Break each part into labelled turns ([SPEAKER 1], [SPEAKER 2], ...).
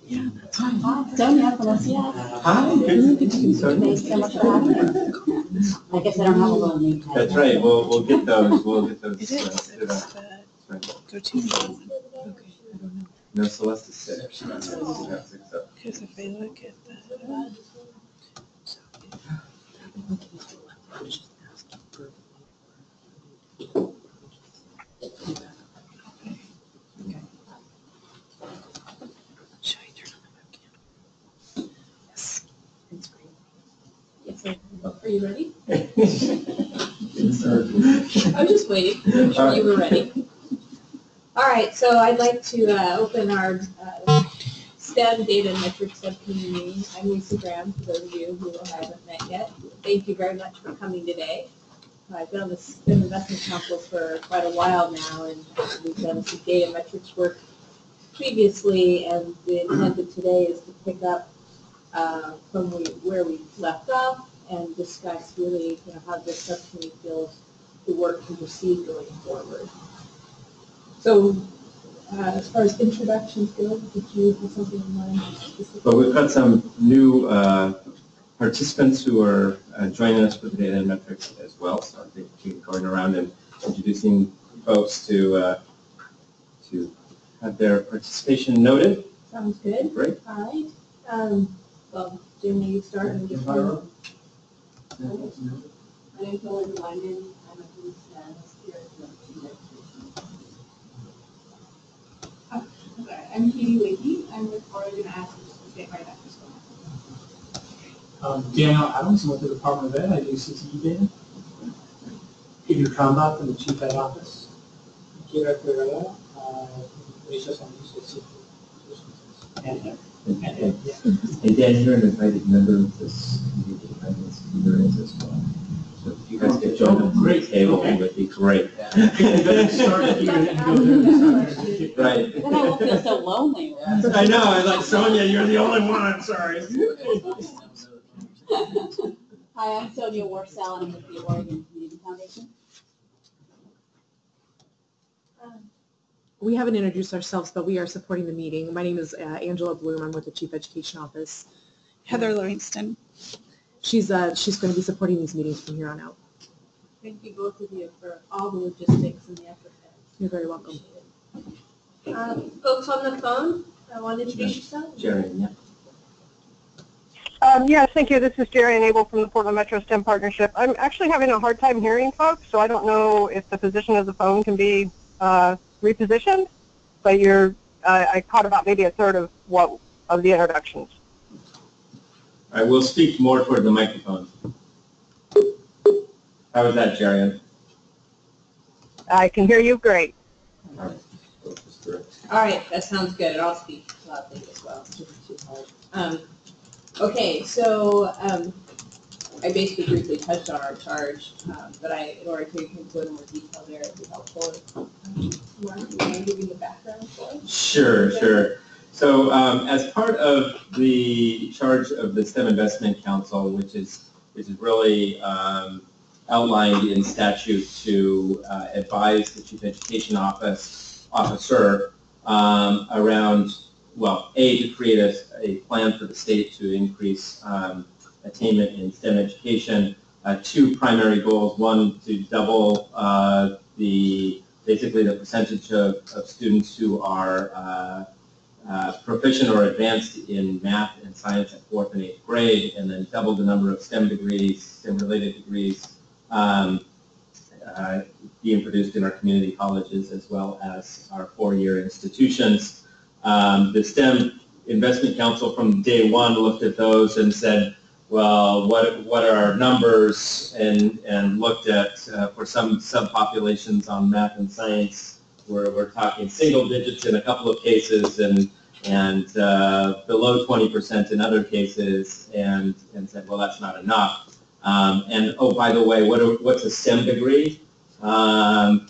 [SPEAKER 1] Yeah, that's fine.
[SPEAKER 2] Sonia, Felicia.
[SPEAKER 3] Hi, good.
[SPEAKER 2] Thanks so much for having me. I guess I don't have a little name tag.
[SPEAKER 3] That's right. We'll get those. We'll get those.
[SPEAKER 1] It is. It's
[SPEAKER 3] stood up.
[SPEAKER 1] the
[SPEAKER 3] Right.
[SPEAKER 1] 13th. Okay, I don't know.
[SPEAKER 3] No, Celeste is sick. She's not sick, so.
[SPEAKER 1] Because if I look at that, so should I turn on the webcam? Yes. It's great.
[SPEAKER 4] Yes, sir. Are you ready? I'm just waiting. Make sure you were ready. All right, so I'd like to open our STEM Data and Metrics Subcommittee meeting. I'm Lisa Graham, for those of you who haven't met yet. Thank you very much for coming today. I've been on the STEM Investment Council for quite a while now, and we've done some data and metrics work previously, and the intent of today is to pick up from where we left off and discuss really how this subcommittee feels the work can proceed going forward. So as far as introductions go, did you have something in mind specifically?
[SPEAKER 3] But we've got some new participants who are joining us for the data and metrics as well. So I think we're going around and introducing folks to have their participation noted.
[SPEAKER 4] Sounds good.
[SPEAKER 3] Great.
[SPEAKER 4] All right. Well, Jim, you start and get started.
[SPEAKER 5] My name is Hillary Lyman. I'm a police status here at the Okay, I'm Katie Wakey. I'm with Oregon Athletes State Right After School.
[SPEAKER 6] Daniel Adams, I'm with the Department of Ed. I do CTE data. Peter Trombach from the Chief Ed Office. Kira Ferreira, research and research. And
[SPEAKER 3] Dan, you're an invited member of this committee. I guess Peter is as well. So if you guys could join the table, it would be great.
[SPEAKER 6] start here and go there.
[SPEAKER 3] Right.
[SPEAKER 2] Then I won't feel so lonely.
[SPEAKER 3] I know. I like Sonia. You're the only one. I'm sorry.
[SPEAKER 2] Hi, I'm Sonia Warsell, and I'm with the Oregon Community Foundation.
[SPEAKER 1] We haven't introduced ourselves, but we are supporting the meeting. My name is Angela Bloom. I'm with the Chief Education Office.
[SPEAKER 7] Heather Livingston.
[SPEAKER 1] She's going to be supporting these meetings from here on out.
[SPEAKER 4] Thank you both of you for all the logistics and the effort.
[SPEAKER 1] You're very welcome.
[SPEAKER 4] Folks on the phone, want to introduce yourself?
[SPEAKER 3] Jerry, yeah.
[SPEAKER 8] Yes, thank you. This is Jerry Enable from the Portland Metro STEM Partnership. I'm actually having a hard time hearing folks, so I don't know if the position of the phone can be repositioned, but I caught about maybe a third of the introductions.
[SPEAKER 3] I will speak more toward the microphone. How was that, Jerry?
[SPEAKER 8] I can hear you great.
[SPEAKER 3] All
[SPEAKER 4] right, that sounds good, and I'll speak loudly as well. Okay, so I basically briefly touched on our charge, but in order to go into more detail there, it would be helpful. Mark, you want to give me the background for it?
[SPEAKER 3] Sure. So as part of the charge of the STEM Investment Council, which is really outlined in statute to advise the Chief Education Officer around, well, to create a plan for the state to increase attainment in STEM education. Two primary goals: one, to double basically the percentage of students who are proficient or advanced in math and science at 4th and 8th grade, and then double the number of STEM degrees, STEM-related degrees, being produced in our community colleges as well as our 4-year institutions. The STEM Investment Council from day one looked at those and said, well, what are our numbers, and looked at for some subpopulations on math and science, where we're talking single digits in a couple of cases and below 20% in other cases, and said, well, that's not enough. And oh, by the way, what's a STEM degree? And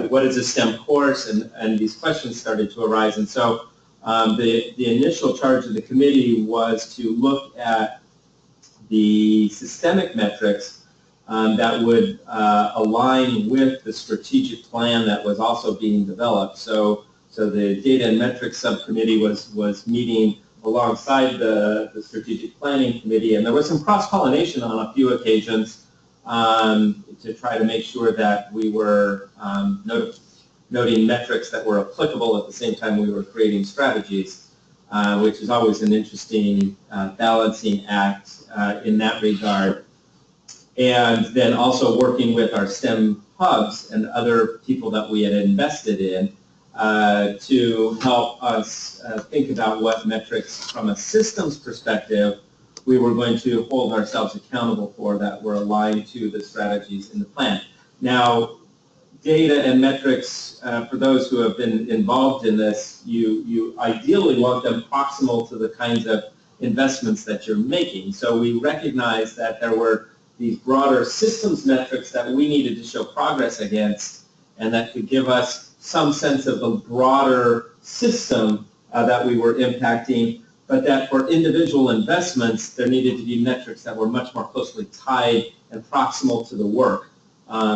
[SPEAKER 3] what is a STEM course? And these questions started to arise. And so The initial charge of the committee was to look at the systemic metrics that would align with the strategic plan that was also being developed. So the Data and Metrics Subcommittee was meeting alongside the Strategic Planning Committee, and there was some cross-pollination on a few occasions to try to make sure that we were noting metrics that were applicable at the same time we were creating strategies, which is always an interesting balancing act in that regard. And then also working with our STEM hubs and other people that we had invested in to help us think about what metrics from a systems perspective we were going to hold ourselves accountable for that were aligned to the strategies in the plan. Now, data and metrics, for those who have been involved in this, you ideally want them proximal to the kinds of investments that you're making. So we recognize that there were these broader systems metrics that we needed to show progress against, and that could give us some sense of the broader system that we were impacting, but that for individual investments, there needed to be metrics that were much more closely tied and proximal to the work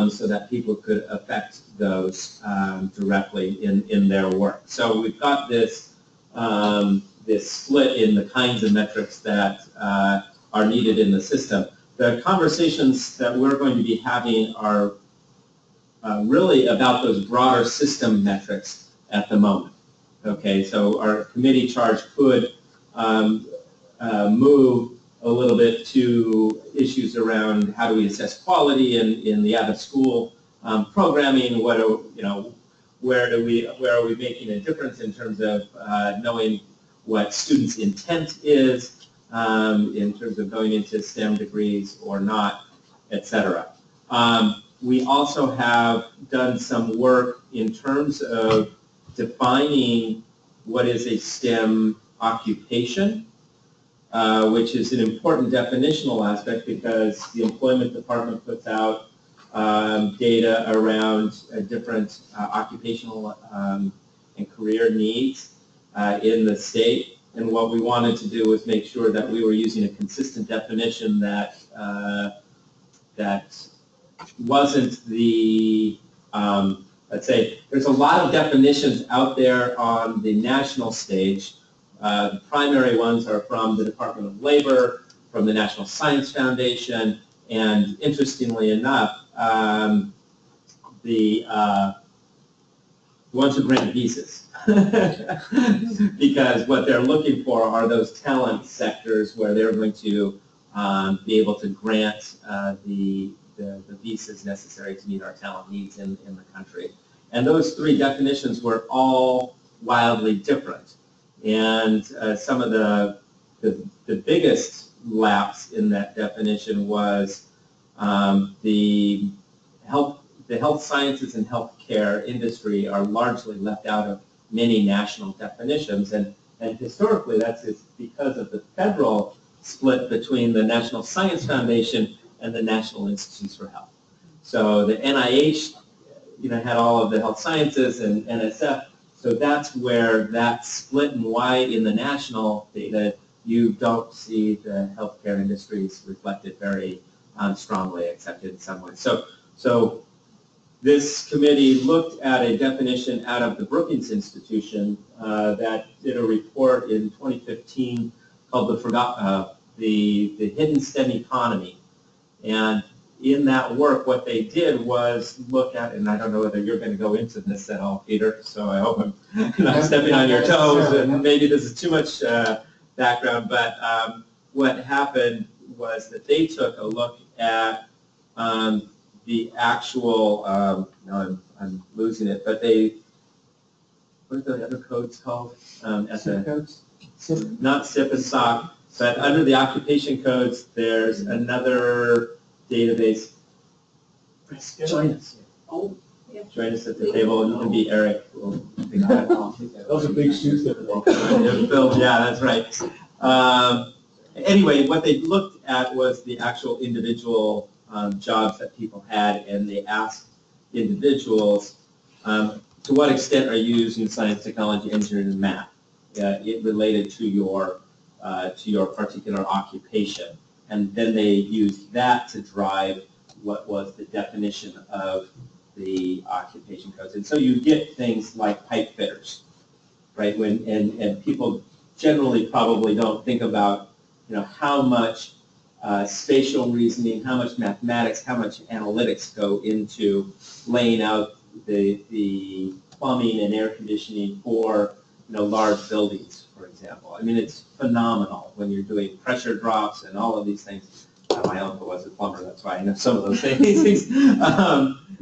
[SPEAKER 3] so that people could affect those directly in their work. So we've got this, this split in the kinds of metrics that are needed in the system. The conversations that we're going to be having are really about those broader system metrics at the moment. Okay, so our committee charge could move a little bit to issues around how do we assess quality in the out-of-school programming. What are, where are we making a difference in terms of knowing what students' intent is in terms of going into STEM degrees or not, etc. We also have done some work in terms of defining what is a STEM occupation, which is an important definitional aspect because the Employment Department puts out data around different occupational and career needs in the state. And what we wanted to do was make sure that we were using a consistent definition that that wasn't the, let's say, there's a lot of definitions out there on the national stage. The primary ones are from the Department of Labor, from the National Science Foundation, and interestingly enough, the ones who grant visas. Because what they're looking for are those talent sectors where they're going to be able to grant the visas necessary to meet our talent needs in the country. And those three definitions were all wildly different. And some of the biggest lapse in that definition was the health sciences and healthcare industry are largely left out of many national definitions, and historically that's because of the federal split between the National Science Foundation and the National Institutes for Health. So the NIH, had all of the health sciences and NSF, so that's where that split and why in the national data you don't see the healthcare industries reflected very strongly, except in some ways. So this committee looked at a definition out of the Brookings Institution that did a report in 2015 called the Hidden STEM Economy. And in that work, what they did was look at, and I don't know whether you're going to go into this at all, Peter, so I hope I'm not stepping on your toes, and maybe this is too much background, but what happened was that they took a look at the actual, no, I'm losing it, but what are the other codes called?
[SPEAKER 6] SIP codes? SIP?
[SPEAKER 3] Not SIP and SOC, but under the occupation codes, there's another database. Join us.
[SPEAKER 5] Oh,
[SPEAKER 3] Join us at the table, and you can be Eric.
[SPEAKER 6] Those are big shoes that
[SPEAKER 3] Yeah, that's right. Anyway, what they looked at was the actual individual jobs that people had, and they asked individuals, to what extent are you using science, technology, engineering, and math it related to your particular occupation. And then they used that to drive what was the definition of the occupation codes. And so you get things like pipe fitters, right? And people generally probably don't think about, how much spatial reasoning, how much mathematics, how much analytics go into laying out the plumbing and air conditioning for, large buildings, for example. I mean, it's phenomenal when you're doing pressure drops and all of these things. My uncle was a plumber, that's why I know some of those things.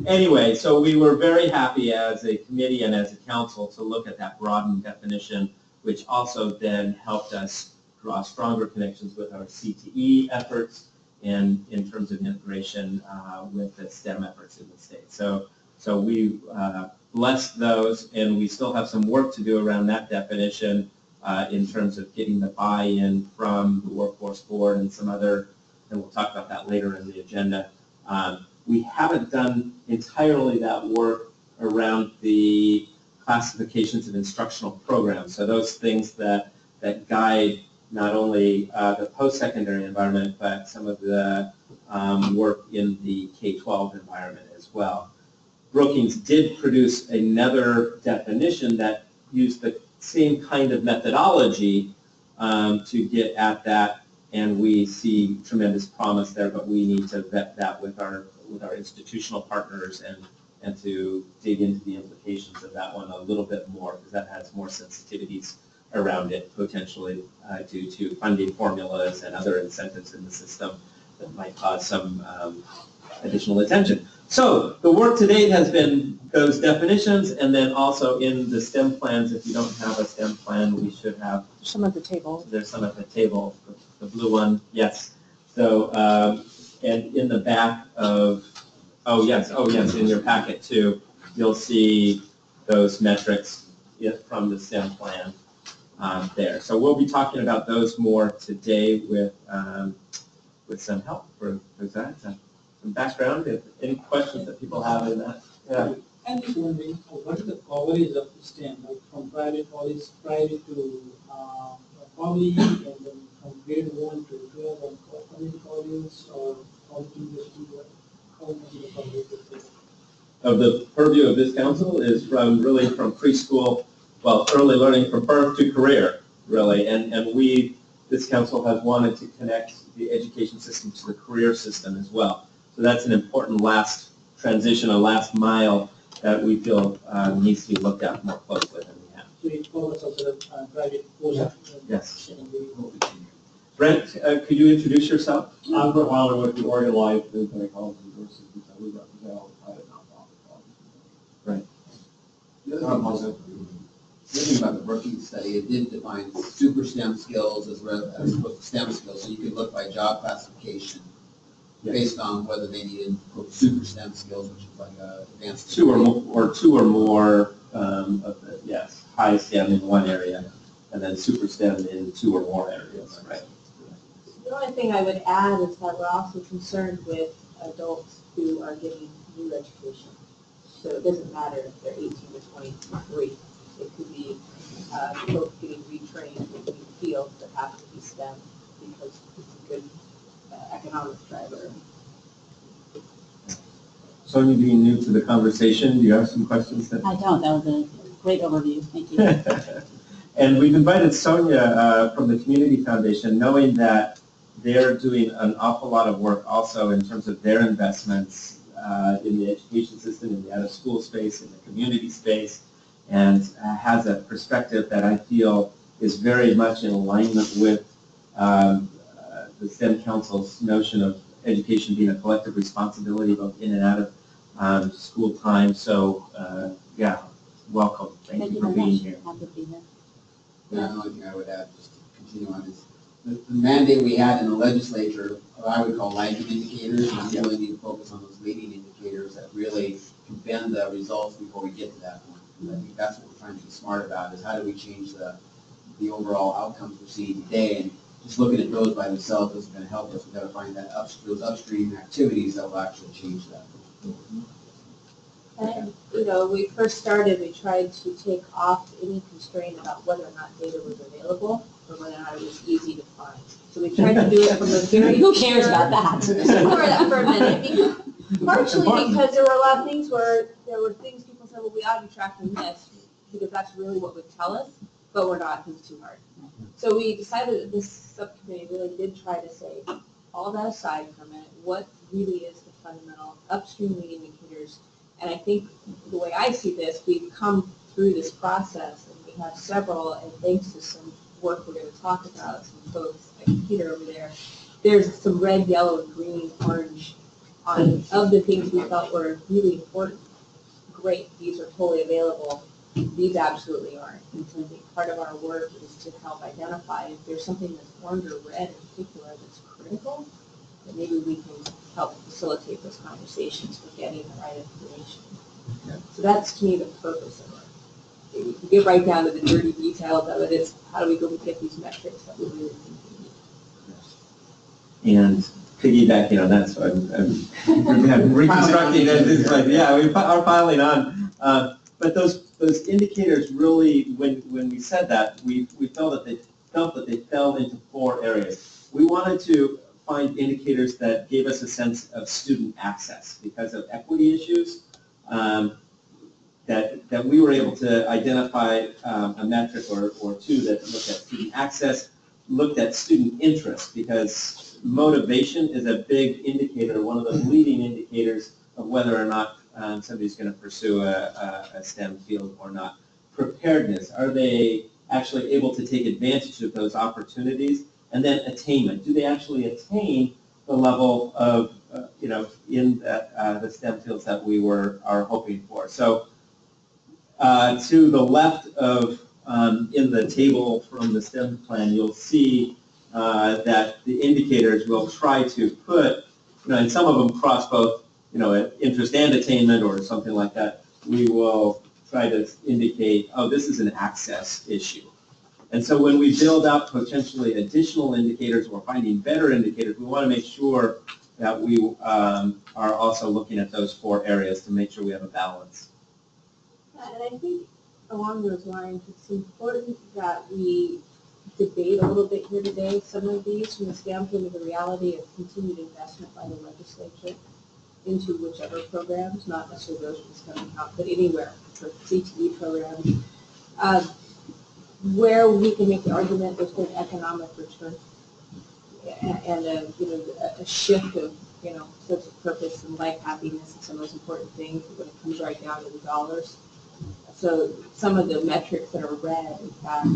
[SPEAKER 3] Anyway, so we were very happy as a committee and as a council to look at that broadened definition, which also then helped us draw stronger connections with our CTE efforts and in terms of integration with the STEM efforts in the state. So we blessed those, and we still have some work to do around that definition in terms of getting the buy-in from the Workforce Board and some other, and we'll talk about that later in the agenda. We haven't done entirely that work around the classifications of instructional programs. So those things that guide not only the post-secondary environment, but some of the work in the K-12 environment as well. Brookings did produce another definition that used the same kind of methodology to get at that, and we see tremendous promise there, but we need to vet that with our institutional partners and to dig into the implications of that one a little bit more, because that has more sensitivities around it, potentially due to funding formulas and other incentives in the system that might cause some additional attention. So the work to date has been those definitions, and then also in the STEM plans. If you don't have a STEM plan, we should have
[SPEAKER 1] Some at the table.
[SPEAKER 3] There's some at the table, the blue one, yes. So, and in the back of, oh yes, in your packet too, you'll see those metrics from the STEM plan there. So we'll be talking about those more today with some help for that, some background. If any questions that people have in that. Yeah.
[SPEAKER 6] I'm just wondering, what is the coverage of STEM, like from private college, private to college, and then from grade 1 to 12 on community college, or college university, how much is the coverage of STEM?
[SPEAKER 3] Of the purview of this council is from preschool, well, early learning from birth to career, really. And this council has wanted to connect the education system to the career system as well. So that's an important last transition, a last mile that we feel needs to be looked at more closely than we have.
[SPEAKER 6] So it covers also the private post.
[SPEAKER 3] Yes. Brent, could you introduce yourself?
[SPEAKER 9] I'm Brent Wilder with the Oregon Life Independent College University. We represent all the private nonprofit colleges.
[SPEAKER 3] Right.
[SPEAKER 10] The other thing about the Brookings study, it did define super STEM skills as opposed to STEM skills. So you could look by job classification based on whether they needed super STEM skills, which is like advanced.
[SPEAKER 3] Two or more of the, yes, high STEM in one area, and then super STEM in 2 or more areas, right?
[SPEAKER 4] The only thing I would add is that we're also concerned with adults who are getting new education. So it doesn't matter if they're 18 to 23. It could be folks getting retrained in new fields that happen to be STEM because it's a good economic driver.
[SPEAKER 3] Sonia, being new to the conversation, do you have some questions?
[SPEAKER 2] I don't, that was a great overview, thank you.
[SPEAKER 3] And we've invited Sonia from the Community Foundation, knowing that they're doing an awful lot of work also in terms of their investments in the education system, in the out-of-school space, in the community space, and has a perspective that I feel is very much in alignment with the STEM Council's notion of education being a collective responsibility both in and out of school time. So, yeah, welcome. Thank you for
[SPEAKER 2] very
[SPEAKER 3] being
[SPEAKER 2] much.
[SPEAKER 3] here.
[SPEAKER 2] Happy to be here.
[SPEAKER 10] The only thing I would add, just to continue on, is the mandate we had in the legislature, what I would call lagging indicators, and we really need to focus on those leading indicators that really can bend the results before we get to that point. And I think that's what we're trying to be smart about, is how do we change the overall outcomes we're seeing today, and just looking at those by themselves isn't going to help us. We've got to find that those upstream activities that will actually change that.
[SPEAKER 4] And, when we first started, we tried to take off any constraint about whether or not data was available or whether or not it was easy to find. So we tried to do it from a very
[SPEAKER 2] Who cares about that?
[SPEAKER 4] for a minute. Partially because there were a lot of things where there were things people said, well, we ought to be tracking this because that's really what would tell us, but we're not, it's too hard. So we decided that this subcommittee really did try to say, all that aside for a minute, what really is the fundamental upstream lead indicators? And I think the way I see this, we've come through this process and we have several, and thanks to some work we're going to talk about, some folks like Peter over there, there's some red, yellow, and green, orange on of the things we felt were really important. Great, these are totally available. These absolutely aren't. And so I think part of our work is to help identify if there's something that's orange or red in particular that's critical, that maybe we can help facilitate those conversations for getting the right information.
[SPEAKER 3] Yeah.
[SPEAKER 4] So that's, to me, the purpose of it. If you get right down to the dirty details of it, it's how do we go and get these metrics that we really think we need.
[SPEAKER 3] And piggybacking on that, so I'm reconstructing it, it's like, yeah, we are piling on. But those indicators really, when we said that, we felt that they fell into 4 areas. We wanted to find indicators that gave us a sense of student access because of equity issues, that we were able to identify a metric or 2 that looked at student access, looked at student interest, because motivation is a big indicator, one of the leading indicators of whether or not somebody's going to pursue a STEM field or not. Preparedness, are they actually able to take advantage of those opportunities? And then attainment, do they actually attain the level of, in the STEM fields that we are hoping for? So to the left of, in the table from the STEM plan, you'll see that the indicators will try to put, and some of them cross both, interest and attainment or something like that. We will try to indicate, oh, this is an access issue. And so when we build out potentially additional indicators or finding better indicators, we want to make sure that we are also looking at those 4 areas to make sure we have a balance.
[SPEAKER 4] And I think along those lines, it's important that we debate a little bit here today some of these from the standpoint of the reality of continued investment by the legislature into whichever programs, not necessarily those from STEM account, but anywhere for CTE programs, where we can make the argument there's been economic return and a shift of sense of purpose and life happiness and some of those important things when it comes right down to the dollars. So some of the metrics that are red, in fact,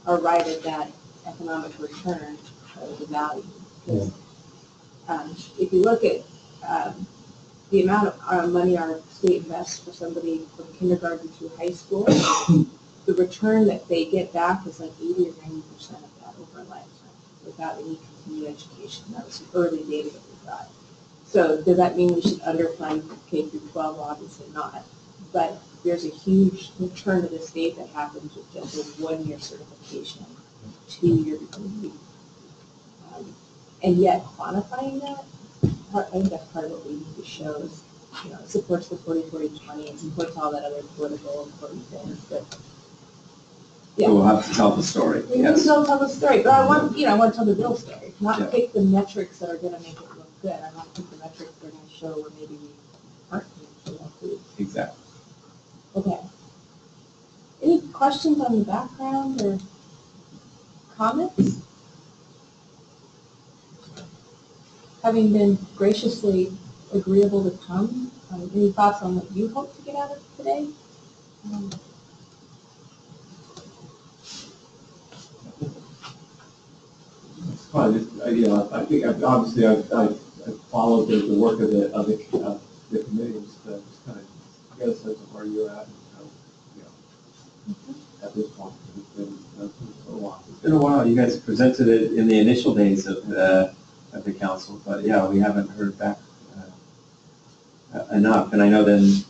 [SPEAKER 4] are right at that economic return of the value. If you look at the amount of money our state invests for somebody from kindergarten through high school, the return that they get back is like 80 or 90% of that over a lifetime without any continued education. That was some early data that we got. So does that mean we should underfund K through 12? Obviously not. But there's a huge return to the state that happens with just a 1-year certification, 2-year degree. And yet quantifying that, I think that's part of what we need to show is, it supports the 40-40-20, it supports all that other political important things. But yeah,
[SPEAKER 3] So we'll have to tell the story.
[SPEAKER 4] we can still tell the story, but I want to tell the real story, not pick the metrics that are going to make it look good. I want to pick the metrics that are going to show where maybe we aren't going to show good.
[SPEAKER 3] Exactly.
[SPEAKER 4] Okay. Any questions on the background or comments? Having been graciously agreeable to come, any thoughts on what you hope to get out of today?
[SPEAKER 9] It's fun. I think obviously I've followed the work of the committee, just kind of get a sense of where you're at, at this point. It's been a while.
[SPEAKER 3] It's been a while. You guys presented it in the initial days of the council, but yeah, we haven't heard back enough. And I know then,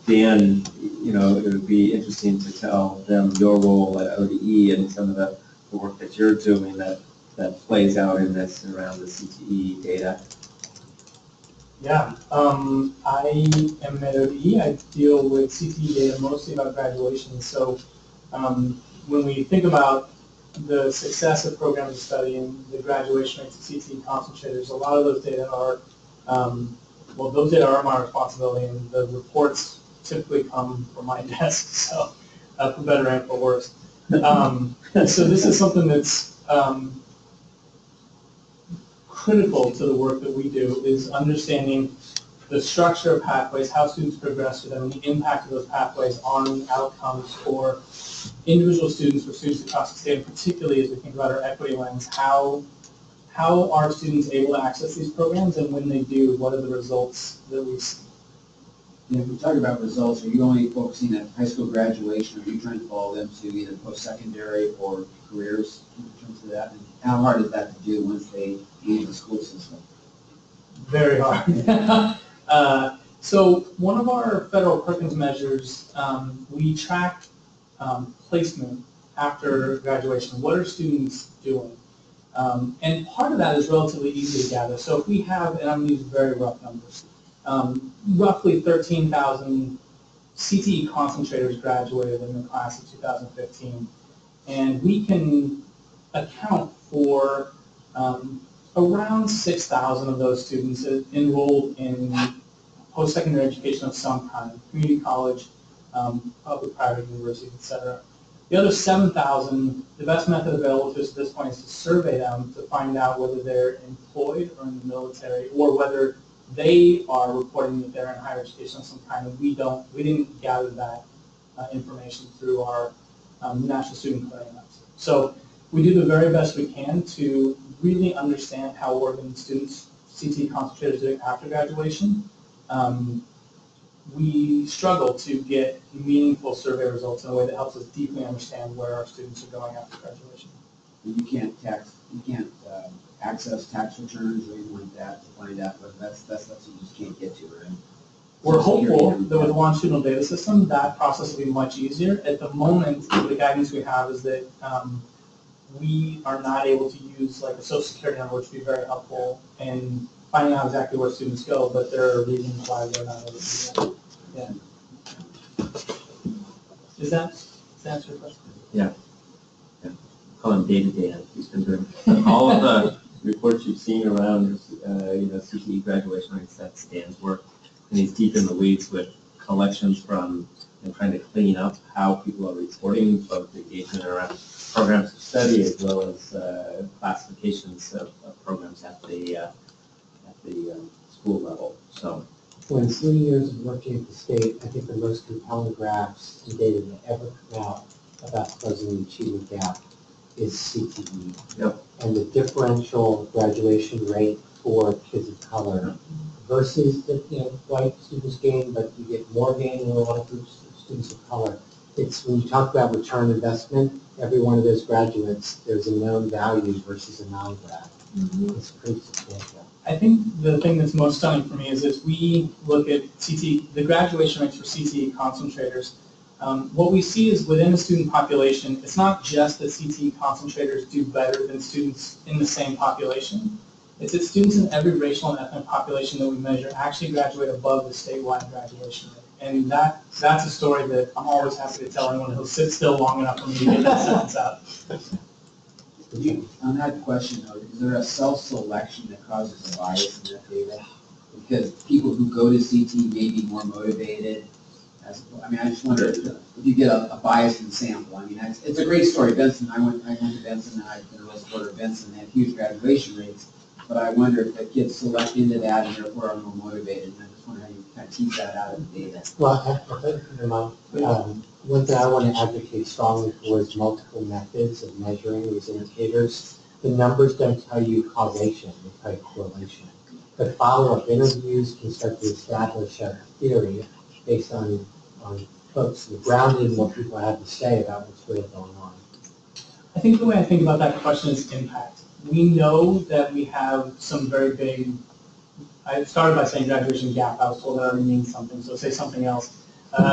[SPEAKER 3] Dan, it would be interesting to tell them your role at ODE and some of the work that you're doing that plays out in this around the CTE data.
[SPEAKER 6] Yeah, I am at ODE. I deal with CTE data mostly about graduation. So when we think about the success of programs of study and the graduation rates of CTE concentrators, a lot of those data are, those data are my responsibility, and the reports typically come from my desk, so for better and for worse. So this is something that's critical to the work that we do, is understanding the structure of pathways, how students progress through them, and the impact of those pathways on outcomes for individual students, for students across the state, and particularly as we think about our equity lens, how are students able to access these programs, and when they do, what are the results that we see?
[SPEAKER 10] And if we talk about results, are you only focusing at high school graduation, or are you trying to follow them to either post-secondary or careers in terms of that? And how hard is that to do once they leave the school system?
[SPEAKER 6] Very hard. So one of our federal Perkins measures, we track placement after graduation. What are students doing? And part of that is relatively easy to gather. So if we have, and I'm going to use very rough numbers, roughly 13,000 CTE concentrators graduated in the class of 2015, and we can account for around 6,000 of those students enrolled in post-secondary education of some kind, community college, public, private, university, etc. The other 7,000, the best method available to us at this point is to survey them to find out whether they're employed or in the military, or whether they are reporting that they're in higher education of some kind, and we didn't gather that information through our National Student Clearinghouse. So we do the very best we can to really understand how Oregon students, CTE concentrators, do after graduation. We struggle to get meaningful survey results in a way that helps us deeply understand where our students are going after graduation.
[SPEAKER 10] You can't access tax returns or anything like that to find out, but that's what you just can't get to, right?
[SPEAKER 6] We're hopeful that with the longitudinal data system, that process will be much easier. At the moment, the guidance we have is that we are not able to use like a social security number, which would be very helpful in finding out exactly where students go, but there are reasons why we're not able to do that. Yeah. Does that answer your question?
[SPEAKER 3] Yeah. Call him data Dan. He's been doing all of the reports you've seen around, CTE graduation rates. That's Dan's work, and he's deep in the weeds with collections from and trying to clean up how people are reporting both the engagement around programs of study as well as classifications of programs at the school level. So.
[SPEAKER 11] Well, in 3 years of working at the state, I think the most compelling graphs and data that ever come out about closing the achievement gap is CTE.
[SPEAKER 3] Yep.
[SPEAKER 11] And the differential graduation rate for kids of color versus the white students gain, but you get more gain in a lot of groups of students of color. It's when you talk about return investment, every one of those graduates, there's a known value versus a non-grad. Mm-hmm. It's pretty substantial.
[SPEAKER 6] I think the thing that's most stunning for me is if we look at CTE, the graduation rates for CTE concentrators, what we see is within the student population, it's not just that CTE concentrators do better than students in the same population. It's that students in every racial and ethnic population that we measure actually graduate above the statewide graduation rate. And that's a story that I'm always happy to tell anyone who'll sit still long enough for me to get that sentence out.
[SPEAKER 10] On that question though, is there a self-selection that causes a bias in that data? Because people who go to CT may be more motivated. I just wonder if you get a bias in sample. I mean, it's a great story. Benson, I went to Benson, and I've been a real supporter of Benson. They have huge graduation rates, but I wonder if the kids select into that and therefore are more motivated. And I just wonder how you kind of tease that out of the data.
[SPEAKER 11] Well, one thing I want to advocate strongly for is multiple methods of measuring these indicators. The numbers don't tell you causation, they tell you correlation. But follow-up interviews can start to establish a theory based on folks grounded in what people have to say about what's really going on.
[SPEAKER 6] I think the way I think about that question is impact. We know that we have some very big, I started by saying graduation gap. I was told that already means something, so say something else.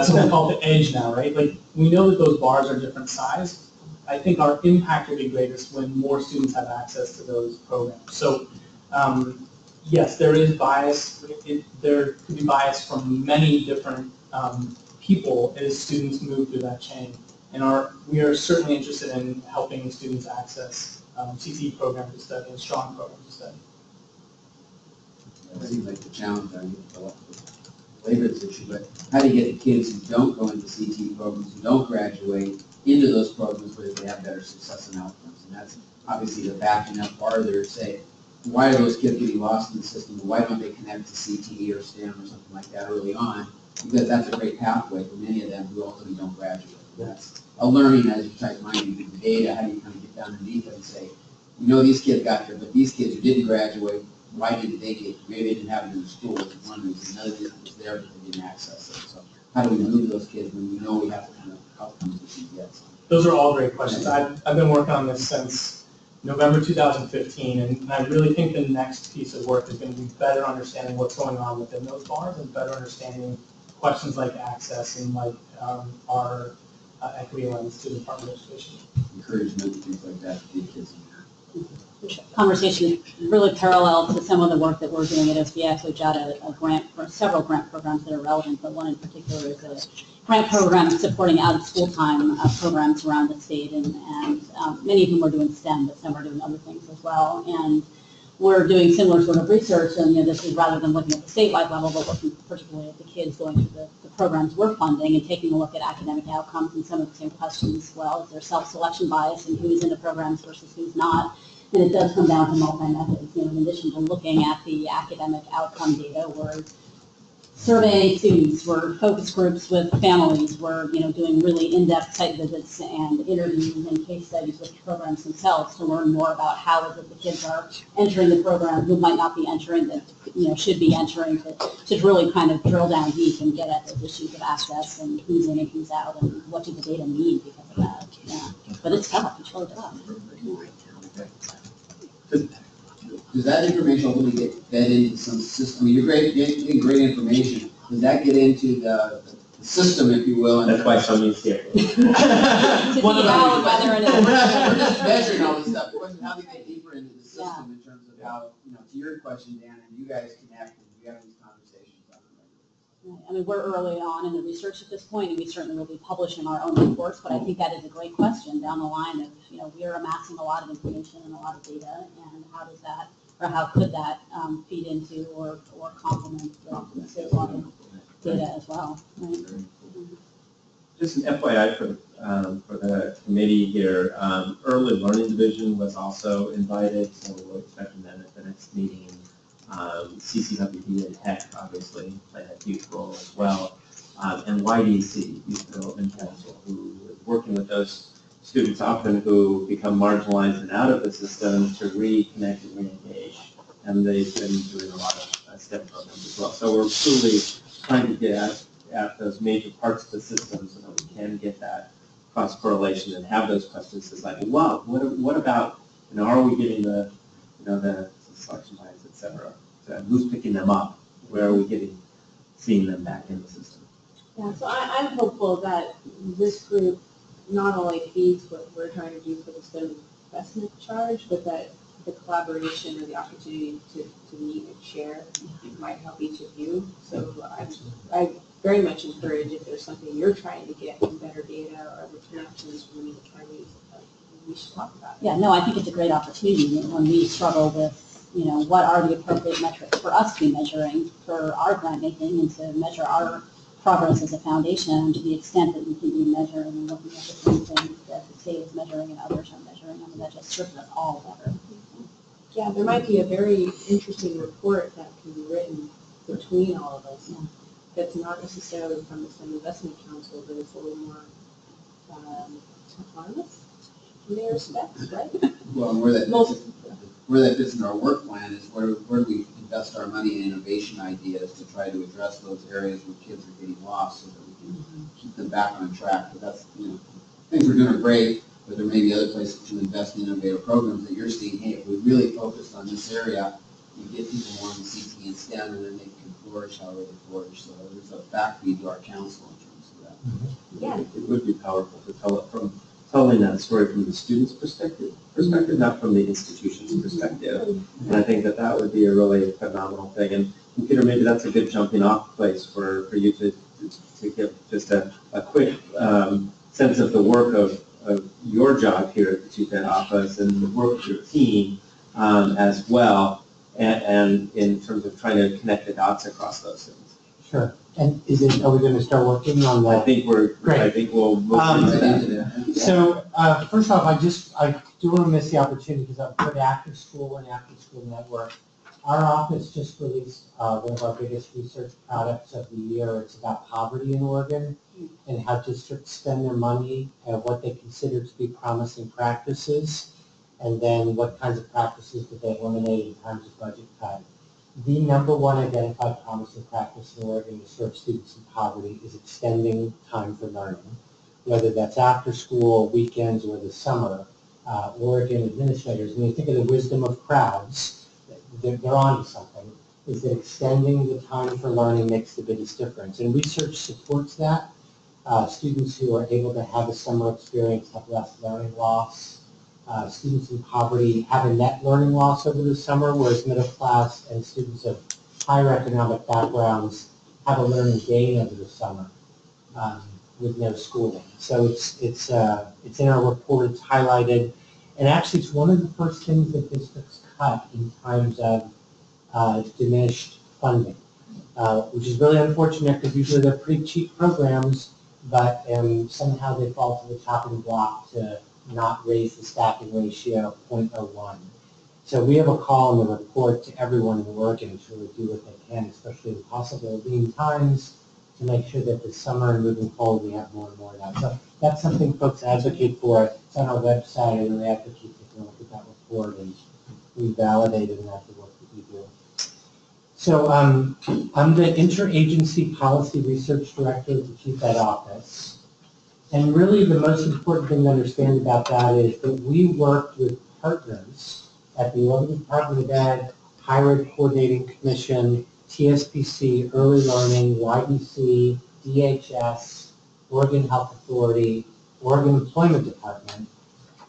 [SPEAKER 6] Something called the edge now, right? Like, we know that those bars are different size. I think our impact will be greatest when more students have access to those programs. So Yes, there is bias. There could be bias from many different people as students move through that chain. And we are certainly interested in helping students access CTE programs to study and strong programs to study.
[SPEAKER 10] It seems like the challenge, I mean, the labor this issue, but how do you get the kids who don't go into CTE programs, who don't graduate, into those programs where they have better success and outcomes? And that's obviously the backing up farther to say, why are those kids getting lost in the system? Why don't they connect to CTE or STEM or something like that early on? Because that's a great pathway for many of them who ultimately don't graduate. That's a learning as you try to find the data, how do you kind of get down underneath it and say, you know these kids got here, but these kids who didn't graduate, why didn't they get, maybe they didn't have it in the school, which is one reason, another reason was there, but they didn't access it. So how do we move those kids when we know we have the kind of outcomes that we get?
[SPEAKER 6] Those are all great questions. I've been working on this since November 2015, and I really think the next piece of work is going to be better understanding what's going on within those bars and better understanding questions like access and like our equity lens to the Department of Education.
[SPEAKER 10] Encouragement, things like that to the kids.
[SPEAKER 2] Conversation really parallel to some of the work that we're doing at SBX, which had a grant for several grant programs that are relevant, but one in particular is a grant program supporting out of school time programs around the state, and many of them are doing STEM, but some are doing other things as well. And we're doing similar sort of research, and this is rather than looking at the statewide level, but looking particularly at the kids going through the programs we're funding and taking a look at academic outcomes and some of the same questions. Well, is there self-selection bias in who's in the programs versus who's not? And it does come down to multi-methods. In addition to looking at the academic outcome data, we're surveying students, we're focus groups with families, we're doing really in-depth site visits and interviews and case studies with the programs themselves to learn more about how is it the kids are entering the program who might not be entering that should be entering to really kind of drill down deep and get at those issues of access and who's in and who's out and what do the data mean because of that. Yeah. But it's tough, it's really tough.
[SPEAKER 10] Does that information ultimately get fed into some system? I mean, you're getting great information. Does that get into the system, if you will? And
[SPEAKER 3] That's why somebody's here.
[SPEAKER 2] To see how whether it is.
[SPEAKER 10] We're just measuring all this stuff. The question is how do you get deeper into the system in terms of how, to your question, Dan, and you guys connect and you have these conversations on it.
[SPEAKER 2] I mean, we're early on in the research at this point, and we certainly will be publishing our own reports, but I think that is a great question down the line of, we are amassing a lot of information and a lot of data, and how does that, or how could that feed into or complement the statewide data as well, right?
[SPEAKER 3] Just an FYI for the committee here, Early Learning Division was also invited, so we're expecting them at the next meeting. CCWD and Tech obviously played a huge role as well. And YDC, Youth Development Council, who is working with those students often who become marginalized and out of the system to reconnect and re-engage. And they've been doing a lot of STEM programs as well. So we're truly trying to get at those major parts of the system so that we can get that cross correlation and have those questions. It's like, wow, what about, are we getting the selection bias, et cetera? So who's picking them up? Where are we seeing them back in the system?
[SPEAKER 4] Yeah, so I'm hopeful that this group not only feeds what we're trying to do for the STEM investment charge, but that the collaboration or the opportunity to meet and share might help each of you. So I very much encourage if there's something you're trying to get in better data or other connections from the attorneys, we should talk about it.
[SPEAKER 2] Yeah, no, I think it's a great opportunity when we struggle with, what are the appropriate metrics for us to be measuring for our grant making and to measure our progress as a foundation, and to the extent that we can be measuring and looking at the same things that the state is measuring and others are measuring. I mean, that just serves us all better.
[SPEAKER 4] Yeah, there might be a very interesting report that can be written between all of us.
[SPEAKER 2] Yeah.
[SPEAKER 4] That's not necessarily from the STEM Investment Council, but it's a little more autonomous in their respects, right?
[SPEAKER 10] Well, and where that fits in our work plan is where do we invest our money in innovation ideas to try to address those areas where kids are getting lost so that we can keep them back on track. But that's, things we're doing are great, but there may be other places to invest in innovative programs that you're seeing, hey, if we really focused on this area, you get people more in the CT and STEM and then they can flourish however they flourish. So there's a back feed to our council in terms of that.
[SPEAKER 4] Yeah.
[SPEAKER 3] It would be powerful to tell it from telling that story from the student's perspective, not from the institution's perspective. And I think that that would be a really phenomenal thing. And Peter, maybe that's a good jumping off place for you to give just a quick sense of the work of your job here at the Chief Ed Office and the work of your team as well, and in terms of trying to connect the dots across those things.
[SPEAKER 11] Sure. And are we going to start working on that?
[SPEAKER 3] I think we'll move into that.
[SPEAKER 11] So first off, I do want to miss the opportunity because I've put after school network. Our office just released one of our biggest research products of the year. It's about poverty in Oregon and how districts spend their money and what they consider to be promising practices, and then what kinds of practices that they eliminate in terms of budget cut. The number one identified promising practice in Oregon to serve students in poverty is extending time for learning, whether that's after school, weekends, or the summer. Oregon administrators, when you think of the wisdom of crowds, they're on to something, is that extending the time for learning makes the biggest difference. And research supports that. Students who are able to have a summer experience have less learning loss. Students in poverty have a net learning loss over the summer, whereas middle class and students of higher economic backgrounds have a learning gain over the summer with no schooling. So it's in our report, it's highlighted, and actually it's one of the first things that districts cut in times of diminished funding, which is really unfortunate because usually they're pretty cheap programs, but somehow they fall to the chopping block to not raise the staffing ratio of 0.01. So we have a call in the report to everyone in Oregon to really do what they can, especially in possible lean times, to make sure that this summer and moving forward we have more and more of that. So that's something folks advocate for. It's on our website. I really advocate taking a look at that report, and we validated and that's the work that we do. So I'm the Interagency Policy Research Director at the Chief Ed Office. And really the most important thing to understand about that is that we work with partners at the Oregon Department of Ed, Higher Ed Coordinating Commission, TSPC, Early Learning, YDC, DHS, Oregon Health Authority, Oregon Employment Department,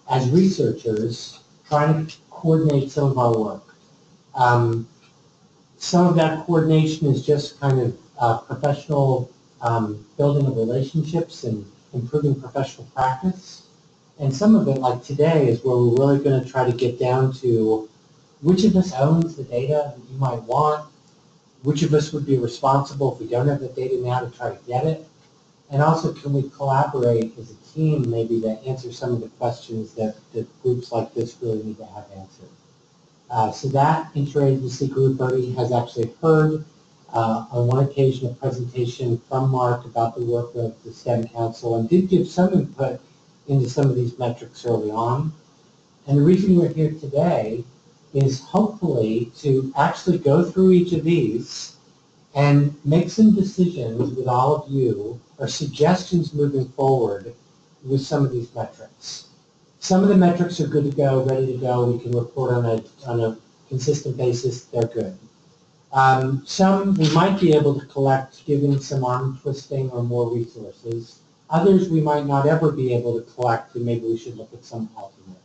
[SPEAKER 11] as researchers trying to coordinate some of our work. Some of that coordination is just kind of professional building of relationships and improving professional practice. And some of it, like today, is where we're really going to try to get down to which of us owns the data that you might want, which of us would be responsible if we don't have the data now to try to get it, and also can we collaborate as a team maybe to answer some of the questions that groups like this really need to have answered. So that interagency group already has actually heard on one occasion a presentation from Mark about the work of the STEM Council and did give some input into some of these metrics early on. And the reason we're here today is hopefully to actually go through each of these and make some decisions with all of you or suggestions moving forward with some of these metrics. Some of the metrics are good to go, ready to go. We can report on a consistent basis. They're good. Some we might be able to collect given some arm twisting or more resources. Others we might not ever be able to collect, and maybe we should look at some alternate.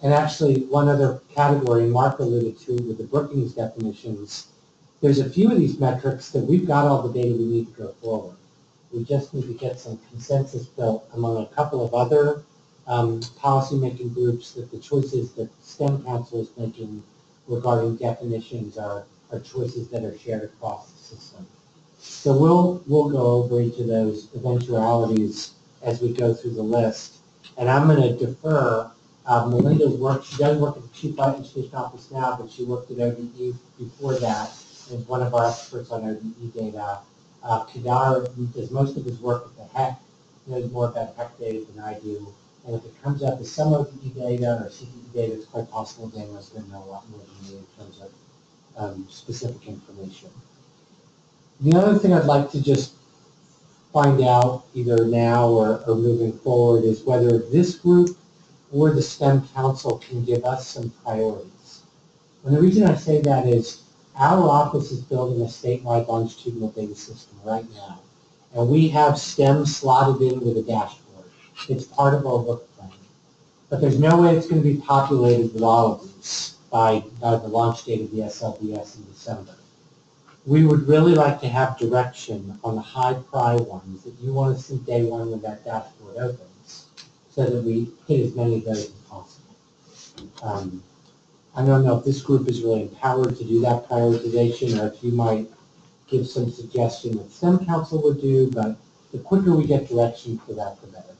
[SPEAKER 11] And actually, one other category Mark alluded to with the Brookings definitions, there's a few of these metrics that we've got all the data we need to go forward. We just need to get some consensus built among a couple of other policy-making groups that the choices that STEM Council is making regarding definitions are choices that are shared across the system. So we'll go over each of those eventualities as we go through the list. And I'm going to defer Melinda's work. She does work at the Chief Education Office now, but she worked at ODE before that as one of our experts on ODE data. Kedar does most of his work at the HEC, knows more about HEC data than I do. And if it comes out to some ODE data or CDE data, it's quite possible Daniel's going to know a lot more than me in terms of specific information. The other thing I'd like to just find out either now or moving forward is whether this group or the STEM Council can give us some priorities. And the reason I say that is our office is building a statewide longitudinal data system right now. And we have STEM slotted in with a dashboard. It's part of our work plan. But there's no way it's going to be populated with all of these by the launch date of the SLBS in December. We would really like to have direction on the high priority ones that you want to see day one when that dashboard opens, so that we hit as many of those as possible. I don't know if this group is really empowered to do that prioritization, or if you might give some suggestion that STEM Council would do, but the quicker we get direction for that, the better.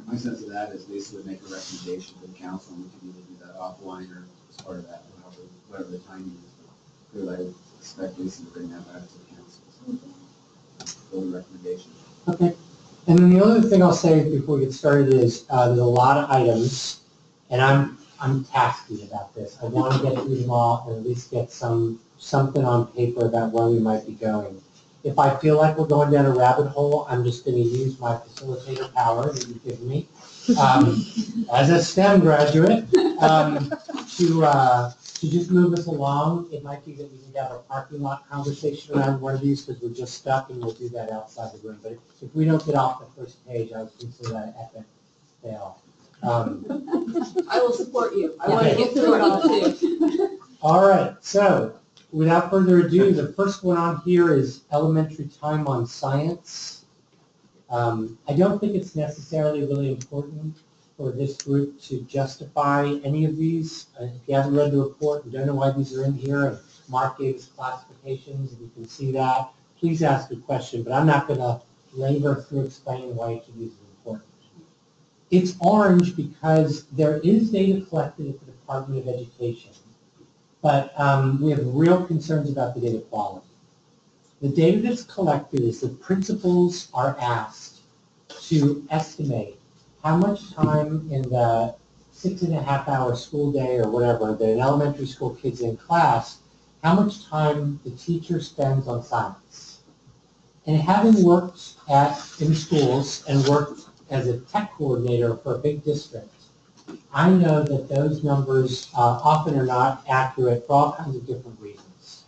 [SPEAKER 10] My sense of that is basically make a recommendation to the council, and we can either do that offline or as part of that, whatever the timing is. Because I would expect Lisa to bring that back to the council. So, full recommendation.
[SPEAKER 11] Okay. And then the other thing I'll say before we get started is there's a lot of items, and I'm tasky about this. I want to get through them all and at least get something on paper about where we might be going. If I feel like we're going down a rabbit hole, I'm just going to use my facilitator power that you've given me as a STEM graduate to just move us along. It might be that we need to have a parking lot conversation around one of these because we're just stuck, and we'll do that outside the room. But if we don't get off the first page, I would consider that an epic fail.
[SPEAKER 4] I will support you. I want to get through it all too.
[SPEAKER 11] All right, so without further ado, the first one on here is elementary time on science. I don't think it's necessarily really important for this group to justify any of these. If you haven't read the report and don't know why these are in here, and Mark gave us classifications, and you can see that, please ask a question, but I'm not going to labor through explaining why each of these is important. It's orange because there is data collected at the Department of Education, but we have real concerns about the data quality. The data that's collected is that principals are asked to estimate how much time in the 6.5-hour school day or whatever that an elementary school kid's in class, how much time the teacher spends on science. And having worked in schools and worked as a tech coordinator for a big district, I know that those numbers often are not accurate for all kinds of different reasons.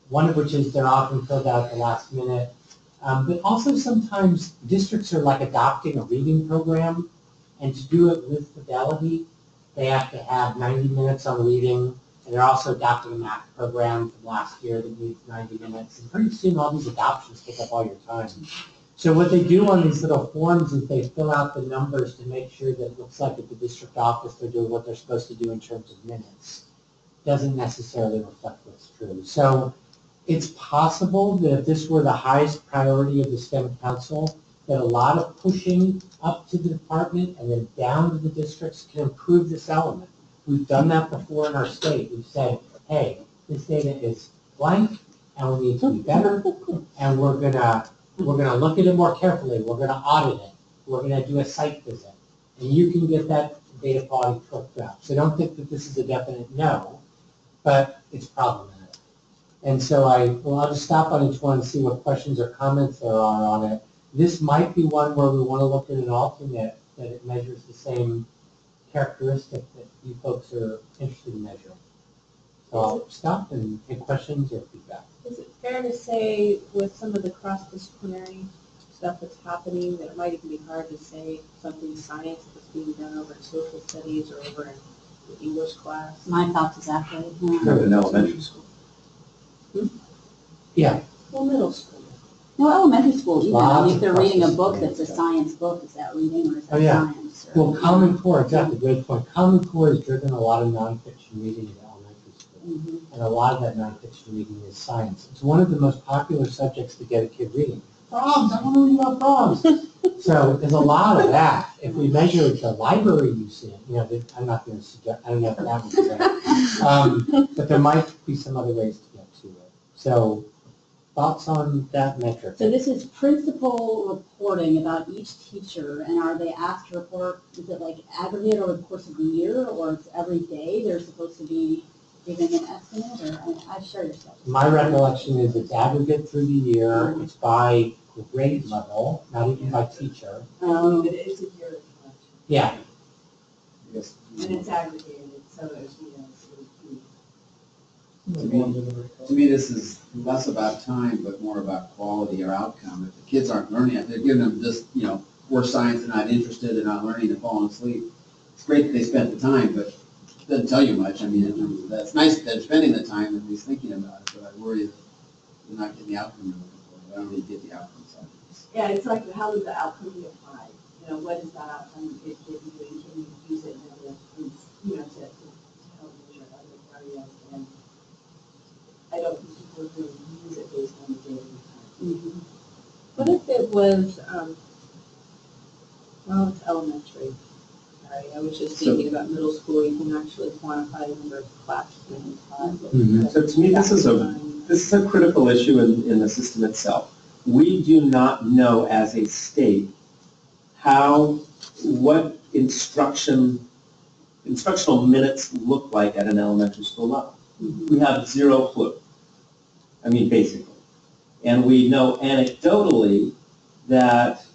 [SPEAKER 11] One of which is they're often filled out at the last minute. But also sometimes districts are like adopting a reading program, and to do it with fidelity, they have to have 90 minutes on reading, and they're also adopting a math program from last year that needs 90 minutes. And pretty soon all these adoptions take up all your time. So what they do on these little forms is they fill out the numbers to make sure that it looks like at the district office they're doing what they're supposed to do in terms of minutes. Doesn't necessarily reflect what's true. So it's possible that if this were the highest priority of the STEM Council, that a lot of pushing up to the department and then down to the districts can improve this element. We've done that before in our state. We've said, hey, this data is blank and we need to be better, and we're gonna look at it more carefully. We're gonna audit it. We're gonna do a site visit. And you can get that data quality cooked up. So don't think that this is a definite no, but it's problematic. And so I'll just stop on each one and see what questions or comments there are on it. This might be one where we want to look at an alternate that it measures the same characteristic that you folks are interested in measuring. So I'll stop and take questions or feedback.
[SPEAKER 4] Is it fair to say with some of the cross-disciplinary stuff that's happening that it might even be hard to say something science if it's being done over in social studies or over in the English class?
[SPEAKER 2] My thoughts exactly.
[SPEAKER 9] In elementary school.
[SPEAKER 11] Yeah.
[SPEAKER 4] Well, middle school.
[SPEAKER 2] No, elementary school, even. I mean, if they're reading a book
[SPEAKER 11] Lots of
[SPEAKER 2] that's a science book, is that reading or is that
[SPEAKER 11] Oh, yeah.
[SPEAKER 2] science? Or-
[SPEAKER 11] Well, Common Core, exactly, great point. Common Core has driven a lot of nonfiction reading in elementary school.
[SPEAKER 2] Mhm.
[SPEAKER 11] And a lot of that nonfiction reading is science. It's one of the most popular subjects to get a kid reading. Frogs, I want to read about frogs. So there's a lot of that. If we measure the library use in, I'm not going to suggest, I don't know if that would be right. But there might be some other ways to get to it. So thoughts on that metric?
[SPEAKER 2] So this is principal reporting about each teacher, and are they asked to report, is it like aggregate over the course of the year, or it's every day they're supposed to be giving an estimate, or I share your stuff.
[SPEAKER 11] My recollection is it's aggregate through the year, it's by grade level, not even by teacher.
[SPEAKER 5] But it's a yearly collection.
[SPEAKER 11] Yeah,
[SPEAKER 10] Yes.
[SPEAKER 5] And it's aggregated, so it would be
[SPEAKER 10] To me, this is less about time, but more about quality or outcome. If the kids aren't learning, if they're giving them just, worse science, they're not interested, they're not learning, they're falling asleep. It's great that they spent the time, but it doesn't tell you much. I mean, in terms of that, it's nice that they're spending the time and at least thinking about it, but I worry that they're not getting the outcome they're looking for. I don't really get the outcome side of this.
[SPEAKER 5] Yeah, it's like, how does the outcome be applied? What is that outcome if you're doing, can you use it in other things, to help measure other areas? And I don't think people really use it based on the data we have.
[SPEAKER 4] What if it was, well, it's elementary. Sorry, I was just thinking about middle school, you can actually quantify the number of classes in class.
[SPEAKER 3] So to me, this is a critical issue in the system itself. We do not know as a state what instructional minutes look like at an elementary school level. We have zero clue. I mean, basically. And we know anecdotally that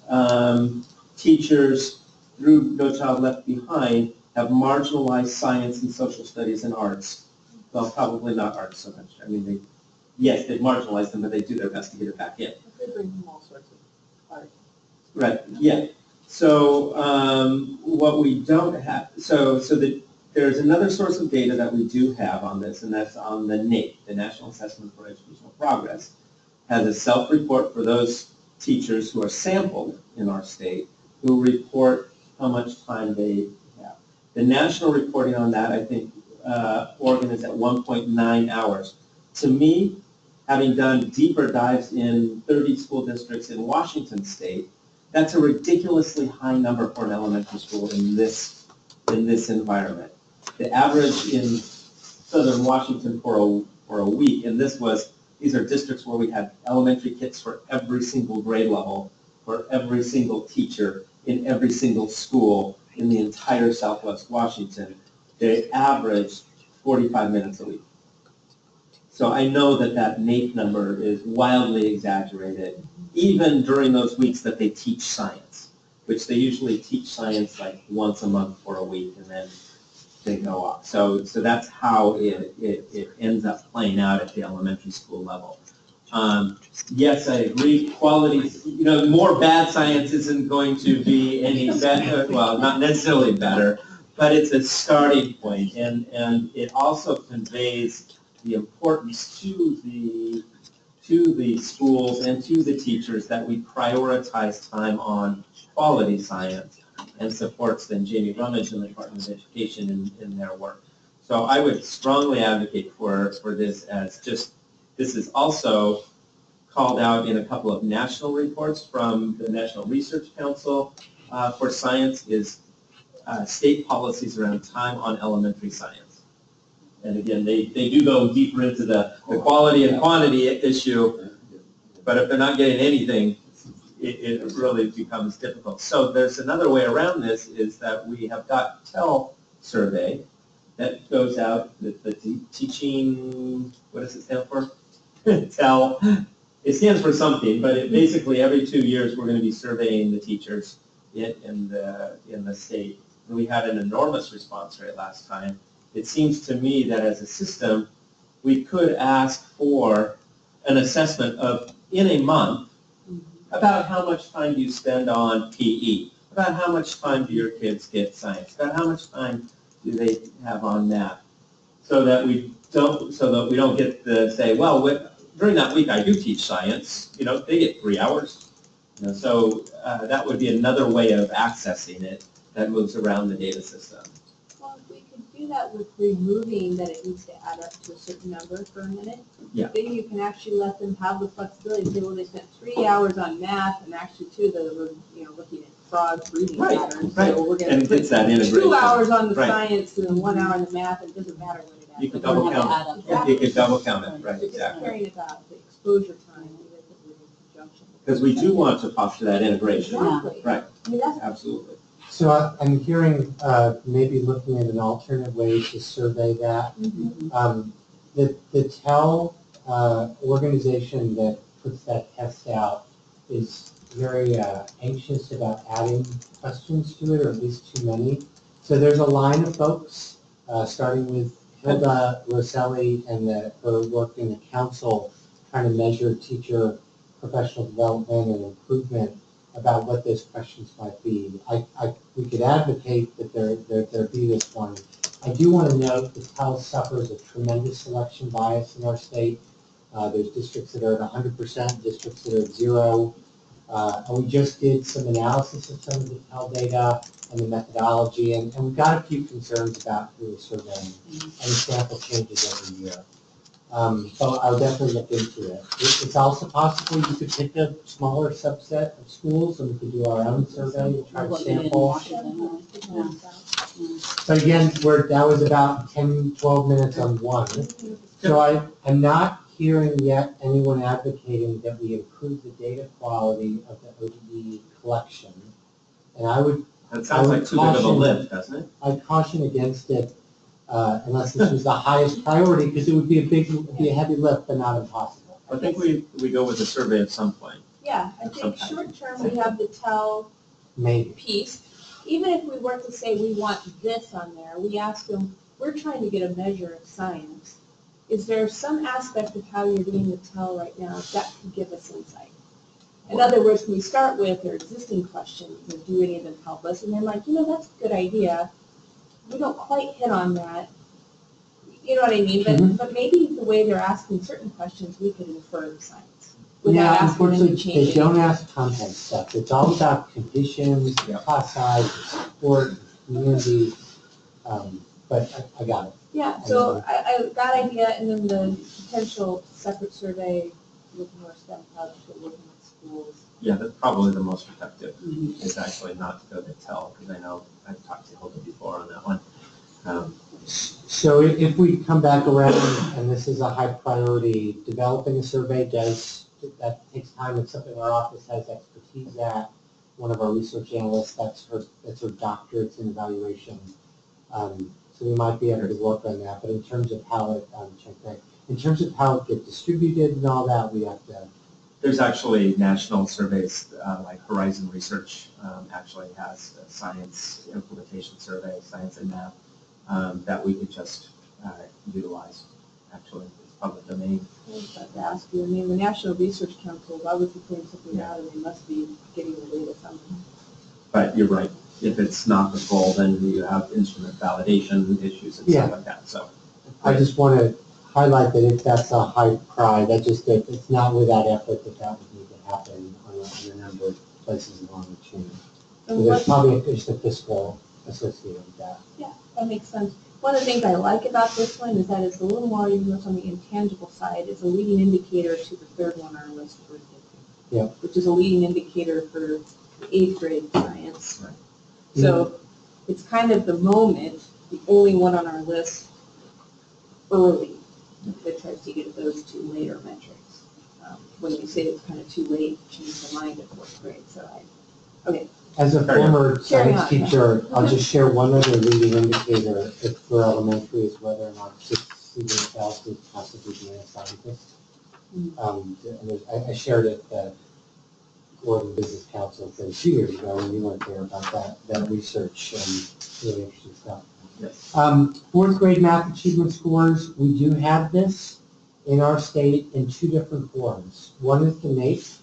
[SPEAKER 3] teachers through No Child Left Behind have marginalized science and social studies and arts. Well, probably not arts so much. I mean, they've marginalized them, but they do their best to get it back in.
[SPEAKER 1] They bring them all sorts of art.
[SPEAKER 3] Right, yeah. So what we don't have, there's another source of data that we do have on this, and that's on the NAEP, the National Assessment for Educational Progress, has a self-report for those teachers who are sampled in our state who report how much time they have. The national reporting on that, I think, Oregon is at 1.9 hours. To me, having done deeper dives in 30 school districts in Washington state, that's a ridiculously high number for an elementary school in this environment. The average in southern Washington for a week, and these are districts where we had elementary kits for every single grade level, for every single teacher in every single school in the entire Southwest Washington. They averaged 45 minutes a week. So I know that NAEP number is wildly exaggerated, even during those weeks that they teach science, which they usually teach science like once a month for a week, and then they go off. So that's how it ends up playing out at the elementary school level. Yes, I agree. Quality, more bad science isn't going to be any better. Well, not necessarily better, but it's a starting point, and it also conveys the importance to the schools and to the teachers that we prioritize time on quality science, and supports then Jamie Rummage and the Department of Education in their work. So I would strongly advocate for this as this is also called out in a couple of national reports from the National Research Council for Science is state policies around time on elementary science. And again, they do go deeper into the quality and quantity issue, but if they're not getting anything, it really becomes difficult. So there's another way around this, is that we have got TEL survey that goes out, the teaching, what does it stand for? TEL. It stands for something, but basically every 2 years we're going to be surveying the teachers in the state. And we had an enormous response rate last time. It seems to me that as a system, we could ask for an assessment of, in a month, about how much time do you spend on PE, about how much time do your kids get science, about how much time do they have on math, so that we don't get to say, well, during that week I do teach science, they get 3 hours. So that would be another way of accessing it that moves around the data system.
[SPEAKER 4] Well, if we could do that with removing that it needs to add up to a certain number for a minute,
[SPEAKER 3] Yeah.
[SPEAKER 4] then you can actually let them have the flexibility to say, well, they spent 3 hours on math, and actually too, they were, looking at frogs breathing patterns.
[SPEAKER 3] Right.
[SPEAKER 4] So we're going
[SPEAKER 3] And
[SPEAKER 4] to put
[SPEAKER 3] it's that integration.
[SPEAKER 4] 2 hours on the
[SPEAKER 3] Right.
[SPEAKER 4] science and then 1 hour on the math, and it doesn't matter what it adds.
[SPEAKER 3] You could
[SPEAKER 4] up.
[SPEAKER 3] double
[SPEAKER 2] have to
[SPEAKER 3] count
[SPEAKER 2] add
[SPEAKER 3] it.
[SPEAKER 2] up.
[SPEAKER 3] Yeah, you could double count it, right,
[SPEAKER 4] So just
[SPEAKER 3] exactly.
[SPEAKER 4] caring about the exposure time, even if it was in conjunction.
[SPEAKER 3] Because we do want to foster that integration.
[SPEAKER 4] Exactly.
[SPEAKER 3] Right,
[SPEAKER 4] I mean, that's
[SPEAKER 3] absolutely.
[SPEAKER 11] So I'm hearing maybe looking at an alternate way to survey that. The TEL organization that puts that test out is very anxious about adding questions to it, or at least too many. So there's a line of folks, starting with Hilda Rosselli and her work in the council trying to measure teacher professional development and improvement about what those questions might be. We could advocate that there be this one. I do want to note that Pell suffers a tremendous selection bias in our state. There's districts that are at 100%, districts that are at 0. And we just did some analysis of some of the Pell data and the methodology, and we've got a few concerns about who is surveying, and the sample changes every year. So I'll definitely look into it. It's also possible you could pick a smaller subset of schools, and we could do our own survey to try to sample. But again, that was about 10, 12 minutes on one. So I'm not hearing yet anyone advocating that we improve the data quality of the ODE collection. And
[SPEAKER 3] That sounds like too big of a lift, doesn't it?
[SPEAKER 11] I'd caution against it unless this was the highest priority, because it would be a heavy lift, but not impossible.
[SPEAKER 3] I think we go with a survey at some point.
[SPEAKER 4] Yeah, I think short term, we have the tell
[SPEAKER 11] Maybe.
[SPEAKER 4] piece. Even if we were to say we want this on there, we ask them, we're trying to get a measure of science. Is there some aspect of how you're doing the tell right now that could give us insight? In other words, can we start with their existing question, do any of them help us? And then like, that's a good idea. We don't quite hit on that. You know what I mean? But maybe the way they're asking certain questions, we could infer the science. Without asking them to change
[SPEAKER 11] they don't ask content stuff. It's all about conditions, class size, sport, community. But I got it.
[SPEAKER 4] Yeah, so that idea, and then the potential separate survey looking more STEM projects, looking at schools.
[SPEAKER 3] Yeah, that's probably the most effective, is actually not to go to tell, because I know I've talked to Hilda before on that one.
[SPEAKER 11] So if we come back around, and this is a high priority, developing a survey that takes time. It's something our office has expertise at. One of our research analysts, that's her doctorate in evaluation. So we might be able to work on that. But in terms of how it gets distributed and all that, we have to.
[SPEAKER 3] There's actually national surveys, like Horizon Research actually has a science implementation survey, science and math, that we could just utilize. Actually, it's public domain.
[SPEAKER 4] I was about to ask you, the National Research Council, why would you put something out, and they must be getting the data somewhere.
[SPEAKER 3] But you're right. If it's not the goal, then you have instrument validation issues and stuff like that. So
[SPEAKER 11] I just want to highlight that if that's a high priority, that it's not without effort that would need to happen on a number of places along the chain. So there's probably just a fiscal associated with that.
[SPEAKER 4] Yeah, that makes sense. One of the things I like about this one is that it's a little more, even though it's on the intangible side, it's a leading indicator to the third one on our list, which is a leading indicator for 8th grade science.
[SPEAKER 3] Right.
[SPEAKER 4] So it's kind of the moment, the only one on our list early that tries to get those two later metrics. When we say it's kind of too late to change the mind at 4th grade. So okay.
[SPEAKER 11] As a former science teacher, I'll just share one other leading indicator for elementary is whether or not students else is possibly being a scientist. I shared it at Gordon Business Council a few years ago when you weren't there about that research and really interesting stuff.
[SPEAKER 3] Yes.
[SPEAKER 11] 4th grade math achievement scores, we do have this in our state in 2 different forms. One is the NAEP,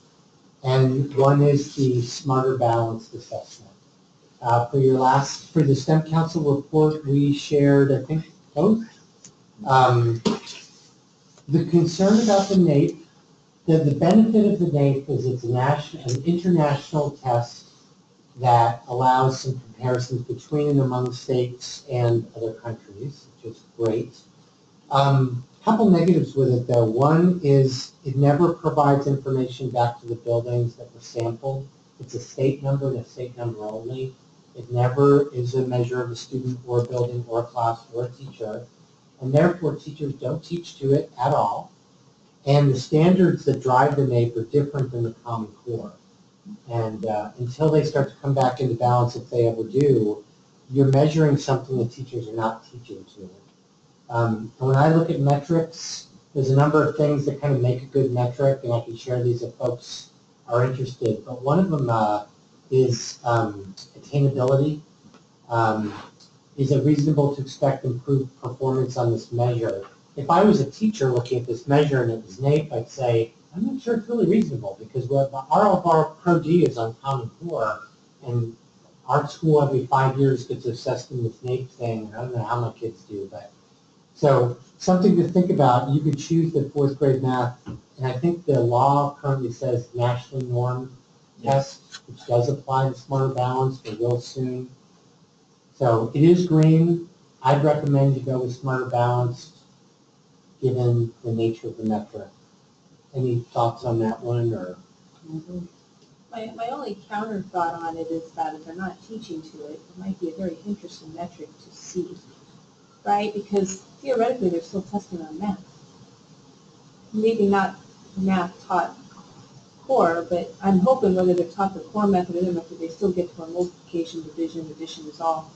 [SPEAKER 11] and one is the Smarter Balanced Assessment. For the STEM Council report, we shared, I think, both. The concern about the NAEP, the benefit of the NAEP is it's an international test that allows some comparisons between and among states and other countries, which is great. Couple negatives with it though. One is it never provides information back to the buildings that were sampled. It's a state number and a state number only. It never is a measure of a student or a building or a class or a teacher. And therefore teachers don't teach to it at all. And the standards that drive the NAEP are different than the Common Core. And until they start to come back into balance, if they ever do, you're measuring something that teachers are not teaching to. And when I look at metrics, there's a number of things that kind of make a good metric, and I can share these if folks are interested. But one of them is attainability. is it reasonable to expect improved performance on this measure? If I was a teacher looking at this measure and it was NAEP, I'd say, I'm not sure it's really reasonable because all of our Pro D is on Common Core, and our school every 5 years gets assessed in this NAEP thing. I don't know how my kids do, but so something to think about. You could choose the 4th grade math, and I think the law currently says nationally normed test, which does apply to Smarter Balance, but will soon. So it is green. I'd recommend you go with Smarter Balance, given the nature of the metric. Any thoughts on that one, or?
[SPEAKER 4] My only counter thought on it is that if they're not teaching to it, it might be a very interesting metric to see, right? Because theoretically, they're still testing on math. Maybe not math taught core, but I'm hoping whether they're taught the core method or the method, they still get to a multiplication, division, addition is all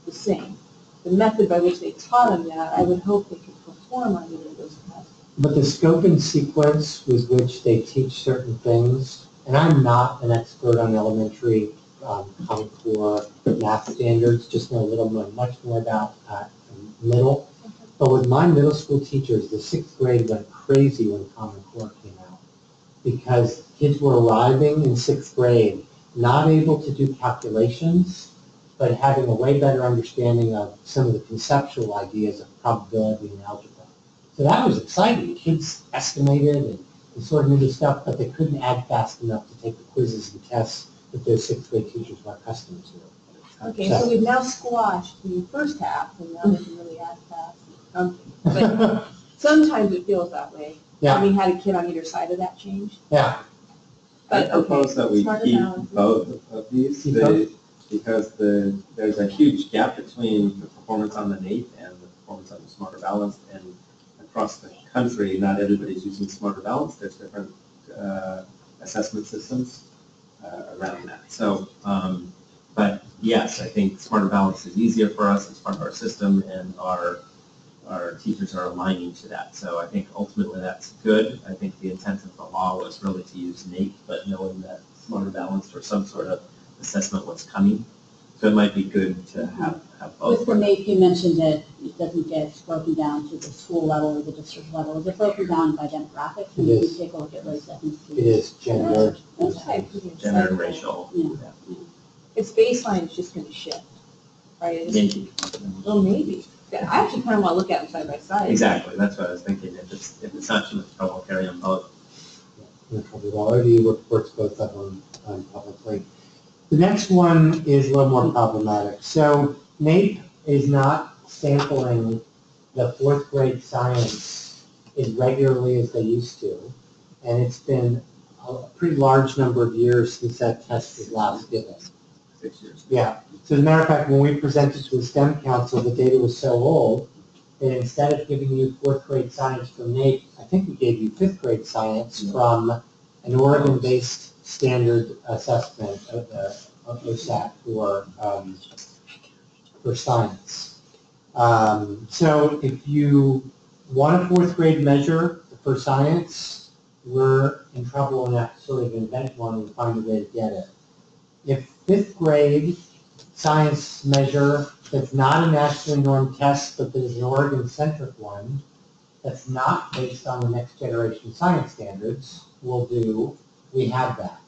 [SPEAKER 4] the same. The method by which they taught them that, I would hope they could perform on either of those tests.
[SPEAKER 11] But the scope and sequence with which they teach certain things, and I'm not an expert on elementary Common Core math standards, just know a little more, much more about middle. But with my middle school teachers, the 6th grade went crazy when Common Core came out because kids were arriving in 6th grade not able to do calculations, but having a way better understanding of some of the conceptual ideas of probability and algebra. So that was exciting. Kids estimated and sort of knew the stuff, but they couldn't add fast enough to take the quizzes and tests that those 6th grade teachers were accustomed to.
[SPEAKER 4] Okay, so we've now squashed the first half, and now they can really add fast. But sometimes it feels that way.
[SPEAKER 11] Yeah.
[SPEAKER 4] Having had a kid on either side of that change.
[SPEAKER 11] Yeah.
[SPEAKER 3] I
[SPEAKER 4] But
[SPEAKER 3] propose that we
[SPEAKER 4] Smarter
[SPEAKER 3] keep
[SPEAKER 4] Balance.
[SPEAKER 3] both of these, because there's a huge gap between the performance on the NAEP and the performance on the Smarter Balance, and across the country, not everybody's using Smarter Balance. There's different assessment systems around that. So, but yes, I think Smarter Balance is easier for us as part of our system, and our teachers are aligning to that. So I think ultimately that's good. I think the intent of the law was really to use NAEP, but knowing that Smarter Balance or some sort of assessment was coming. So it might be good to have both.
[SPEAKER 2] With the NAEP, you mentioned that it doesn't get broken down to the school level or the district level. Is it broken down by demographics? And
[SPEAKER 11] It
[SPEAKER 2] you
[SPEAKER 11] is.
[SPEAKER 2] can take a look at race, ethnicity.
[SPEAKER 11] It is gender.
[SPEAKER 4] That's probably pretty
[SPEAKER 3] Gender and
[SPEAKER 4] insightful.
[SPEAKER 3] racial.
[SPEAKER 2] Yeah.
[SPEAKER 4] Its baseline is just going to shift, right? It's-
[SPEAKER 3] Maybe.
[SPEAKER 4] Well, maybe. I actually kind of want to look at them side by side.
[SPEAKER 3] Exactly, that's what I was thinking. If it's not too much trouble, carry them both.
[SPEAKER 11] We've already reports both of them publicly. The next one is a little more problematic. So NAEP is not sampling the 4th grade science as regularly as they used to, and it's been a pretty large number of years since that test was last given.
[SPEAKER 3] 6 years.
[SPEAKER 11] Yeah. So as a matter of fact, when we presented to the STEM Council, the data was so old that instead of giving you 4th grade science from NAEP, I think we gave you 5th grade science from an Oregon-based standard assessment of OSAT for science. So if you want a 4th grade measure for science, we're in trouble and have to sort of invent one and find a way to get it. If 5th grade science measure that's not a nationally normed test, but that is an Oregon-centric one, that's not based on the next generation science standards, will do, we have that.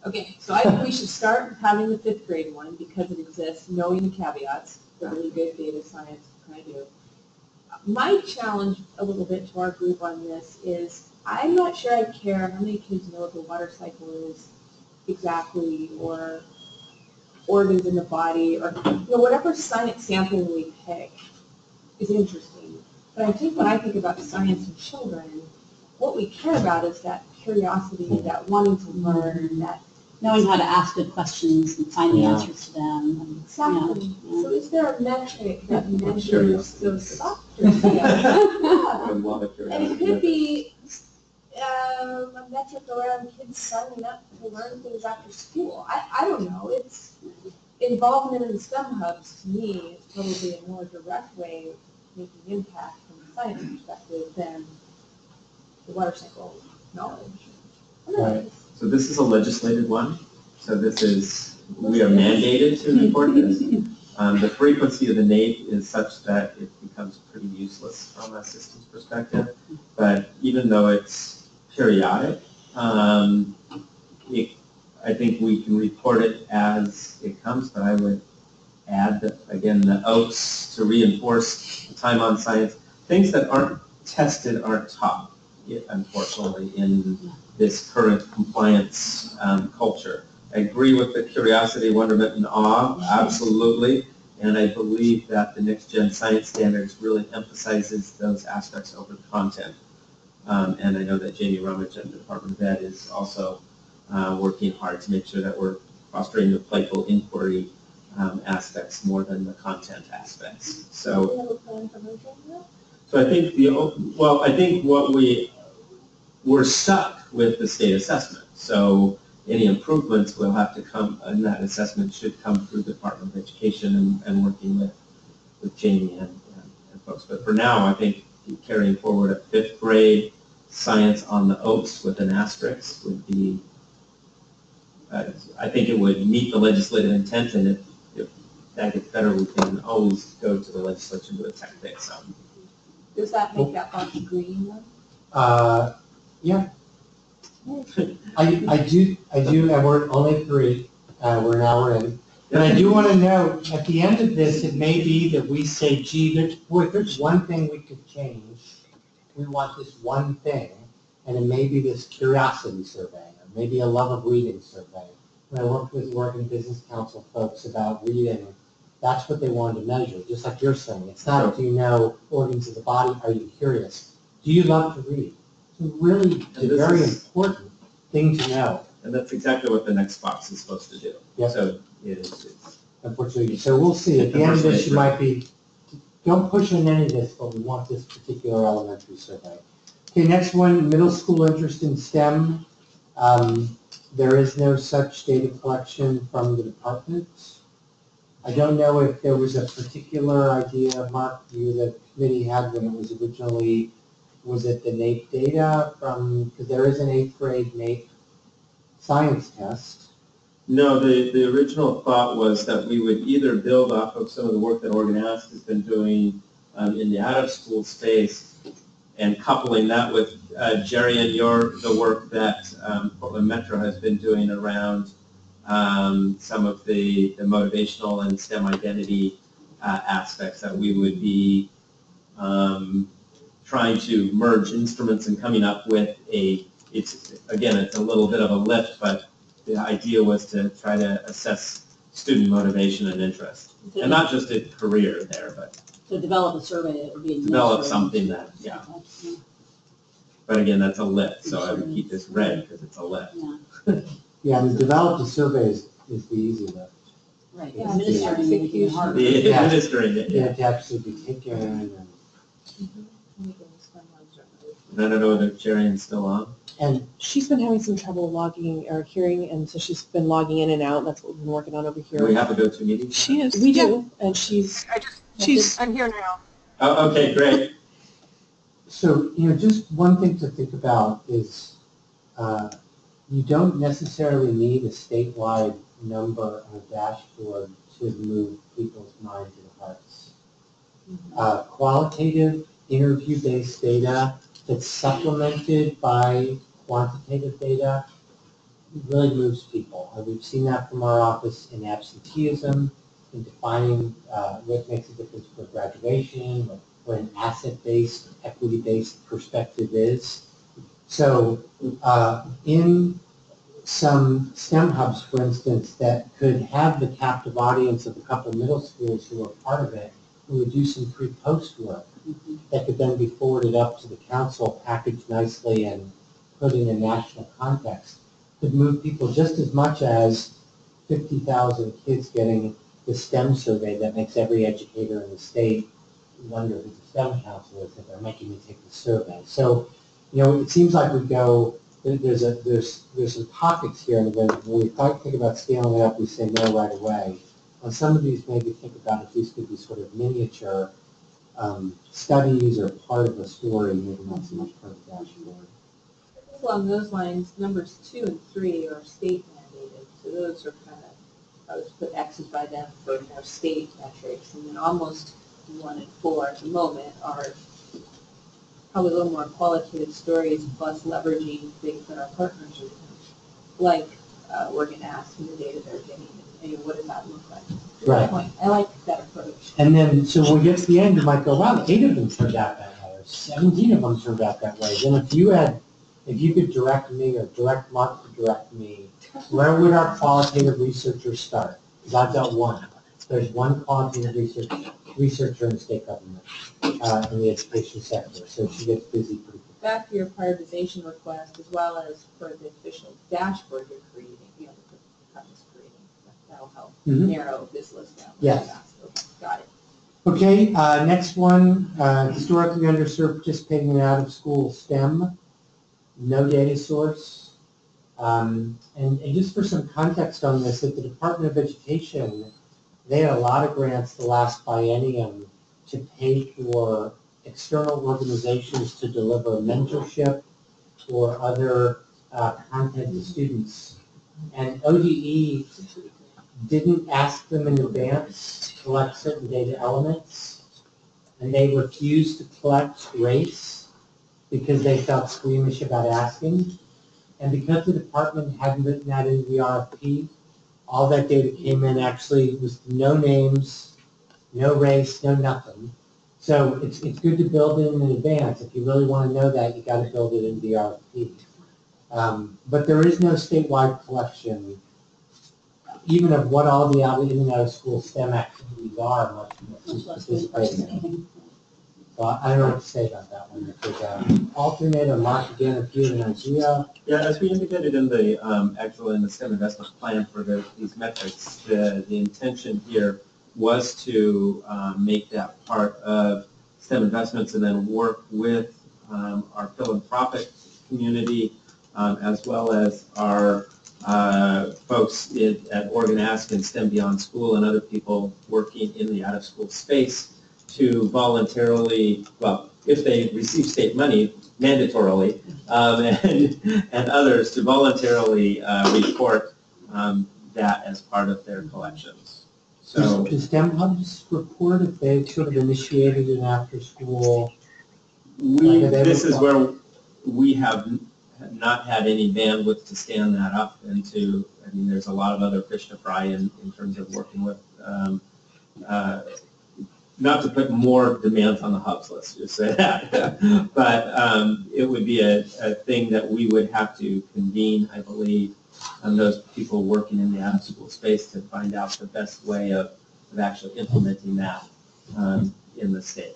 [SPEAKER 4] Okay, so I think we should start with having the 5th grade one because it exists, knowing the caveats, the really good data science kind of do. My challenge a little bit to our group on this is I'm not sure I care how many kids know what the water cycle is exactly, or organs in the body, or whatever science sampling we pick is interesting. But I think when I think about science and children, what we care about is that curiosity, that wanting to learn, that
[SPEAKER 2] Knowing how to ask good questions and find the answers to them.
[SPEAKER 4] exactly.
[SPEAKER 2] Yeah.
[SPEAKER 4] So is there a metric that measures
[SPEAKER 3] Curiosity.
[SPEAKER 4] those softer skills? Yeah.
[SPEAKER 3] I love it.
[SPEAKER 4] And it could be a metric around kids signing up to learn things after school. I don't know. It's involvement in the STEM hubs, to me, is probably a more direct way of making impact from a science perspective than the water cycle knowledge. I don't know.
[SPEAKER 11] Right.
[SPEAKER 3] So this is a legislated one, so this is, we are mandated to report this. The frequency of the NAEP is such that it becomes pretty useless from a systems perspective. But even though it's periodic, I think we can report it as it comes, but I would add that, again, the OAKS to reinforce time on science. Things that aren't tested aren't taught, unfortunately, in this current compliance culture. I agree with the curiosity, wonderment, and awe, absolutely. And I believe that the Next Gen Science Standards really emphasizes those aspects over the content. And I know that Jamie Rummage at the Department of Ed is also working hard to make sure that we're fostering the playful inquiry aspects more than the content aspects. So,
[SPEAKER 4] Do you have a plan for merging that?
[SPEAKER 3] so I think I think what we're stuck with the state assessment. So any improvements will have to come, and that assessment should come through the Department of Education and working with Jamie and folks. But for now, I think carrying forward a 5th grade science on the OAKS with an asterisk would be, I think it would meet the legislative intent, and if that gets better, we can always go to the legislature to a tech fix.
[SPEAKER 4] Does that make that box green then?
[SPEAKER 11] Yeah. I do, and we're only 3, we're now we're in. And I do want to note, at the end of this, it may be that we say, gee, there's one thing we could change. We want this one thing, and it may be this curiosity survey, or maybe a love of reading survey. When I worked with Oregon Business Council folks about reading, that's what they wanted to measure, just like you're saying. It's not, do you know organs of the body, are you curious? Do you love to read? It's really a very important thing to know.
[SPEAKER 3] And that's exactly what the next box is supposed to do.
[SPEAKER 11] Yep.
[SPEAKER 3] So it's
[SPEAKER 11] Unfortunately, so we'll see. At the end of this, you might be, don't push in any of this, but we want this particular elementary survey. Okay, next one, middle school interest in STEM. There is no such data collection from the department. I don't know if there was a particular idea, Mark, the committee had when it was originally, was it the NAEP data from, because there is an 8th grade NAEP science test.
[SPEAKER 3] No, the original thought was that we would either build off of some of the work that Oregon Ask has been doing in the out-of-school space and coupling that with, Jerry, and the work that Portland Metro has been doing around some of the motivational and STEM identity aspects, that we would be trying to merge instruments and coming up with it's a little bit of a lift, but the idea was to try to assess student motivation and interest. And not just a career there, but
[SPEAKER 2] To develop a survey, it would be.
[SPEAKER 3] develop something that, yeah. But again, that's a lift, so I would keep this red because it's a lift.
[SPEAKER 11] Yeah, and develop the survey is the easy lift.
[SPEAKER 2] Right,
[SPEAKER 4] Yeah,
[SPEAKER 2] administering it would be hard.
[SPEAKER 3] The administering it,
[SPEAKER 11] You
[SPEAKER 3] yeah.
[SPEAKER 11] have to actually be taken and
[SPEAKER 3] And I don't know whether Jerry still on.
[SPEAKER 11] And
[SPEAKER 1] She's been having some trouble logging or hearing, and so she's been logging in and out, and that's what we've been working on over
[SPEAKER 3] Do we
[SPEAKER 1] here.
[SPEAKER 3] have a go-to-meeting?
[SPEAKER 7] She is.
[SPEAKER 1] We do, and she's,
[SPEAKER 8] I'm here now.
[SPEAKER 3] Oh, okay, great.
[SPEAKER 11] so, just one thing to think about is you don't necessarily need a statewide number on a dashboard to move people's minds and hearts. Qualitative interview-based data that's supplemented by quantitative data really moves people. And we've seen that from our office in absenteeism, in defining what makes a difference for graduation, what an asset-based, equity-based perspective is. So in some STEM hubs, for instance, that could have the captive audience of a couple middle schools who are part of it, who would do some pre-post work that could then be forwarded up to the council, packaged nicely and put in a national context, could move people just as much as 50,000 kids getting the STEM survey that makes every educator in the state wonder who the STEM council is if they're making me take the survey. So, it seems like we go, there's some pockets here, and when we think about scaling it up, we say no right away. On some of these, maybe think about if these could be sort of miniature studies or part of a story, maybe not so much part of the dashboard.
[SPEAKER 4] Along those lines, numbers 2 and 3 are state mandated, so those are kind of I would put X's by them for more state metrics, and then almost 1 and 4 at the moment are probably a little more qualitative stories plus leveraging things that our partners are doing, like Oregon Ask and the data they're getting, and what does that look like?
[SPEAKER 11] Right.
[SPEAKER 4] I like that approach.
[SPEAKER 11] And then, so when we get to the end, you might go, wow, 8 of them turned out that way, or 17 of them turned out that way. Then if you could direct me, or direct Mark to direct me, where would our qualitative researchers start? Because I've got one. There's one qualitative researcher in the state government, in the education sector, so she gets busy pretty quick.
[SPEAKER 4] Back to your prioritization request, as well as for the official dashboard you're creating, the department's creating. That'll help narrow this list down.
[SPEAKER 11] Yes.
[SPEAKER 4] Okay, got it.
[SPEAKER 11] Okay, next one, historically underserved participating in out-of-school STEM, no data source. And just for some context on this, at the Department of Education, they had a lot of grants the last biennium to pay for external organizations to deliver mentorship or other content to students. And ODE didn't ask them in advance to collect certain data elements, and they refused to collect race because they felt squeamish about asking. And because the department hadn't written that into the RFP, all that data came in actually with no names, no race, no nothing. So it's good to build it in advance. If you really want to know that, you got to build it into the RFP. But there is no statewide collection, even of what all the in and out of school STEM activities are, much less participating. So I don't know what to say about that one. If there's alternate or Mark again, if you have an idea.
[SPEAKER 3] Yeah, as we indicated in the in the STEM investment plan for these metrics, the intention here was to make that part of STEM investments and then work with our philanthropic community as well as our folks at Oregon Ask and STEM Beyond School and other people working in the out-of-school space to voluntarily, well, if they receive state money, mandatorily, and others to voluntarily report that as part of their collections. So,
[SPEAKER 11] Does STEM Hubs report if they've sort of initiated an after-school?
[SPEAKER 3] This is where we have not had any bandwidth to stand that up into. I mean, there's a lot of other fish to fry in terms of working with. Not to put more demands on the hubs, let's just say that. But it would be a thing that we would have to convene, I believe, those people working in the out-of-school space to find out the best way of actually implementing that in the state.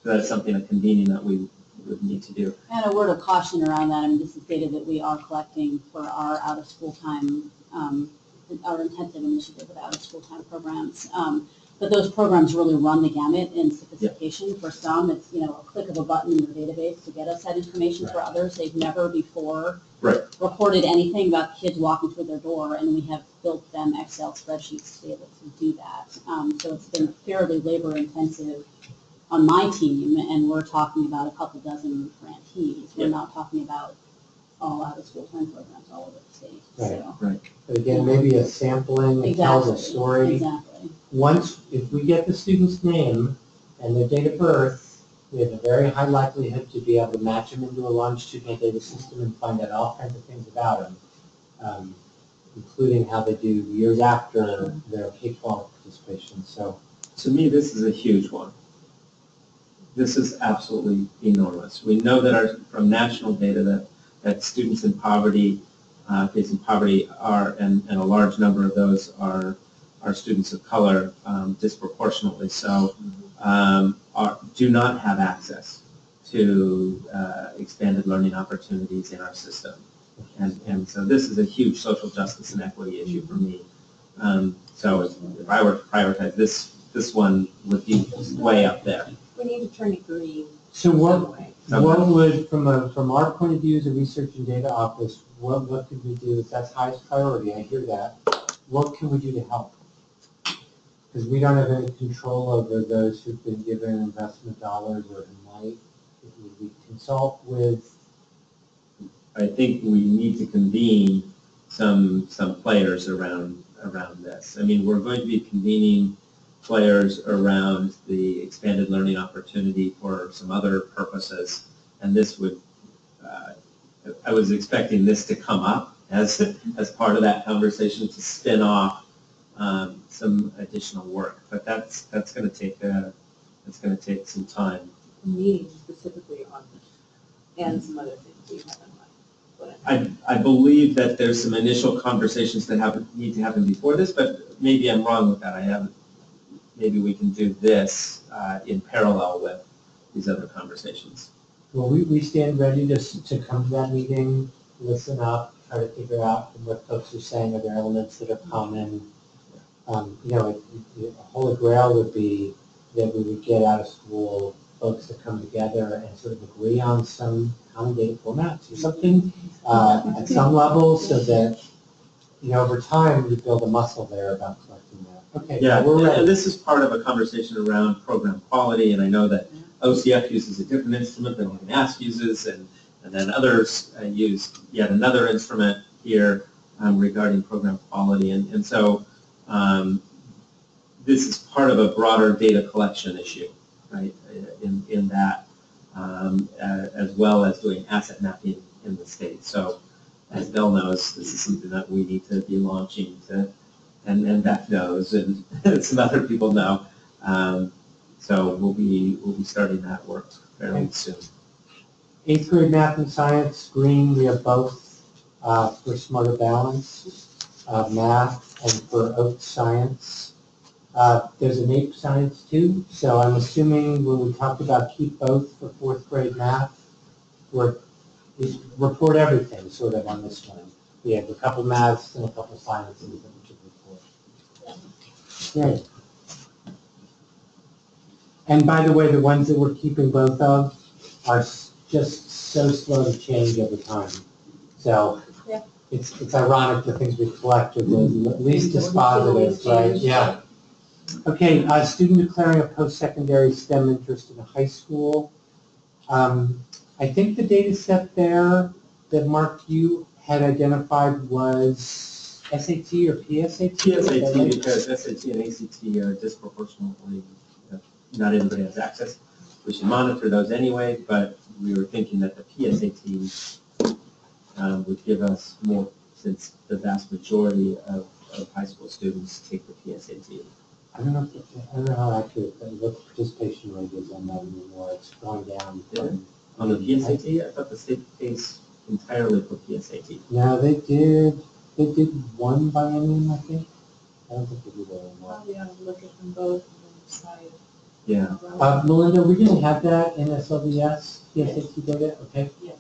[SPEAKER 3] So that's something, a convening that we would need to do.
[SPEAKER 2] And a word of caution around that, I mean, this is data that we are collecting for our out-of-school time, our intensive initiative with out-of-school time programs. But those programs really run the gamut in sophistication. Yeah. For some, it's a click of a button in the database to get us that information. Right. For others, they've never before reported anything about kids walking through their door, and we have built them Excel spreadsheets to be able to do that. So it's been fairly labor intensive on my team, and we're talking about a couple dozen grantees. We're not talking about all out-of-school time programs all over the state.
[SPEAKER 11] Right.
[SPEAKER 2] So.
[SPEAKER 11] Right. But again, maybe a sampling that tells a story.
[SPEAKER 2] Exactly.
[SPEAKER 11] Once, if we get the student's name and their date of birth, we have a very high likelihood to be able to match them into a longitudinal data system and find out all kinds of things about them, including how they do years after their K-12 participation. So,
[SPEAKER 3] to me, this is a huge one. This is absolutely enormous. We know that from national data that students in poverty, facing poverty are, and a large number of those are students of color, disproportionately so, do not have access to expanded learning opportunities in our system. And so this is a huge social justice and equity issue for me. So if I were to prioritize this one would be way up there.
[SPEAKER 4] We need to turn it green.
[SPEAKER 11] So what would, from our point of view as a research and data office, what could we do if that's highest priority? I hear that. What can we do to help? Because we don't have any control over those who've been given investment dollars or who might. Would we consult with?
[SPEAKER 3] I think we need to convene some players around around this. I mean, we're going to be convening players around the expanded learning opportunity for some other purposes, and this would, I was expecting this to come up as part of that conversation to spin off some additional work, but that's going to take some time.
[SPEAKER 4] Meeting specifically on this and some other things you have in mind.
[SPEAKER 3] I believe that there's some initial conversations that need to happen before this, but maybe I'm wrong with that. Maybe we can do this in parallel with these other conversations.
[SPEAKER 11] Well, we stand ready to come to that meeting, listen up, try to figure out from what folks are saying, are there elements that are common? The holy grail would be that we would get out of school folks to come together and sort of agree on some common data formats or something at some level, so that, over time, you build a muscle there about collecting that. Okay,
[SPEAKER 3] Yeah,
[SPEAKER 11] we're ready.
[SPEAKER 3] and this is part of a conversation around program quality, and I know that OCF uses a different instrument than what MAS uses, and then others use yet another instrument here regarding program quality, and so this is part of a broader data collection issue, right, in that, as well as doing asset mapping in the state. So as Bill knows, this is something that we need to be launching and Beth knows, and some other people know. So we'll be starting that work fairly soon.
[SPEAKER 11] 8th grade math and science, green, we have both for Smarter Balance, math, and for Oak Science. There's an APE Science too, so I'm assuming when we talked about keep both for 4th grade math, report everything sort of on this one. We have a couple maths and a couple sciences that we should report. Great. And by the way, the ones that we're keeping both of are just so slow to change over time. So it's ironic the things we collect are the least dispositive, right? Yeah. Okay, student declaring a post-secondary STEM interest in a high school. I think the data set there that, Mark, you had identified was SAT or PSAT?
[SPEAKER 3] PSAT, because SAT and ACT are disproportionately, not everybody has access. We should monitor those anyway, but we were thinking that the PSAT would give us more, since the vast majority of high school students take the PSAT.
[SPEAKER 11] I don't know how accurate what the participation rate is on that anymore. It's going down.
[SPEAKER 3] On the PSAT, I thought the state pays entirely for PSAT.
[SPEAKER 11] No, they did one biennium, I think. I don't think they do that anymore.
[SPEAKER 4] Probably ought to look at them both and then decide.
[SPEAKER 3] Yeah.
[SPEAKER 11] Melinda, we didn't have that in SLDS, PSAT data, okay?
[SPEAKER 5] Yes.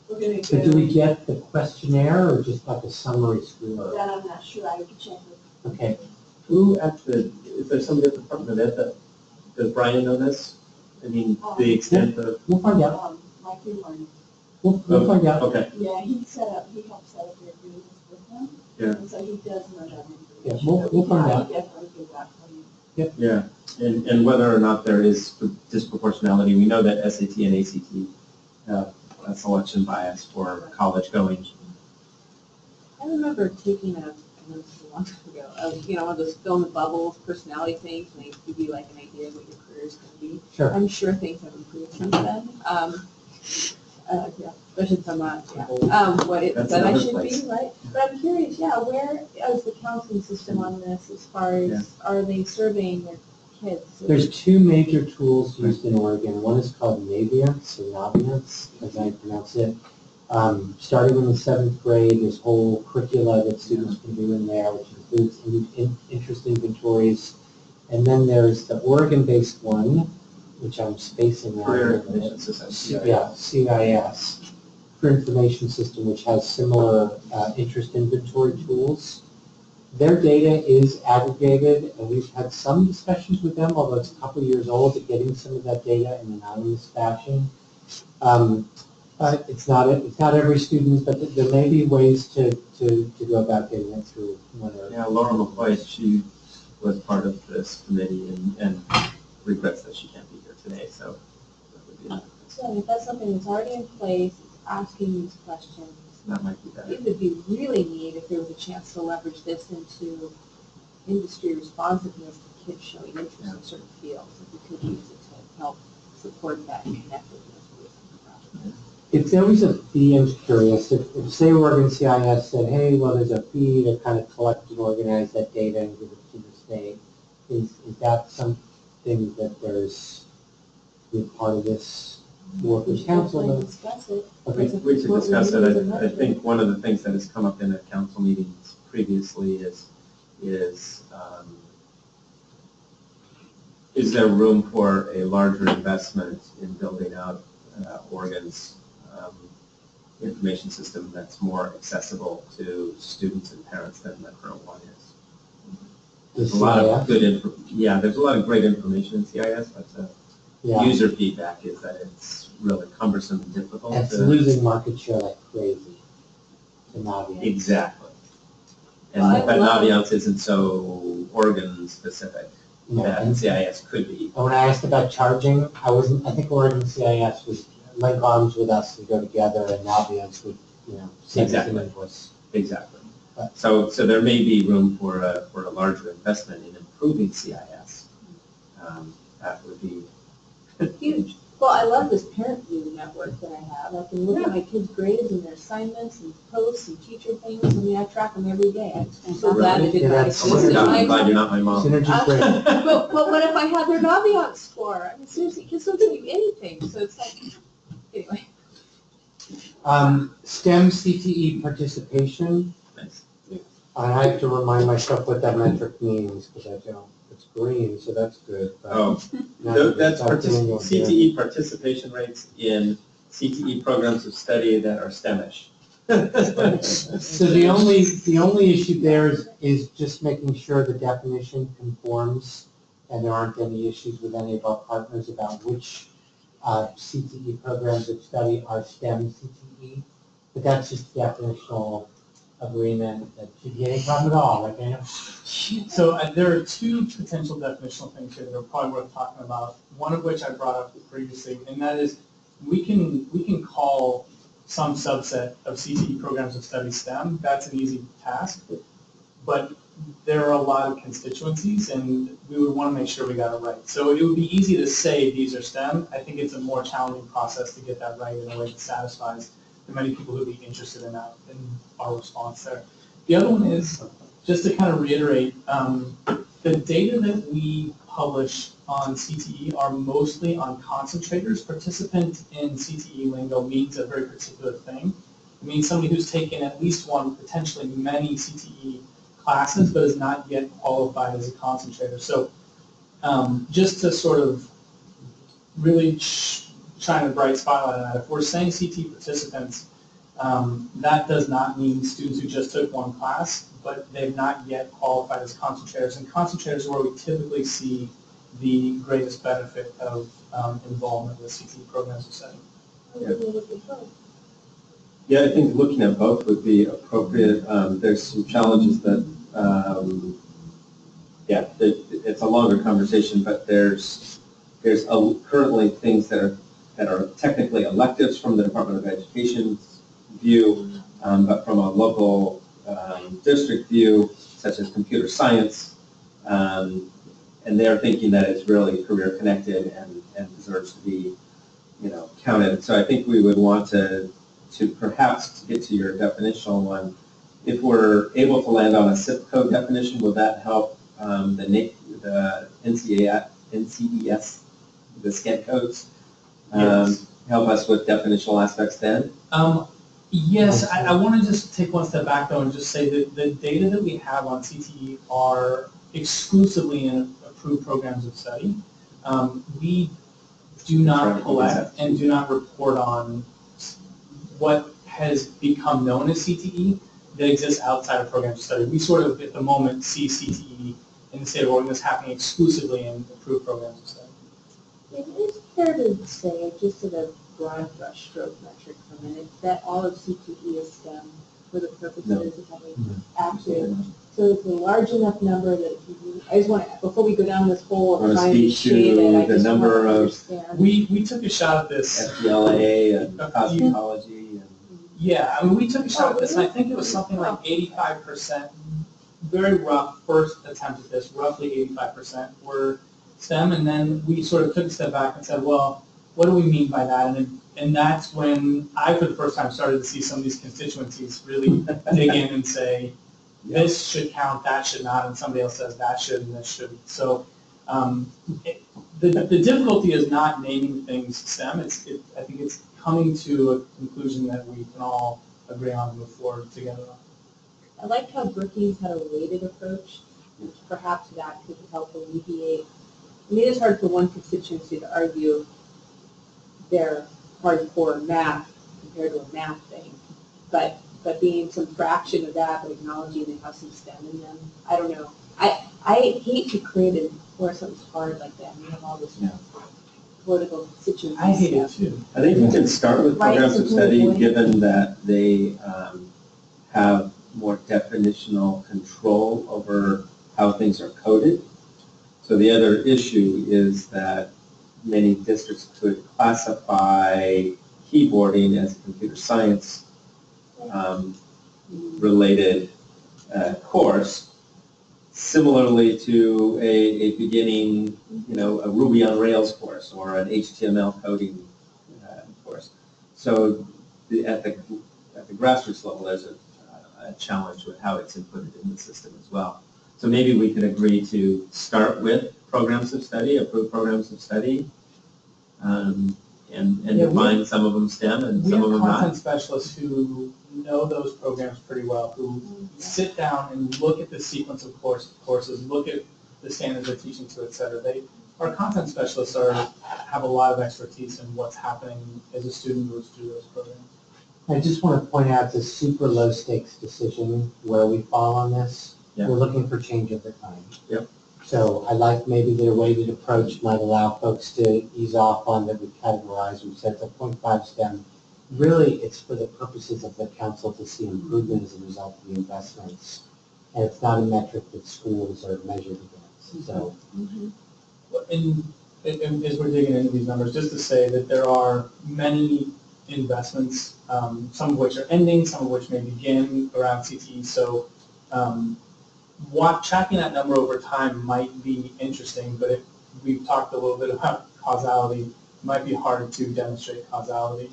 [SPEAKER 5] We're gonna
[SPEAKER 11] So do we get the questionnaire or just like a summary score?
[SPEAKER 5] That I'm not sure, I can check with.
[SPEAKER 11] Okay.
[SPEAKER 3] Is there somebody at the Department of Ed does Brian know this? I mean, the extent of.
[SPEAKER 11] We'll find out.
[SPEAKER 5] Mike Learning.
[SPEAKER 11] We'll find out.
[SPEAKER 3] Okay.
[SPEAKER 5] Yeah, he helped set up their agreements with them.
[SPEAKER 3] Yeah.
[SPEAKER 5] And so he does know that information.
[SPEAKER 11] Yeah, we'll find out.
[SPEAKER 5] Definitely get that for you.
[SPEAKER 3] Yeah, and whether or not there is disproportionality, we know that SAT and ACT have a selection bias for college going.
[SPEAKER 4] I remember taking a long time ago, one of those fill in the bubbles personality things, and they give you like an idea of what your career is going to be.
[SPEAKER 11] Sure.
[SPEAKER 4] I'm sure things have improved since then. Especially if I'm not, what it
[SPEAKER 3] That's
[SPEAKER 4] said I
[SPEAKER 3] another
[SPEAKER 4] should
[SPEAKER 3] place.
[SPEAKER 4] be, right? But I'm curious, where is the counseling system on this as far as, are they surveying their kids?
[SPEAKER 11] There's two major tools used in Oregon. One is called Naviance, or Naviance, as I pronounce it. Starting in the 7th grade, there's whole curricula that students can do in there, which includes interest inventories. And then there's the Oregon-based one, which I'm spacing out.
[SPEAKER 3] Career Information System.
[SPEAKER 11] Yeah, CIS, Career Information System, which has similar interest inventory tools. Their data is aggregated, and we've had some discussions with them, although it's a couple of years old, at getting some of that data in an anonymous fashion. It's not every student, but there may be ways to go about getting it through one or.
[SPEAKER 3] Yeah, Laura McCoy, she was part of this committee and regrets that she can't be here today, so that would be
[SPEAKER 4] So if that's something that's already in place, it's asking these questions,
[SPEAKER 3] that might be better.
[SPEAKER 4] it would be really neat if there was a chance to leverage this into industry responsiveness to kids showing interest in certain fields, if we could use it to help support that connectedness with.
[SPEAKER 11] If there was a fee, I was curious, if say Oregon CIS said, hey, well, there's a fee to kind of collect and organize that data and give it to the state, is that something that there's part of this workers' council?
[SPEAKER 4] Definitely discuss it.
[SPEAKER 11] Okay.
[SPEAKER 3] We should discuss it. I think one of the things that has come up in the council meetings previously is there room for a larger investment in building out Oregon's information system that's more accessible to students and parents than the current one is? There's a lot of good there's a lot of great information in CIS, but user feedback is that it's really cumbersome and difficult.
[SPEAKER 11] It's losing market share like crazy to Naviance.
[SPEAKER 3] Exactly. And but Naviance isn't so Oregon specific that CIS could be.
[SPEAKER 11] And when I asked about charging, I think Oregon CIS was link arms with us and go together, and Naviance would, send us an invoice.
[SPEAKER 3] Exactly. So there may be room for a larger investment in improving CIS. That would be
[SPEAKER 4] huge. Well, I love this parent view network that I have. I can look at my kids' grades and their assignments and posts and teacher things. I mean, I track them every day. I'm so glad I did that.
[SPEAKER 3] I'm glad you're not my mom.
[SPEAKER 4] But what if I had their Naviance score? I mean, seriously, kids don't tell you anything. So it's like, anyway.
[SPEAKER 11] STEM CTE participation.
[SPEAKER 3] Nice.
[SPEAKER 11] I have to remind myself what that metric means because I don't. It's green, so that's good.
[SPEAKER 3] That's CTE participation rates in CTE programs of study that are STEMish.
[SPEAKER 11] So the only issue there is just making sure the definition conforms and there aren't any issues with any of our partners about which CTE programs of study are STEM CTE. But that's just definitional agreement. That should be any problem at all, right, Daniel?
[SPEAKER 6] So there are two potential definitional things here that are probably worth talking about. One of which I brought up previously, and that is we can call some subset of CTE programs of study STEM. That's an easy task, but there are a lot of constituencies, and we would want to make sure we got it right. So it would be easy to say these are STEM. I think it's a more challenging process to get that right in a way that satisfies the many people who would be interested in that, in our response there. The other one is, just to kind of reiterate, the data that we publish on CTE are mostly on concentrators. Participant in CTE lingo means a very particular thing. It means somebody who's taken at least one, potentially many CTE classes, but is not yet qualified as a concentrator. So just to sort of really shine a bright spotlight on that, if we're saying CTE participants, that does not mean students who just took one class, but they've not yet qualified as concentrators. And concentrators are where we typically see the greatest benefit of involvement with CTE programs of study.
[SPEAKER 3] Yeah, I think looking at both would be appropriate. There's some challenges that, it's a longer conversation, but there's currently things that are technically electives from the Department of Education's view, but from a local district view, such as computer science, and they're thinking that it's really career connected and deserves to be, counted. So I think we would want to perhaps get to your definitional one. If we're able to land on a zip code definition, will that help the NCES, the SCED codes, help us with definitional aspects then?
[SPEAKER 6] Yes, I want to just take one step back though and just say that the data that we have on CTE are exclusively in approved programs of study. We do not collect and do not report on what has become known as CTE that exists outside of programs of study. We sort of, at the moment, see CTE in the state of Oregon as happening exclusively in approved programs of study.
[SPEAKER 4] It's fair to say, just at a broad brush stroke metric for a minute, that all of CTE is STEM for the purposes of having active. So it's a large enough number that if you, I just want to, before we go down this whole of trying to shade it, I just want to understand.
[SPEAKER 6] We took a shot at this.
[SPEAKER 3] FBLA and cosmetology.
[SPEAKER 6] Yeah, I mean, we took a shot at this, and I think it was something like 85% very rough first attempt at this, roughly 85% were STEM, and then we sort of took a step back and said, well, what do we mean by that? And that's when I, for the first time, started to see some of these constituencies really dig in and say, this should count, that should not, and somebody else says that should and this shouldn't. So the difficulty is not naming things STEM. I think it's coming to a conclusion that we can all agree on and move forward together on.
[SPEAKER 4] I liked how Brookings had a weighted approach, and perhaps that could help alleviate. I mean, it's hard for one constituency to argue their hardcore math compared to a math thing, but being some fraction of that, but acknowledging they have some STEM in them. I don't know. I hate to create it where something's hard like that. We have all this political constituency
[SPEAKER 6] I hate it
[SPEAKER 4] stuff.
[SPEAKER 6] too.
[SPEAKER 3] I think we can start with
[SPEAKER 4] Right,
[SPEAKER 3] programs
[SPEAKER 4] so
[SPEAKER 3] of study,
[SPEAKER 4] who would-
[SPEAKER 3] given that they have more definitional control over how things are coded. So the other issue is that many districts could classify keyboarding as a computer science related course, similarly to a beginning, a Ruby on Rails course or an HTML coding course. So at the grassroots level, there's a challenge with how it's inputted in the system as well. So maybe we could agree to start with programs of study, approved programs of study, and define some of them STEM and
[SPEAKER 6] We
[SPEAKER 3] some
[SPEAKER 6] have
[SPEAKER 3] of them not.
[SPEAKER 6] content specialists who know those programs pretty well, who sit down and look at the sequence of courses, look at the standards they're teaching to, et cetera. Our content specialists have a lot of expertise in what's happening as a student goes through those programs.
[SPEAKER 11] I just want to point out it's a super low stakes decision where we fall on this.
[SPEAKER 3] Yeah.
[SPEAKER 11] We're looking for change over time.
[SPEAKER 3] Yep.
[SPEAKER 11] So I like maybe their weighted approach might allow folks to ease off on that we categorize. We said it's a 0.5 STEM. Really, it's for the purposes of the council to see improvement as a result of the investments. And it's not a metric that schools are measured against. So
[SPEAKER 6] And as we're digging into these numbers, just to say that there are many investments, some of which are ending, some of which may begin around CTE. So tracking that number over time might be interesting, but we've talked a little bit about causality. It might be hard to demonstrate causality.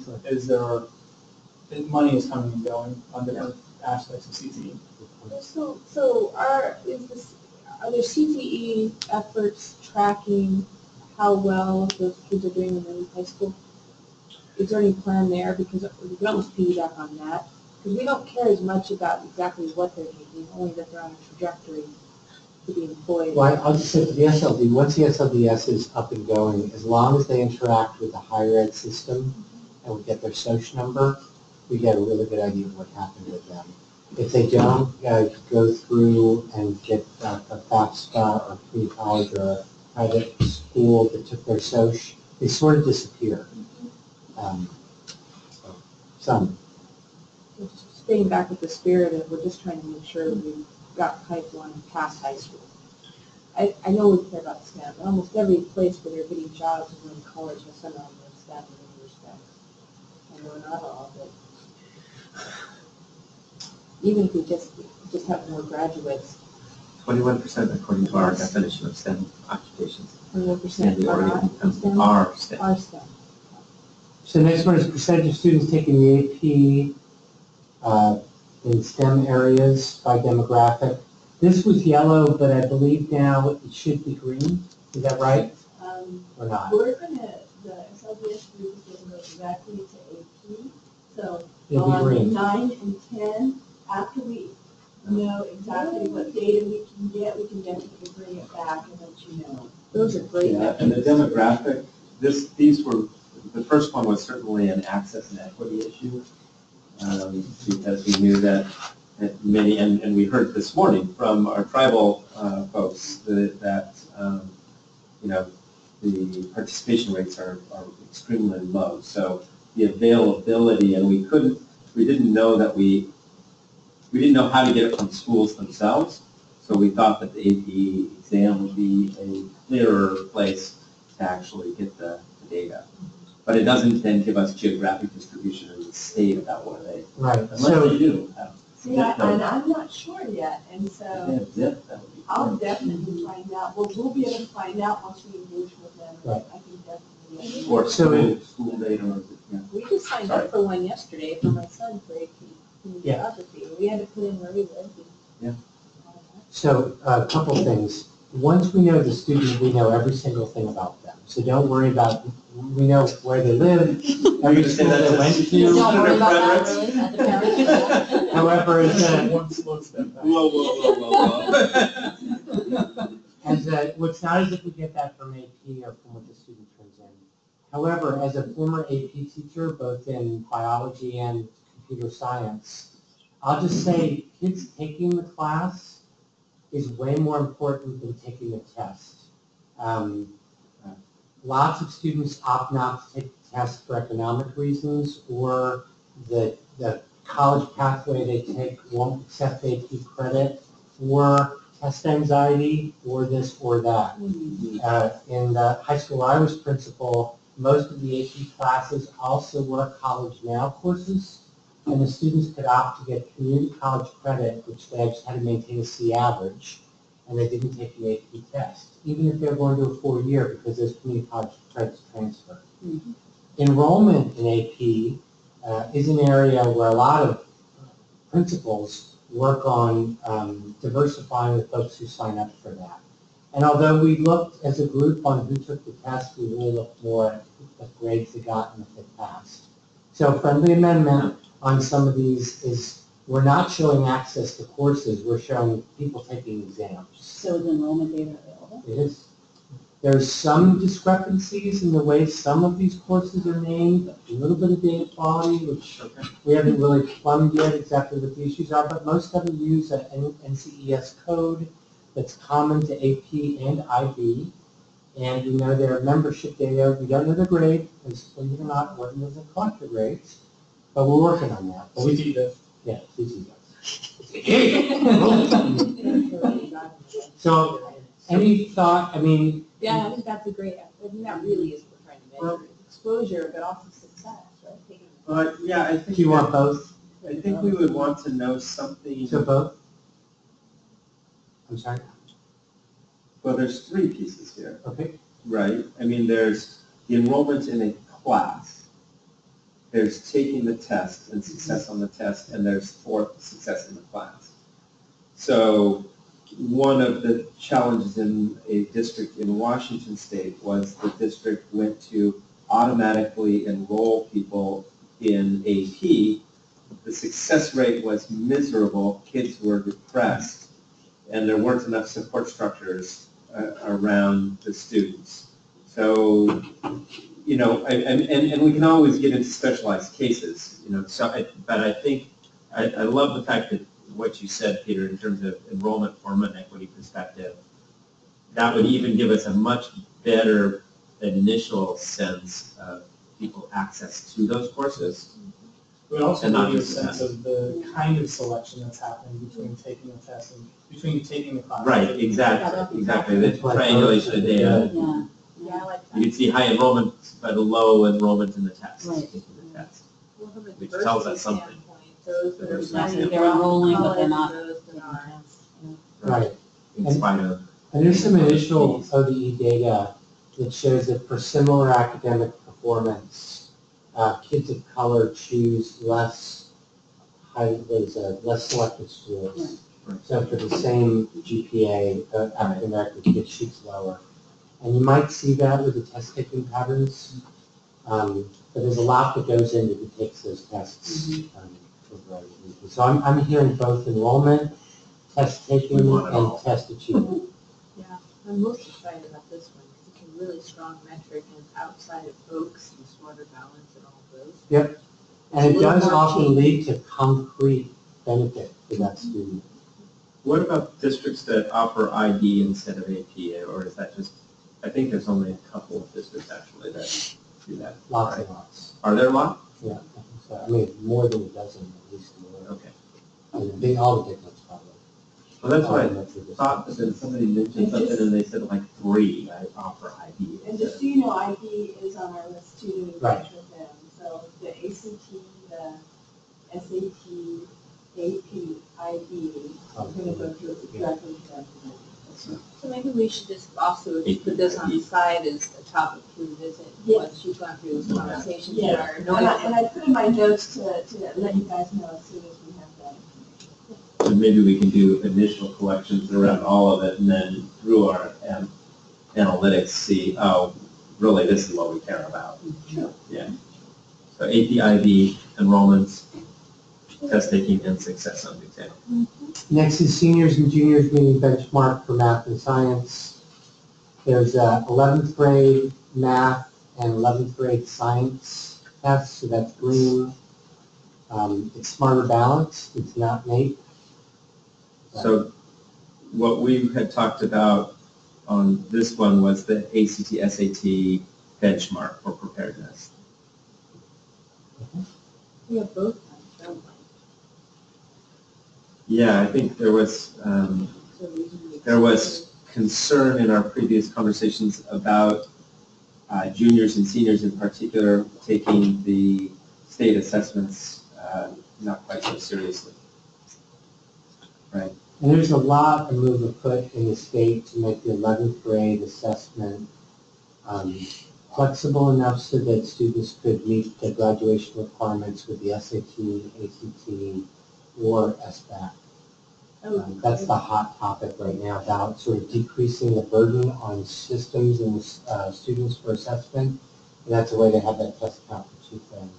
[SPEAKER 6] Money is coming and going on different aspects of CTE.
[SPEAKER 4] So are there CTE efforts tracking how well those kids are doing in the high school? Is there any plan there? Because we can almost piggyback on that. Because we don't care as much about exactly what they're taking, only that they're on a trajectory to be employed.
[SPEAKER 11] well, I'll just say for the SLD, once the SLDS is up and going, as long as they interact with the higher ed system and we get their SOCH number, we get a really good idea of what happened with them. If they don't go through and get a FAFSA or community college or a private school that took their SOCH, they sort of disappear. Some.
[SPEAKER 4] Just staying back with the spirit of we're just trying to make sure that we've got pipeline past high school. I know we care about STEM, but almost every place where they're getting jobs is in college has some element of STEM in their STEM. I know not all, but even if we just have more graduates,
[SPEAKER 3] 21% according to our definition of STEM occupations.
[SPEAKER 4] 21% are not in STEM.
[SPEAKER 3] Are STEM.
[SPEAKER 4] Are STEM.
[SPEAKER 11] So the next one is percentage of students taking the AP in STEM areas by demographic. This was yellow, but I believe now it should be green. Is that right or not?
[SPEAKER 5] We're gonna, the SLDS group is gonna go directly to AP, so
[SPEAKER 11] It'll be
[SPEAKER 5] on
[SPEAKER 11] green.
[SPEAKER 5] 9 and 10, after we know exactly what data we can get, we can definitely bring it back and let you know.
[SPEAKER 4] Those are great.
[SPEAKER 3] Yeah, and the demographic, the first one was certainly an access and equity issue, because we knew that many, and we heard this morning from our tribal folks that the participation rates are extremely low. So the availability, and we didn't know how to get it from schools themselves. So we thought that the AP exam would be a clearer place to actually get the data. But it doesn't then give us geographic distribution in the state about where they,
[SPEAKER 11] Right.
[SPEAKER 3] unless they do.
[SPEAKER 5] See, and I'm not sure yet, and so
[SPEAKER 3] Yeah, zip, that would be
[SPEAKER 5] I'll
[SPEAKER 3] cool.
[SPEAKER 5] definitely find out. Well, we'll be able to find out once we engage with them.
[SPEAKER 11] Right.
[SPEAKER 5] I can definitely.
[SPEAKER 3] Or
[SPEAKER 11] So-
[SPEAKER 3] school data, or, yeah.
[SPEAKER 4] We just signed up for one yesterday for my son for AP geography. We had to put in where he lived. and all that.
[SPEAKER 11] So a couple things. Once we know the student, we know every single thing about them. So don't worry about, we know where they live, every school they went
[SPEAKER 2] Don't
[SPEAKER 11] to.
[SPEAKER 2] worry about that really, at the parent level.
[SPEAKER 11] However,
[SPEAKER 6] One slow step back.
[SPEAKER 3] Whoa, whoa, whoa, whoa, whoa.
[SPEAKER 11] it's not as if we get that from AP or from what the student turns in. However, as a former AP teacher, both in biology and computer science, I'll just say kids taking the class is way more important than taking a test. Lots of students opt not to take the test for economic reasons, or the college pathway they take won't accept AP credit, or test anxiety, or this or that. In the high school I was principal, most of the AP classes also were college now courses, and the students could opt to get community college credit, which they just had to maintain a C average, and they didn't take the AP test, even if they're going to a 4-year, because those community college credits transfer. Enrollment in AP is an area where a lot of principals work on diversifying the folks who sign up for that. And although we looked as a group on who took the test, we really looked more at what grades they got and if they passed. So friendly amendment on some of these is we're not showing access to courses, we're showing people taking exams.
[SPEAKER 2] So is enrollment data available?
[SPEAKER 11] It is. There's some discrepancies in the way some of these courses are named, a little bit of data quality, which we haven't really plumbed yet exactly what the issues are, but most of them use an NCES code that's common to AP and IB. And we know their membership data, we don't know the grade, because believe it or not, Wharton doesn't collect the grades, but we're working on that. But we,
[SPEAKER 6] CT does.
[SPEAKER 11] yeah, CT does. So, any thought, I mean,
[SPEAKER 4] Yeah, I think that's a great, I think that really is what we're trying to measure, exposure, but also success, right? Taking
[SPEAKER 3] But, yeah, I
[SPEAKER 11] do
[SPEAKER 3] think,
[SPEAKER 11] you want both?
[SPEAKER 3] I think we would want to know something.
[SPEAKER 11] So both? I'm sorry?
[SPEAKER 3] Well, there's 3 pieces here,
[SPEAKER 11] Okay.
[SPEAKER 3] right? I mean, there's the enrollment in a class, there's taking the test and success on the test, and there's 4th, success in the class. So one of the challenges in a district in Washington State was the district went to automatically enroll people in AP. The success rate was miserable, kids were depressed, and there weren't enough support structures around the students. So, you know, and we can always get into specialized cases, you know, so, but I think, I love the fact that what you said, Peter, in terms of enrollment from an equity perspective, that would even give us a much better initial sense of people access to those courses.
[SPEAKER 6] It would also
[SPEAKER 3] And not
[SPEAKER 6] give you a
[SPEAKER 3] just the
[SPEAKER 6] sense of the kind of selection that's happening between taking the test and between taking the class.
[SPEAKER 3] Right, exactly, the triangulation of data.
[SPEAKER 2] Yeah,
[SPEAKER 4] Yeah, I like
[SPEAKER 3] You can see high enrollment, but low enrollment in the test,
[SPEAKER 2] Right.
[SPEAKER 3] taking the test.
[SPEAKER 4] Well, from a
[SPEAKER 3] Which tells us
[SPEAKER 4] diversity
[SPEAKER 3] something.
[SPEAKER 4] standpoint, those that are
[SPEAKER 2] Exactly.
[SPEAKER 4] signing
[SPEAKER 2] They're
[SPEAKER 4] up
[SPEAKER 2] enrolling, but
[SPEAKER 4] college
[SPEAKER 2] they're
[SPEAKER 4] and
[SPEAKER 2] not
[SPEAKER 4] those that aren't.
[SPEAKER 11] Right.
[SPEAKER 3] In spite of.
[SPEAKER 11] And there's some initial ODE data that shows that for similar academic performance, kids of color choose less selective schools.
[SPEAKER 3] Right.
[SPEAKER 11] So for the same GPA, African American kid shoots lower. And you might see that with the test taking patterns. But there's a lot that goes into who takes those tests. For a variety of reasons. So I'm hearing both enrollment, test taking,
[SPEAKER 3] We want it
[SPEAKER 11] and
[SPEAKER 3] all.
[SPEAKER 11] test achievement.
[SPEAKER 4] Yeah, I'm most excited about this one because it's a really strong metric and it's outside of Oaks and Smarter Balance and all of those.
[SPEAKER 11] And it
[SPEAKER 4] It's a little
[SPEAKER 11] does
[SPEAKER 4] more
[SPEAKER 11] often
[SPEAKER 4] cheap.
[SPEAKER 11] lead to concrete benefit for that student.
[SPEAKER 3] What about districts that offer ID instead of AP, or is that just, I think there's only a couple of districts actually that do that.
[SPEAKER 11] Lots
[SPEAKER 3] right?
[SPEAKER 11] and lots.
[SPEAKER 3] Are there a lot?
[SPEAKER 11] Yeah, I think so. I mean, more than a dozen, at least more.
[SPEAKER 3] Okay.
[SPEAKER 11] And all the big ones probably.
[SPEAKER 3] Well, that's what I
[SPEAKER 11] Metro districts.
[SPEAKER 3] thought, but then somebody mentioned something and they said like 3 I offer ID.
[SPEAKER 5] And just so you know, IB is on our list too, to engage
[SPEAKER 11] Right.
[SPEAKER 5] with them. So the ACT, the SAT, AP,
[SPEAKER 4] we should just also put this on the side as a topic to revisit once you've gone through those conversations.
[SPEAKER 5] Yeah.
[SPEAKER 4] Or
[SPEAKER 5] And I put in my notes to let you guys know as soon as we have that information.
[SPEAKER 3] So maybe we can do initial collections around all of it, and then through our analytics, see, oh, really, this is what we care about.
[SPEAKER 5] Sure.
[SPEAKER 3] Yeah. So APIB, enrollments, test taking, and success on the exam.
[SPEAKER 11] Next is seniors and juniors meeting benchmark for math and science. There's 11th grade math and 11th grade science tests, so that's green. It's smarter balanced, it's not NAEP.
[SPEAKER 3] So what we had talked about on this one was the ACT, SAT benchmark for preparedness.
[SPEAKER 4] we have both times, don't we?
[SPEAKER 3] Yeah, I think there was concern in our previous conversations about juniors and seniors in particular taking the state assessments not quite so seriously. Right.
[SPEAKER 11] And there's a lot of move afoot in the state to make the 11th grade assessment flexible enough so that students could meet the graduation requirements with the SAT, ACT, or SBAC. That's the hot topic right now about sort of decreasing the burden on systems and students for assessment. And that's a way to have that test count for two things.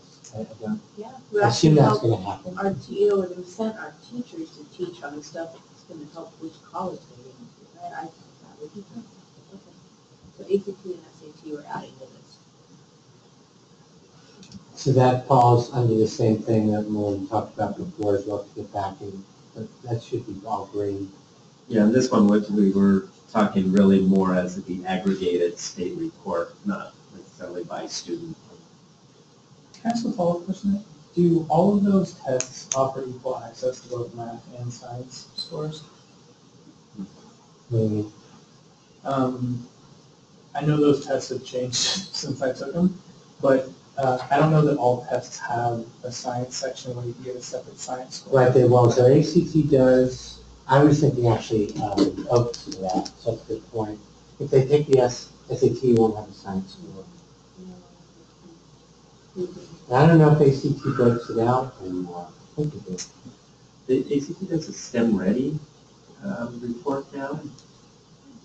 [SPEAKER 4] Yeah.
[SPEAKER 11] I assume that's going to happen.
[SPEAKER 4] We sent our teachers to teach on the stuff that's going to help which college they get into, right? I thought that would be good. Okay. So ACT and SAT were added to this.
[SPEAKER 11] So that falls under the same thing that we talked about before as well, to get back in. But that should be all green.
[SPEAKER 3] Yeah, and this one we were talking really more as the aggregated state report, not necessarily by student.
[SPEAKER 6] Can I ask a follow-up question? Do all of those tests offer equal access to both math and science scores?
[SPEAKER 11] Maybe.
[SPEAKER 6] I know those tests have changed since I took them, but I don't know that all tests have a science section where you can get a separate science score.
[SPEAKER 11] Right, they won't. So ACT does. I was thinking actually opposite to that, so that's a good point. If they take the SAT, you won't have a science score. I don't know if ACT breaks it out anymore. I think it does.
[SPEAKER 3] The ACT does a STEM ready report now.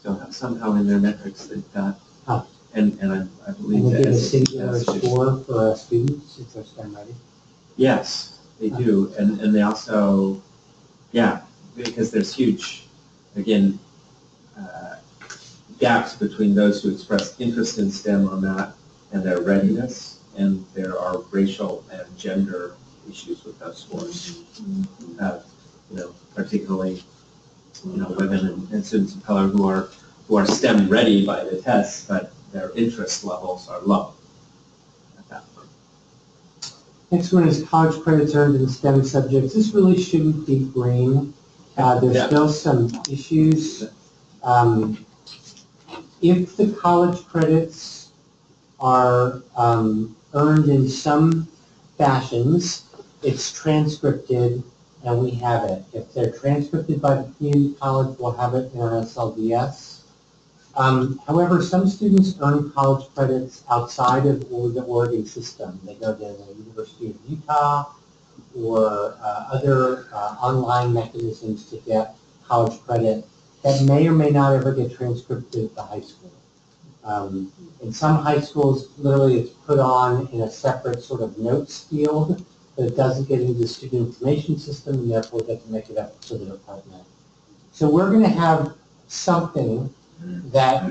[SPEAKER 3] So somehow in their metrics they've got, and I believe
[SPEAKER 11] And they
[SPEAKER 3] that
[SPEAKER 11] give a
[SPEAKER 3] SAT
[SPEAKER 11] singular
[SPEAKER 3] does too.
[SPEAKER 11] score for students if they're STEM ready.
[SPEAKER 3] Yes, they do, and they also, yeah, because there's huge, again, gaps between those who express interest in STEM on that and their readiness, and there are racial and gender issues with those scores. Particularly, women and students of color who are STEM ready by the test, but their interest levels are low at that point.
[SPEAKER 11] Next one is college credits earned in STEM subjects. This really shouldn't be green. There's still some issues. If the college credits are earned in some fashions, it's transcripted and we have it. If they're transcripted by the community college, we'll have it in our SLDS. However, some students earn college credits outside of the Oregon system. They go to the University of Utah or other online mechanisms to get college credit that may or may not ever get transcribed at the high school. In some high schools, literally it's put on in a separate sort of notes field, but it doesn't get into the student information system and therefore gets to make it up to the department. So we're going to have something that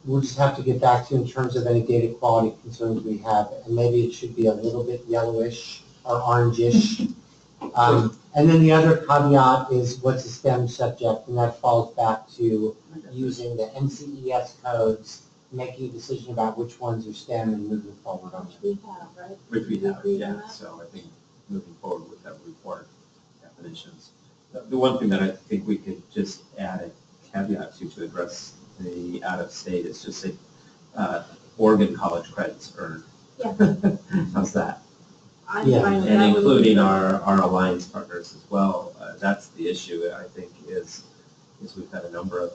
[SPEAKER 11] we'll just have to get back to in terms of any data quality concerns we have, and maybe it should be a little bit yellowish or orangish. And then the other caveat is what's a STEM subject, and that falls back to using the NCES codes, making a decision about which ones are STEM and moving forward on it.
[SPEAKER 4] We have, right?
[SPEAKER 3] Which we have,
[SPEAKER 4] agree on
[SPEAKER 3] yeah,
[SPEAKER 4] that?
[SPEAKER 3] so I think moving forward with that report definitions. The one thing that I think we could just add a caveat to address the out-of-state is just say Oregon college credits earned.
[SPEAKER 4] Yeah.
[SPEAKER 3] How's that?
[SPEAKER 4] I'm
[SPEAKER 11] Yeah.
[SPEAKER 4] fine with
[SPEAKER 3] And
[SPEAKER 4] that.
[SPEAKER 3] including our alliance partners as well. That's the issue, I think, is we've had a number of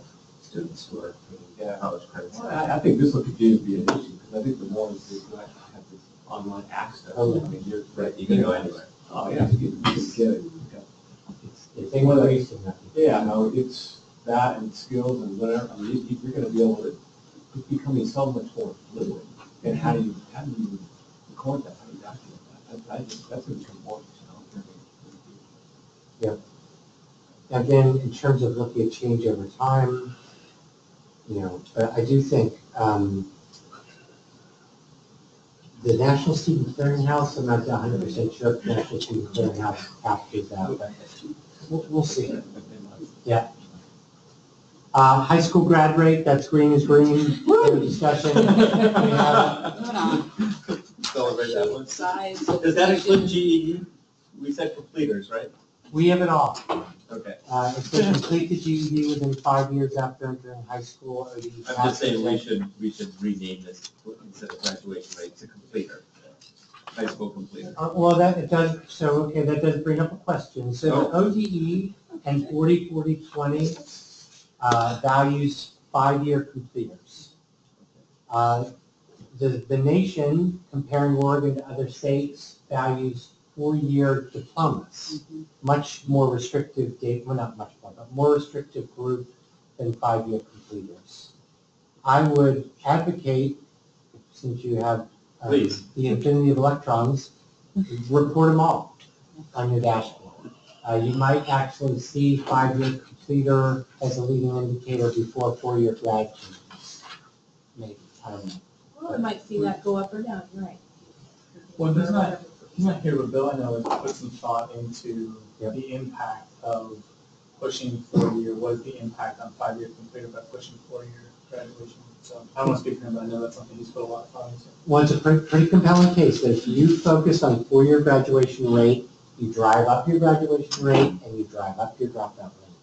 [SPEAKER 3] students who are taking college credits.
[SPEAKER 9] Well, I think this will continue to be an issue, because I think the more that you have this online access, I mean, you're.
[SPEAKER 3] Right, you can go anywhere.
[SPEAKER 9] Oh, yeah, you can get it.
[SPEAKER 11] It's increasing, I think.
[SPEAKER 9] Yeah, no, it's that and skills and whatever, I mean, you're gonna be able to, it's becoming so much more fluid. And how do you record that, how do you document that? That's gonna become more,
[SPEAKER 11] Again, in terms of looking at change over time, but I do think the National Student Clearinghouse, I'm not 100% sure if the National Student Clearinghouse captures that, but we'll see. Yeah. High school grad rate, that's green is green, no discussion. We have-
[SPEAKER 2] Moving on.
[SPEAKER 3] Celebrate that one.
[SPEAKER 4] Size.
[SPEAKER 3] Does that include GED? We said completers, right?
[SPEAKER 11] We have it all.
[SPEAKER 3] Okay.
[SPEAKER 11] It's to complete the GED within 5 years after entering high school, or the.
[SPEAKER 3] I'm just saying we should rename this instead of graduation rate to completer. High school completer.
[SPEAKER 11] Well, that does, so, okay, that does bring up a question. So the ODE and 40-40-20 values 5-year completers. The nation, comparing Oregon to other states, values 4-year diplomas. Much more restrictive date, well, not much more, but more restrictive group than 5-year completers. I would advocate, since you have
[SPEAKER 3] Please.
[SPEAKER 11] the infinity of electrons, report them all on your dashboard. You might actually see 5-year completer as a leading indicator before 4-year grad students. Maybe, I don't know.
[SPEAKER 4] Well, I might see that go up or down, you're right.
[SPEAKER 6] Well, he's not here, but Bill, I know, has put some thought into
[SPEAKER 11] Yep.
[SPEAKER 6] the impact of pushing 4-year, what is the impact on 5-year completer by pushing 4-year graduation? So I don't want to speak for him, but I know that's something he's put a lot of thought into.
[SPEAKER 11] Well, it's a pretty compelling case that if you focus on 4-year graduation rate, you drive up your graduation rate and you drive up your dropout rate.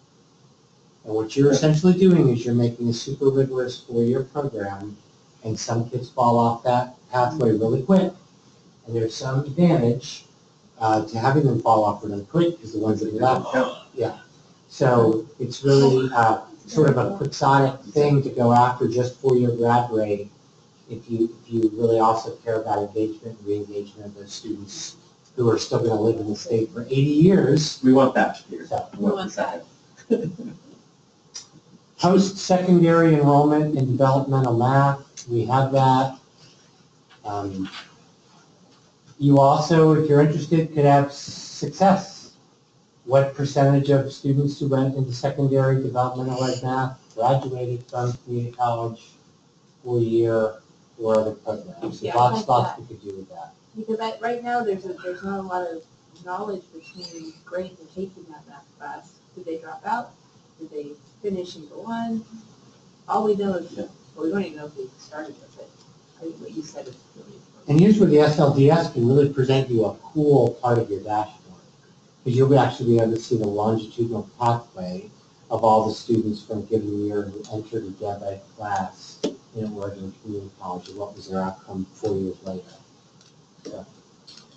[SPEAKER 11] And what you're essentially doing is you're making a super rigorous 4-year program, and some kids fall off that pathway really quick. And there's some advantage to having them fall off really quick, because the ones that are left, yeah. So it's really sort of a quixotic thing to go after just 4-year grad rate if you really also care about engagement and re-engagement of those students who are still going to live in the state for 80 years.
[SPEAKER 3] We want that here.
[SPEAKER 11] So,
[SPEAKER 4] We want that.
[SPEAKER 11] post-secondary enrollment in developmental math, we have that. You also, if you're interested, could have success. What percentage of students who went into secondary developmental ed math graduated from community college, 4-year, or other programs?
[SPEAKER 4] Yeah,
[SPEAKER 11] There's lots
[SPEAKER 4] like
[SPEAKER 11] we could do with that.
[SPEAKER 4] Because right now, there's not a lot of knowledge between grades and taking that math class. Did they drop out? Did they finish and go on? All we know is, well, we don't even know if they started with it. I think what you said is really important.
[SPEAKER 11] And here's where the SLDS can really present you a cool part of your dashboard, because you'll actually be able to see the longitudinal pathway of all the students from a given year who entered a Dev Ed class in Oregon Community College, and what was their outcome 4 years later. So,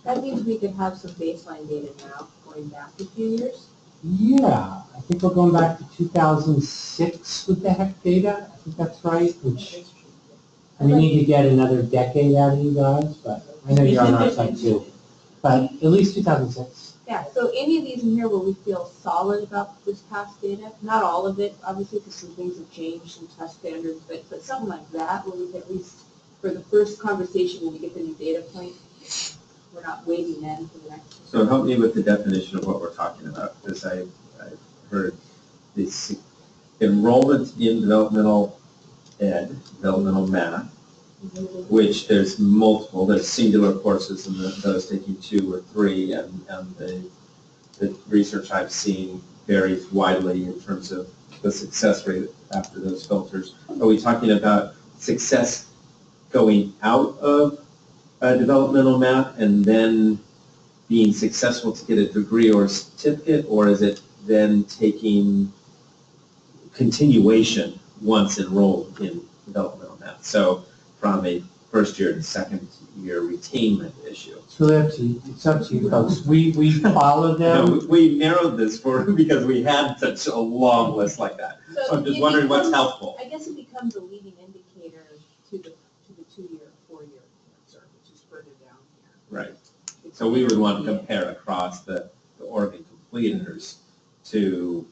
[SPEAKER 4] That means we could have some baseline data now, going back a few years.
[SPEAKER 11] yeah, I think we're going back to 2006 with the HEC data. I think that's right, which we need to get another decade out of you guys, but I know you're on our side too. But at least 2006.
[SPEAKER 4] Yeah, so any of these in here where we feel solid about this past data, not all of it, obviously, because some things have changed, some test standards, but something like that, where we can at least, for the first conversation, when we get the new data point, we're not waiting then for the next.
[SPEAKER 3] So help me with the definition of what we're talking about, because I've heard this enrollment in developmental ed, developmental math, which there's multiple, there's singular courses and those taking 2 or 3, and the research I've seen varies widely in terms of the success rate after those filters. Are we talking about success going out of developmental math and then being successful to get a degree or a certificate, or is it then taking continuation once enrolled in developmental math? So from a first year to second year retainment issue.
[SPEAKER 11] It's really up to you. It's up to you folks. We follow them.
[SPEAKER 3] No, we narrowed this because we had such a long list like that. So I'm just wondering what's helpful.
[SPEAKER 4] I guess it becomes a leading indicator to the 2-year, 4-year answer, which is further down here.
[SPEAKER 3] Right. So we would want to compare across the Oregon completers to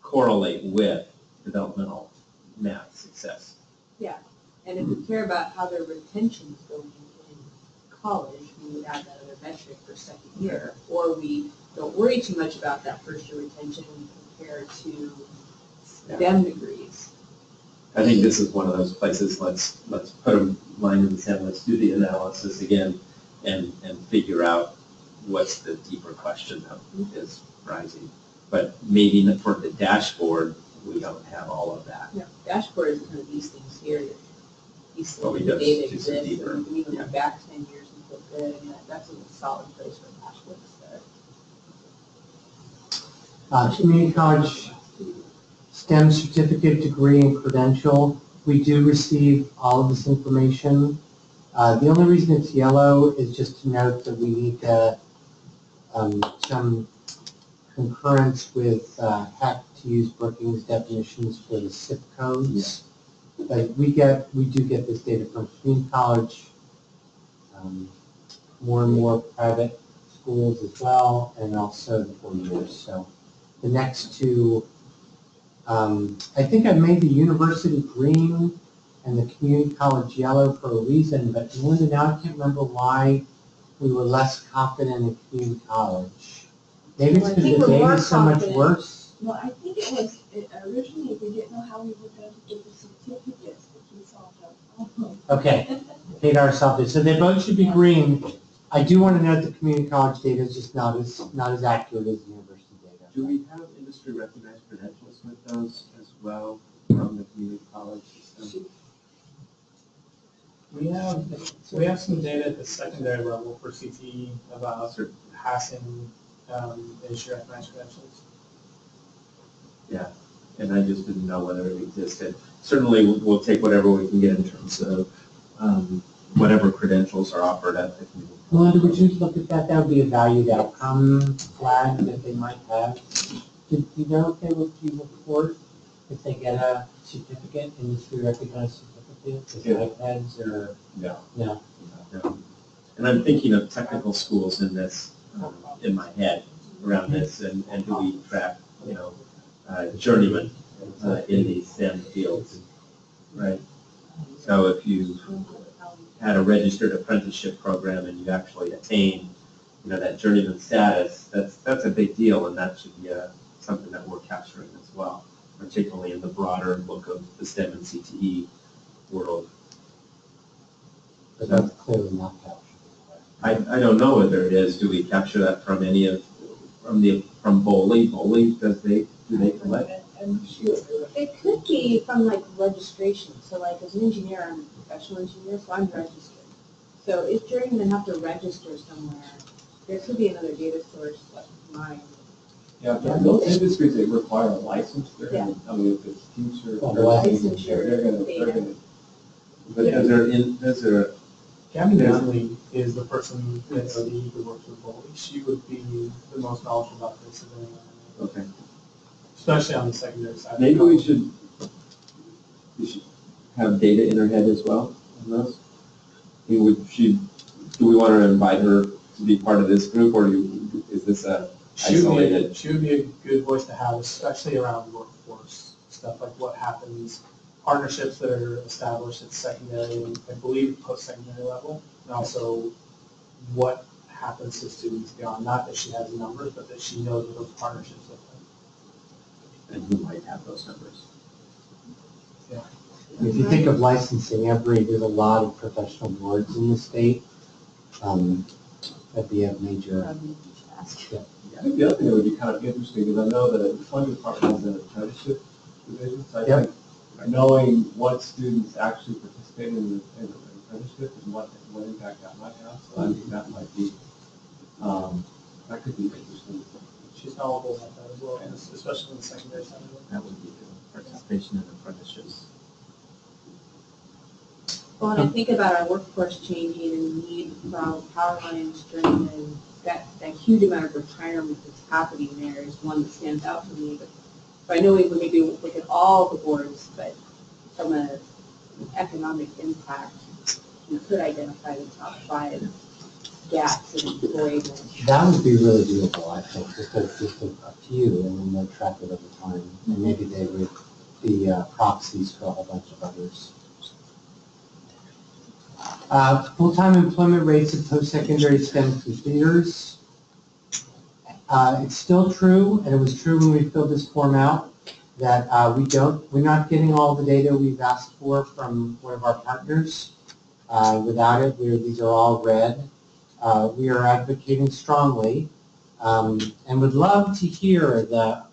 [SPEAKER 3] correlate with developmental math success.
[SPEAKER 4] And if we care about how their retention is going in college, we would add that other metric for second year. Or we don't worry too much about that first year retention when we compare to STEM degrees.
[SPEAKER 3] I think this is one of those places, let's put a line in the sand, let's do the analysis again and figure out what's the deeper question that is rising. But maybe for the dashboard, we don't have all of that.
[SPEAKER 4] No, dashboard is kind of these things here. These
[SPEAKER 3] Well, we
[SPEAKER 4] things, the
[SPEAKER 3] just
[SPEAKER 4] data
[SPEAKER 3] do some
[SPEAKER 4] exists,
[SPEAKER 3] deeper,
[SPEAKER 4] and we can even
[SPEAKER 3] yeah.
[SPEAKER 4] look back 10 years and feel good. I mean, that's a solid place for a dashboard to start.
[SPEAKER 11] Community college STEM certificate, degree, and credential. We do receive all of this information. The only reason it's yellow is just to note that we need some concurrence with HEC to use Brookings definitions for the SIP codes. But we do get this data from community college, more and more private schools as well, and also the 4 years. So the next two, I think I made the university green and the community college yellow for a reason, but Melinda, now I can't remember why we were less confident in community college. Maybe it's
[SPEAKER 4] Well, I
[SPEAKER 11] because
[SPEAKER 4] think
[SPEAKER 11] the
[SPEAKER 4] we're
[SPEAKER 11] data
[SPEAKER 4] more
[SPEAKER 11] is so much
[SPEAKER 4] confident.
[SPEAKER 11] worse.
[SPEAKER 5] Well, I think it was, originally, we didn't know how we were going to do the certificates, but we solved our problem.
[SPEAKER 11] Okay, paid ourselves. So they both should be green. I do want to note the community college data is just not as accurate as the university data.
[SPEAKER 3] Do we have industry recognized credentials with those as well from the community college system?
[SPEAKER 6] We have some data at the secondary level for CTE about passing industry recognized credentials.
[SPEAKER 3] And I just didn't know whether it existed. Certainly, we'll take whatever we can get in terms of whatever credentials are offered at the community.
[SPEAKER 11] Melinda, would you look at that? That would be a valued outcome flag that they might have. Do you know if they would report if they get a certificate, industry recognized certificate, with iPads or?
[SPEAKER 3] No.
[SPEAKER 11] No.
[SPEAKER 3] No. And I'm thinking of technical schools in this, in my head around this, and do we track, journeyman in these STEM fields, right? So if you had a registered apprenticeship program and you actually attain, that journeyman status, that's a big deal, and that should be something that we're capturing as well, particularly in the broader look of the STEM and CTE world.
[SPEAKER 11] But that's clearly not captured.
[SPEAKER 3] I don't know whether it is. Do we capture that from from Boley? Boley, do they collect?
[SPEAKER 5] I'm sure.
[SPEAKER 4] It could be from like registration. So like as an engineer, I'm a professional engineer, so I'm registered. So if journeymen have to register somewhere, there could be another data source like mine.
[SPEAKER 9] Yeah, but those industries, they require a license. They're
[SPEAKER 4] Yeah.
[SPEAKER 9] gonna, I mean, if it's teacher,
[SPEAKER 11] Well,
[SPEAKER 9] or
[SPEAKER 4] licensure
[SPEAKER 9] they're gonna.
[SPEAKER 3] But is there
[SPEAKER 6] Gabby Nunley is the person at ODE who works with Boley. She would be the most knowledgeable about this of anyone.
[SPEAKER 3] okay.
[SPEAKER 6] Especially on the secondary side.
[SPEAKER 3] Maybe we should have data in her head as well on those. Do we want to invite her to be part of this group, or is this a isolated?
[SPEAKER 6] She would be a good voice to have, especially around workforce stuff, like what happens, partnerships that are established at secondary, and I believe post-secondary level, and also what happens to students beyond, not that she has numbers, but that she knows what those partnerships look like.
[SPEAKER 3] And who might have those numbers?
[SPEAKER 11] If you think of licensing, there's a lot of professional boards in the state. That'd be a major.
[SPEAKER 9] I think the other thing that would be kind of interesting is I know that the funding department has an apprenticeship division, so I think knowing what students actually participate in an apprenticeship and what impact that might have, so I think that might be, that could be interesting.
[SPEAKER 6] She's knowledgeable about that as well, and especially in the secondary side of it.
[SPEAKER 3] That would be good. Participation in apprenticeships.
[SPEAKER 4] Well, and I think about our workforce changing and the need for power lines, journeymen, that huge amount of retirement that's happening there is one that stands out for me. But
[SPEAKER 5] So I know we would maybe look at all the boards, but from an economic impact, you could identify the top 5 gaps in employment.
[SPEAKER 11] That would be really doable, I think, just a few, and then they'll track it over time. And maybe they would be proxies for a whole bunch of others. Full-time employment rates of post-secondary STEM completers. It's still true, and it was true when we filled this form out, that we're not getting all the data we've asked for from one of our partners. Without it, these are all red. We are advocating strongly, and would love to hear the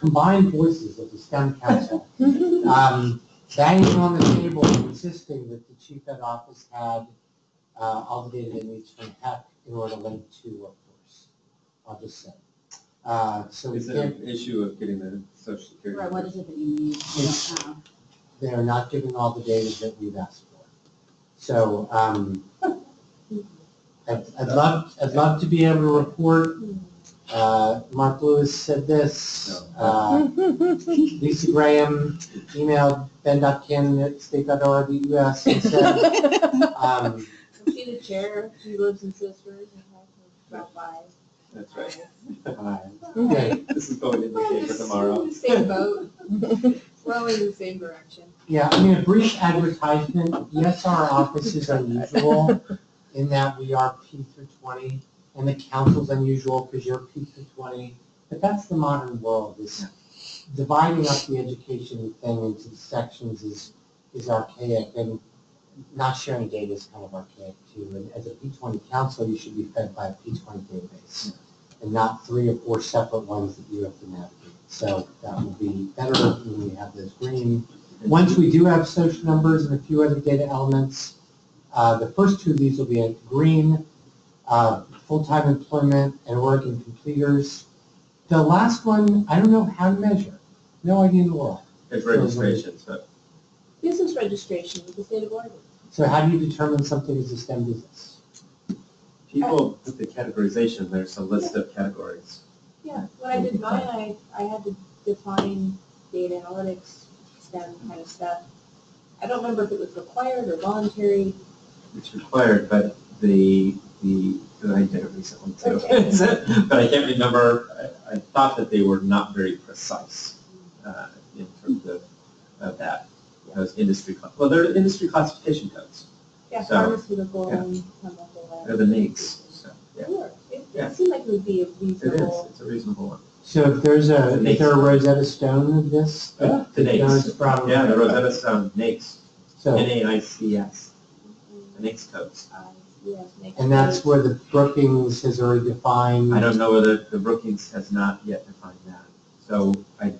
[SPEAKER 11] combined voices of the STEM Council banging on the table, insisting that the Chief Ed Office had all the data it needs from HEC in order to link to workforce. I'll just say. So
[SPEAKER 3] Is there an issue of getting the Social Security?
[SPEAKER 2] Right, what is it that you need? You don't have?
[SPEAKER 11] They are not giving all the data that we've asked for. So I'd love to be able to report. Mark Lewis said this. Lisa Graham emailed ben.cannon@state.org.us and said.
[SPEAKER 4] Is she the chair? She lives in Sisters and has about 5.
[SPEAKER 3] That's right.
[SPEAKER 11] Okay.
[SPEAKER 3] This is going in the paper tomorrow.
[SPEAKER 4] We're in the same boat. We're all in the same direction.
[SPEAKER 11] Yeah, I mean, a brief advertisement. Yes, our office is unusual in that we are P through 20, and the council's unusual because you're P through 20. But that's the modern world. Is dividing up the education thing into the sections is archaic, and not sharing data is kind of archaic too. And as a P20 council, you should be fed by a P20 database, and not 3 or 4 separate ones that you have to navigate. So that will be better when we have those green. Once we do have social numbers and a few other data elements, the first 2 of these will be a green, full-time employment and Oregon completers. The last one, I don't know how to measure. No idea in the world.
[SPEAKER 3] It's registrations, but.
[SPEAKER 4] Business registration with the state of Oregon.
[SPEAKER 11] So how do you determine something is a STEM business?
[SPEAKER 3] People put the categorization, there's a list of categories.
[SPEAKER 4] Yeah, when I did mine, I had to define data analytics, STEM kind of stuff. I don't remember if it was required or voluntary.
[SPEAKER 3] It's required, but I did it recently too.
[SPEAKER 4] Okay.
[SPEAKER 3] But I can't remember, I thought that they were not very precise in terms of that. Those industry, well, they're industry classification codes.
[SPEAKER 4] Yeah,
[SPEAKER 3] So,
[SPEAKER 4] pharmaceutical
[SPEAKER 3] yeah.
[SPEAKER 4] and chemical.
[SPEAKER 3] They're the NAICS, so, yeah.
[SPEAKER 4] Sure. It
[SPEAKER 3] Yeah.
[SPEAKER 4] seemed like it would be a
[SPEAKER 3] It
[SPEAKER 4] reasonable.
[SPEAKER 3] is, it's a reasonable one.
[SPEAKER 11] So if there's a Rosetta Stone of this,
[SPEAKER 3] The
[SPEAKER 11] there's
[SPEAKER 3] NAICS,
[SPEAKER 11] probably.
[SPEAKER 3] yeah, the Rosetta Stone, NAICS,
[SPEAKER 11] So,
[SPEAKER 3] NAICS, the NAICS codes.
[SPEAKER 4] Yes, makes
[SPEAKER 11] and that's
[SPEAKER 4] sense.
[SPEAKER 11] where the Brookings has already defined.
[SPEAKER 3] I don't know whether the Brookings has not yet defined that. So I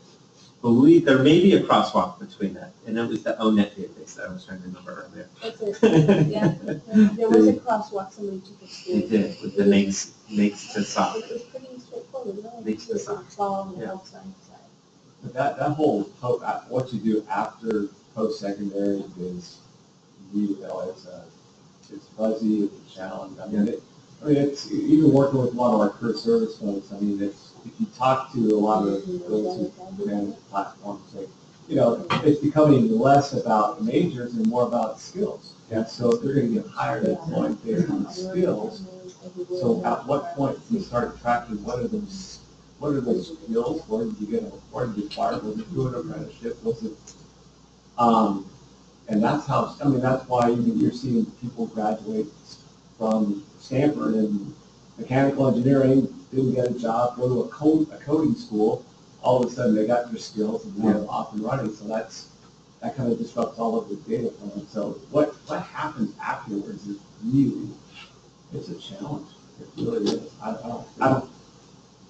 [SPEAKER 3] believe there may be a crosswalk between that, and it was the ONET database that I was trying to remember earlier.
[SPEAKER 4] That's it, yeah. There was a crosswalk somebody took us
[SPEAKER 3] They
[SPEAKER 4] through.
[SPEAKER 3] did, with the NAICS to SOC.
[SPEAKER 4] It was pretty straightforward, really.
[SPEAKER 3] Makes the
[SPEAKER 4] It
[SPEAKER 3] sound.
[SPEAKER 4] was all on the
[SPEAKER 3] Yeah.
[SPEAKER 4] health science side.
[SPEAKER 9] But that whole, what you do after post-secondary is, it's fuzzy, it's a challenge. It's, even working with a lot of our career service folks, if you talk to a lot of those who manage platforms, it's becoming less about majors and more about skills. And so if they're going to get hired at point based on skills, so at what point do you start tracking what are those skills? Where did you get where did you acquire? Was it through an apprenticeship? Was it and that's how, that's why you're seeing people graduate from Stanford in mechanical engineering, didn't get a job, go to a coding school, all of a sudden they got their skills and they're off and running. So that kind of disrupts all of the data from them. So what happens afterwards is really, it's a challenge. It really is.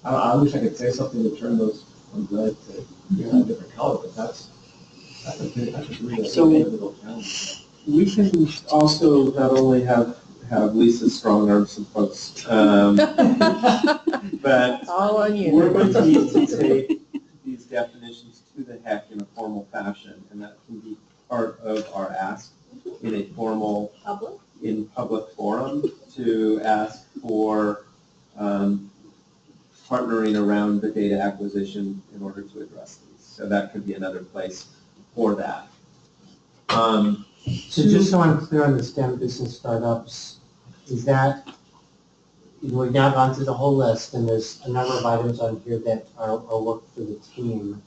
[SPEAKER 9] I wish I could say something to turn those from red to a different color, but that's a really difficult challenge.
[SPEAKER 3] We can also not only have Lisa's strong arms and folks, but
[SPEAKER 1] All on you.
[SPEAKER 3] we're going to need to take these definitions to the HEC in a formal fashion, and that can be part of our ask in a formal, public forum to ask for partner partnering around the data acquisition in order to address these. So that could be another place for that.
[SPEAKER 11] So just so I'm clear on the STEM business startups, is that, we've now gone through the whole list, and there's a number of items on here that are work for the team.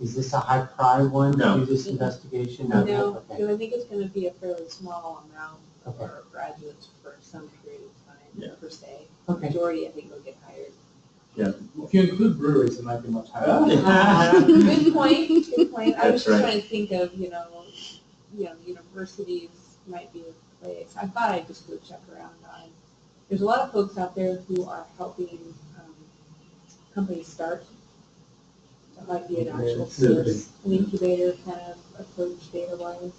[SPEAKER 11] Is this a high priority one
[SPEAKER 3] No.
[SPEAKER 11] to do this investigation?
[SPEAKER 4] No,
[SPEAKER 11] Okay.
[SPEAKER 4] because I think it's gonna be a fairly small amount of
[SPEAKER 11] Okay.
[SPEAKER 4] our graduates for some period of
[SPEAKER 3] Yeah.
[SPEAKER 4] time, per se.
[SPEAKER 11] Okay.
[SPEAKER 4] Majority, I think, will get hired.
[SPEAKER 6] If you include breweries, it might be much higher.
[SPEAKER 4] Good point, good point. I
[SPEAKER 3] That's
[SPEAKER 4] was just
[SPEAKER 3] right.
[SPEAKER 4] trying to think of, universities might be a place. I thought I'd just go check around on. There's a lot of folks out there who are helping companies start. That might be an actual source, an incubator kind of approach data-wise.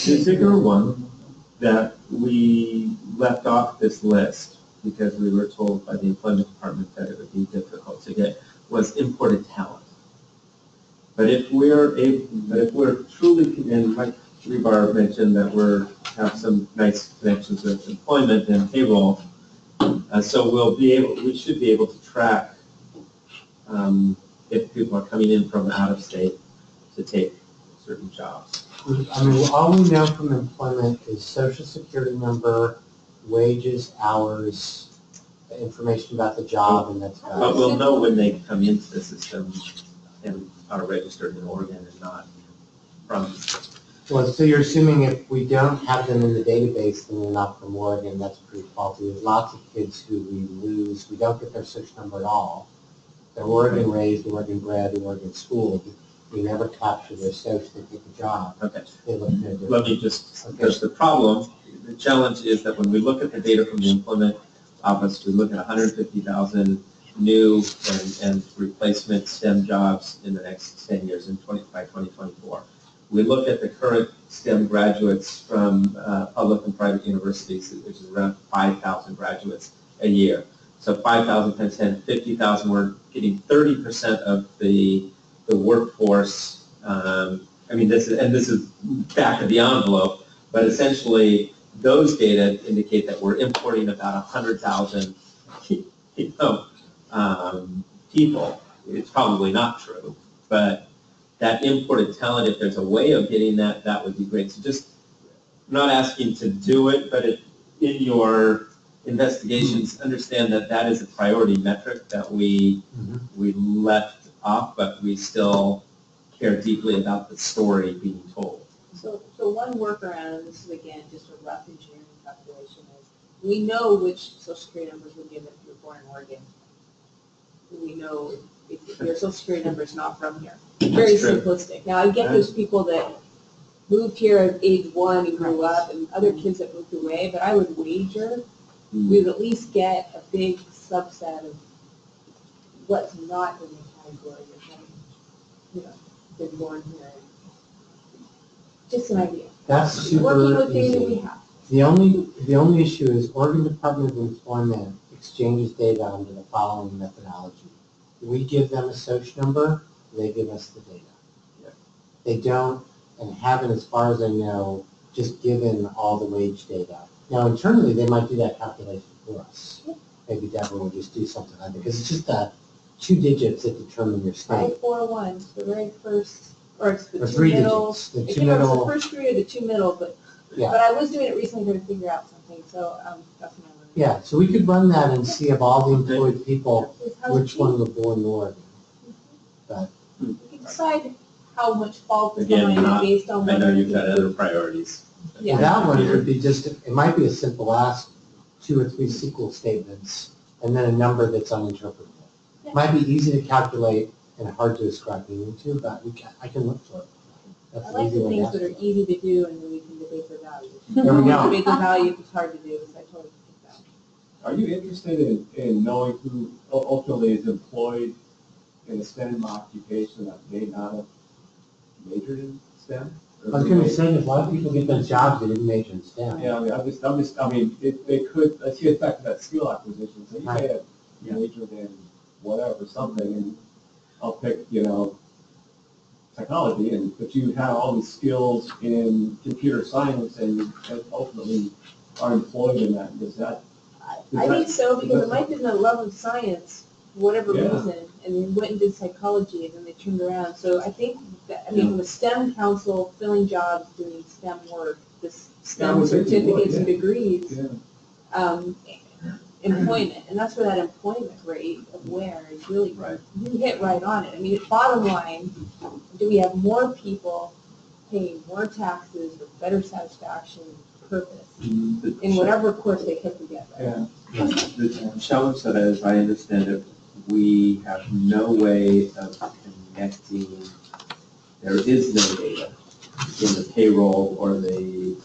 [SPEAKER 3] The bigger one that we left off this list because we were told by the employment department that it would be difficult to get was imported talent. But if we're truly, and like Rebar mentioned that have some nice connections with employment and payroll, so we should be able to track if people are coming in from out of state to take certain jobs.
[SPEAKER 11] I mean, all we know from employment is social security number, wages, hours, information about the job, and that's about
[SPEAKER 3] But
[SPEAKER 11] it.
[SPEAKER 3] we'll know when they come into the system and are registered in Oregon and not from.
[SPEAKER 11] Well, so you're assuming if we don't have them in the database, then they're not from Oregon, that's pretty faulty. There's lots of kids who we lose, we don't get their social number at all. They're Oregon raised, Oregon bred, Oregon schooled. We never capture their social, they take a job.
[SPEAKER 3] Okay.
[SPEAKER 11] They look no different.
[SPEAKER 3] Let me just, because the challenge is that when we look at the data from the employment office, we look at 150,000 new and replacement STEM jobs in the next 10 years by 2024. We look at the current STEM graduates from public and private universities, which is around 5,000 graduates a year. So 5,000 times 10, 50,000, we're getting 30% of the workforce. This is back of the envelope, but essentially those data indicate that we're importing about 100,000 people. It's probably not true, but that imported talent, if there's a way of getting that, that would be great. So just not asking to do it, but in your investigations, understand that that is a priority metric that we left off, but we still care deeply about the story being told.
[SPEAKER 4] So one workaround, and this is again just a rough engineering calculation, is we know which social security numbers were given if you're born in Oregon. We know if your social security number is not from here. Very
[SPEAKER 3] true.
[SPEAKER 4] simplistic. Now, I get those people that moved here at age 1 and grew up, and other kids that moved away, but I would wager we would at least get a big subset of what's not in the category of having, been born here. Just an idea.
[SPEAKER 11] That's super
[SPEAKER 4] Working with data we
[SPEAKER 11] easy.
[SPEAKER 4] have.
[SPEAKER 11] The only issue is Oregon Department of Employment exchanges data under the following methodology. We give them a social number, they give us the data.
[SPEAKER 3] Yeah.
[SPEAKER 11] They don't, and haven't, as far as I know, just given all the wage data. Now, internally, they might do that calculation for us. Maybe Deborah will just do something like that, because it's just the 2 digits that determine your state.
[SPEAKER 4] 541, the very first, or it's the
[SPEAKER 11] Or
[SPEAKER 4] 2
[SPEAKER 11] 3
[SPEAKER 4] middle.
[SPEAKER 11] digits, the
[SPEAKER 4] I
[SPEAKER 11] 2
[SPEAKER 4] can't remember if
[SPEAKER 11] middle.
[SPEAKER 4] it's the first 3 or the 2 middle, but
[SPEAKER 11] Yeah.
[SPEAKER 4] I was doing it recently to figure out something, so that's another.
[SPEAKER 11] Yeah, so we could run that and see of all the employed people,
[SPEAKER 4] How
[SPEAKER 11] which one were born in Oregon.
[SPEAKER 4] You can decide how much fault is
[SPEAKER 3] Again,
[SPEAKER 4] behind it based on
[SPEAKER 3] I
[SPEAKER 4] whether
[SPEAKER 3] know you've
[SPEAKER 4] you
[SPEAKER 3] got other priorities.
[SPEAKER 4] Yeah.
[SPEAKER 11] That one would be just, it might be a simple ask, 2 or 3 SQL statements, and then a number that's uninterpretable.
[SPEAKER 4] Yeah.
[SPEAKER 11] Might be easy to calculate and hard to ascribe meaning to, but I can look for it. That's
[SPEAKER 4] I
[SPEAKER 11] an
[SPEAKER 4] like
[SPEAKER 11] easy
[SPEAKER 4] the
[SPEAKER 11] one to
[SPEAKER 4] things
[SPEAKER 11] ask
[SPEAKER 4] that are
[SPEAKER 11] for.
[SPEAKER 4] easy to do and then we can debate their value.
[SPEAKER 11] There we go.
[SPEAKER 4] Debate the value if it's hard to do, so I totally get that.
[SPEAKER 9] Are you interested in knowing who ultimately is employed in a STEM occupation that may not have majored in STEM?
[SPEAKER 11] I was gonna say, if a lot of people get those jobs, they didn't major in STEM.
[SPEAKER 9] Yeah, it could, I see it back to that skill acquisition, so you may have majored in whatever, something, and I'll pick, technology, but you have all these skills in computer science and ultimately are employed in that.
[SPEAKER 4] I think so, because it might be the love of science whatever
[SPEAKER 9] Yeah.
[SPEAKER 4] reason, and they went and did psychology, and then they turned around. So I think that, I mean, from a STEM council, filling jobs, doing STEM work, this STEM
[SPEAKER 9] was it,
[SPEAKER 4] certificates and
[SPEAKER 9] yeah.
[SPEAKER 4] degrees,
[SPEAKER 9] Yeah.
[SPEAKER 4] employment, and that's where that employment rate of where is really,
[SPEAKER 9] Right.
[SPEAKER 4] you hit right on it. I mean, bottom line, do we have more people paying more taxes with better satisfaction, purpose, in whatever course they put together?
[SPEAKER 3] Yeah. The challenge that, as I understand it, we have no way of connecting, there is no data in the payroll or the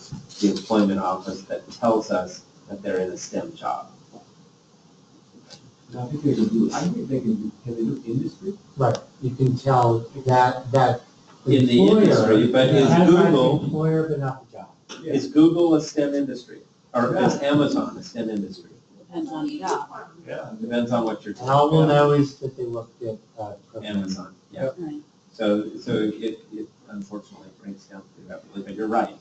[SPEAKER 3] employment office that tells us that they're in a STEM job.
[SPEAKER 9] I think they can do, can they do industry?
[SPEAKER 11] Right, you can tell that
[SPEAKER 3] In the industry, but is
[SPEAKER 11] has
[SPEAKER 3] Google-
[SPEAKER 11] an employer but not the job.
[SPEAKER 3] Is Google a STEM industry? Or is Amazon a STEM industry?
[SPEAKER 2] Depends on the job.
[SPEAKER 9] Yeah.
[SPEAKER 3] Depends on what you're
[SPEAKER 11] And all
[SPEAKER 3] talking
[SPEAKER 11] we'll
[SPEAKER 3] about.
[SPEAKER 11] know is that they looked at, programs.
[SPEAKER 3] Amazon, yeah.
[SPEAKER 2] Right.
[SPEAKER 3] So it unfortunately breaks down pretty rapidly, but you're right.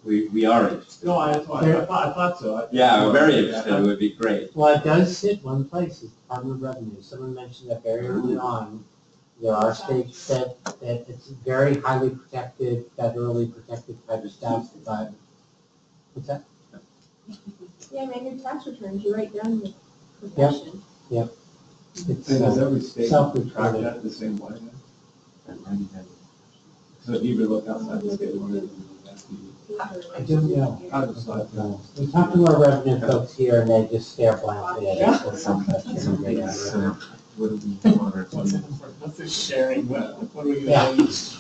[SPEAKER 3] We are interested.
[SPEAKER 9] No, I thought so.
[SPEAKER 3] Yeah, we're very interested. It would be great.
[SPEAKER 11] Well, it does sit one place, is Department of Revenue. Someone mentioned that very early on. There are states that it's very highly protected, federally protected type of stuff, but, what's that?
[SPEAKER 4] Yeah, man, your tax returns, you write down the profession.
[SPEAKER 11] It's,
[SPEAKER 9] And does every state track
[SPEAKER 11] self-reported.
[SPEAKER 9] that the same way? So if you would look outside the state line,
[SPEAKER 11] I don't know.
[SPEAKER 9] I would decide.
[SPEAKER 11] No. We talked to our revenue folks here and they just stare blankly at us with some questions.
[SPEAKER 3] What do we want our
[SPEAKER 6] What's the sharing, what are we
[SPEAKER 11] Yeah.
[SPEAKER 6] gonna use?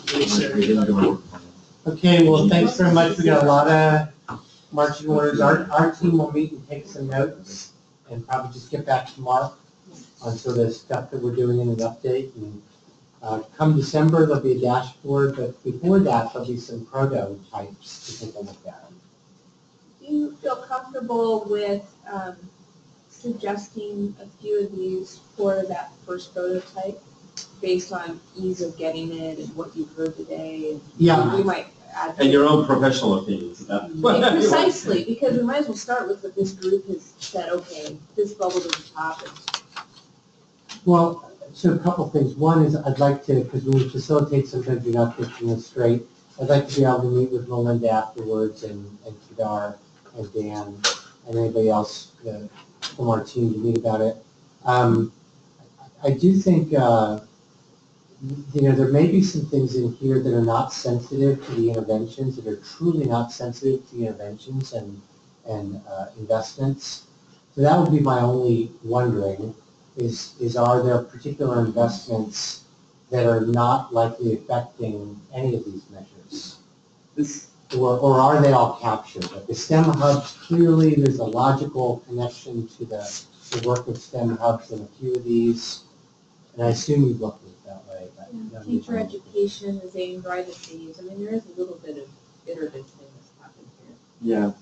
[SPEAKER 11] Okay, well, thanks very much. We got a lot of marching orders. Our team will meet and take some notes and probably just get back to Mark on sort of stuff that we're doing in an update. And come December, there'll be a dashboard, but before that, there'll be some prototypes to take a look at.
[SPEAKER 4] Do you feel comfortable with suggesting a few of these for that first prototype based on ease of getting it and what you've heard today? And
[SPEAKER 11] Yeah.
[SPEAKER 4] we might add.
[SPEAKER 3] And your own professional opinions about.
[SPEAKER 4] Precisely, because we might as well start with what this group has said, okay, this bubble to the top.
[SPEAKER 11] Well, so a couple things. One is I'd like to, because when we facilitate, sometimes you're not thinking this straight. I'd like to be able to meet with Melinda afterwards and Kedar and Dan and anybody else from our team to meet about it. I do think, there may be some things in here that are not sensitive to the interventions, that are truly not sensitive to the interventions and investments. So that would be my only wondering. Is are there particular investments that are not likely affecting any of these measures? Or are they all captured? Like the STEM hubs, clearly there's a logical connection to the work of STEM hubs in a few of these, and I assume you've looked at it that way. But
[SPEAKER 4] Teacher education is aimed right at these. I mean, there is a little bit of iterative thing that's happened here.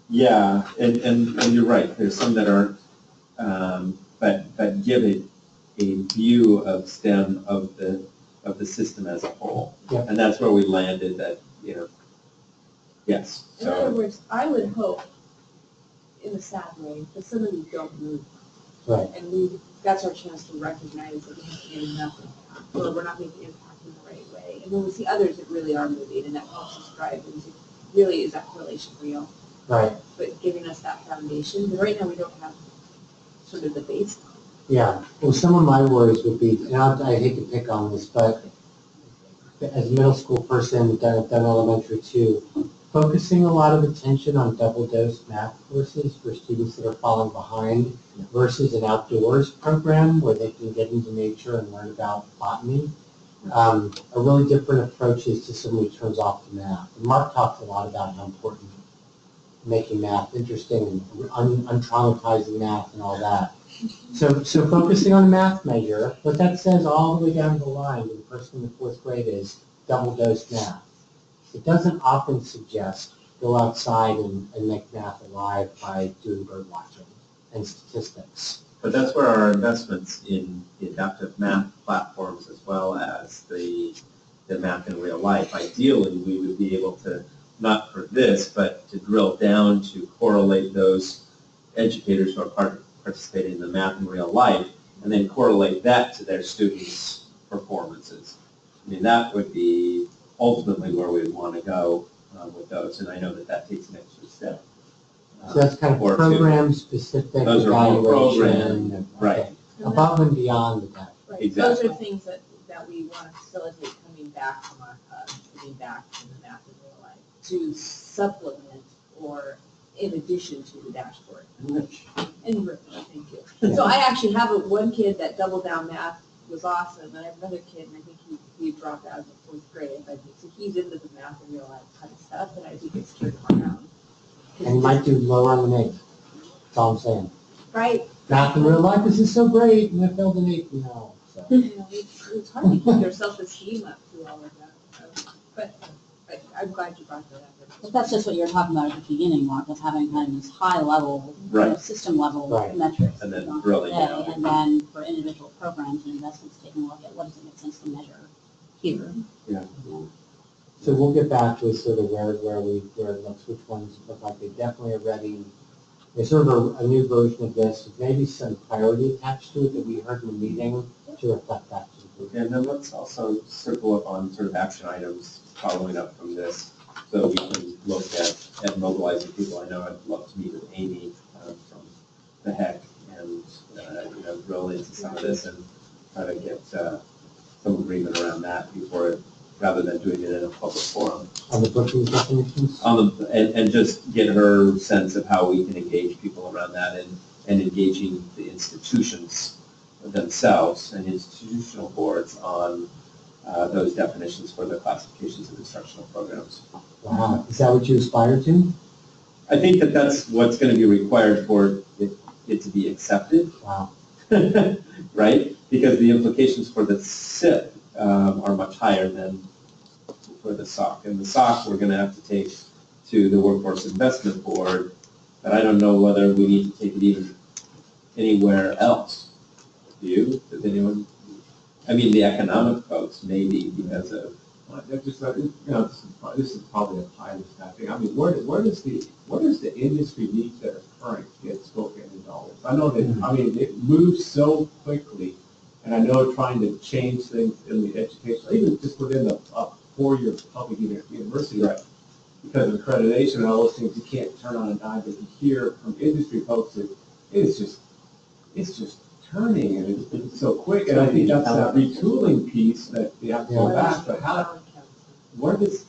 [SPEAKER 3] Yeah, and you're right. There's some that aren't, but give a view of STEM of the system as a whole.
[SPEAKER 11] Yep.
[SPEAKER 3] And that's where we landed. That yes.
[SPEAKER 4] In other words, I would hope, in a sad way, that some of these don't move.
[SPEAKER 11] Right.
[SPEAKER 4] And that's our chance to recognize that we haven't made enough impact, or we're not making impact in the right way. And when we see others that really are moving, and that helps us drive into, really, is that correlation real?
[SPEAKER 11] Right.
[SPEAKER 4] But giving us that foundation, but right now we don't have sort of the baseline.
[SPEAKER 11] Yeah. Well, some of my worries would be, and I hate to pick on this, but as a middle school person, I've done elementary too, focusing a lot of attention on double dose math courses for students that are falling behind versus an outdoors program where they can get into nature and learn about botany are really different approaches to someone who turns off the math. And Mark talks a lot about how important making math interesting and untraumatizing math and all that. So focusing on the math measure, what that says all the way down the line to the person in the fourth grade is double dose math. It doesn't often suggest go outside and make math alive by doing bird watching and statistics.
[SPEAKER 3] But that's where our investments in the adaptive math platforms, as well as the math in real life, ideally we would be able to, not for this, but to drill down to correlate those educators who are participating in the math in real life, and then correlate that to their students' performances. I mean, that would be ultimately where we would want to go with those, and I know that that takes an extra step.
[SPEAKER 11] So that's kind of
[SPEAKER 3] or two.
[SPEAKER 11] program-specific
[SPEAKER 3] Those are all
[SPEAKER 11] evaluation.
[SPEAKER 3] program, right.
[SPEAKER 11] Okay. Above and beyond that.
[SPEAKER 4] Right,
[SPEAKER 3] Exactly.
[SPEAKER 4] those are things that we want to facilitate coming back from our, coming back from the math in real life to supplement or in addition to the dashboard.
[SPEAKER 11] Enrich.
[SPEAKER 4] Enrich, thank you. So I actually have one kid that double down math was awesome, and I have another kid, and I think he dropped out of the 4th grade, but so he's into the math in real life kind of stuff, and I think it's turned him around.
[SPEAKER 11] And you might do lower on the NAEP. That's all I'm saying.
[SPEAKER 4] Right.
[SPEAKER 11] Math in real life, this is so great, and I failed the NAEP, no. So.
[SPEAKER 4] You know, it's hard to keep their self-esteem up through all of that. But I'm glad you brought that up.
[SPEAKER 2] But that's just what you were talking about at the beginning, Mark, of having kind of these high level,
[SPEAKER 3] Right.
[SPEAKER 2] system level
[SPEAKER 11] Right.
[SPEAKER 2] metrics.
[SPEAKER 3] And then
[SPEAKER 2] that you
[SPEAKER 3] drilling
[SPEAKER 2] don't
[SPEAKER 3] down.
[SPEAKER 2] today, and then for individual programs and investments, taking a look at what does it make sense to measure here.
[SPEAKER 3] Yeah.
[SPEAKER 11] So we'll get back with sort of where it looks, which ones look like they definitely are ready. There's sort of a new version of this, with maybe some priority attached to it that we heard in the meeting to reflect that.
[SPEAKER 3] And then let's also circle up on sort of action items following up from this, so we can look at mobilizing people. I know I'd love to meet with Amy from the HEC and drill into some of this and try to get some agreement around that before, rather than doing it in a public forum.
[SPEAKER 11] On the bookings definitions?
[SPEAKER 3] And just get her sense of how we can engage people around that and engaging the institutions themselves and institutional boards on those definitions for the classifications of instructional programs.
[SPEAKER 11] Wow, is that what you aspire to?
[SPEAKER 3] I think that that's what's going to be required for it to be accepted.
[SPEAKER 11] Wow.
[SPEAKER 3] Right? Because the implications for the SIP are much higher than for the SOC. And the SOC we're going to have to take to the Workforce Investment Board, but I don't know whether we need to take it even anywhere else. Do you? Does anyone? I mean, the economic folks maybe because of.
[SPEAKER 9] This is probably a pilot kind of thing. I mean, where does the industry needs that are current get spoken in dollars? I know that, I mean, it moves so quickly, and I know trying to change things in the education, even just within a 4-year public university, right? Because of accreditation and all those things, you can't turn on a dime, but you hear from industry folks that it's just turning, and it's so quick, and I think that's that retooling piece that you have to go back, but where does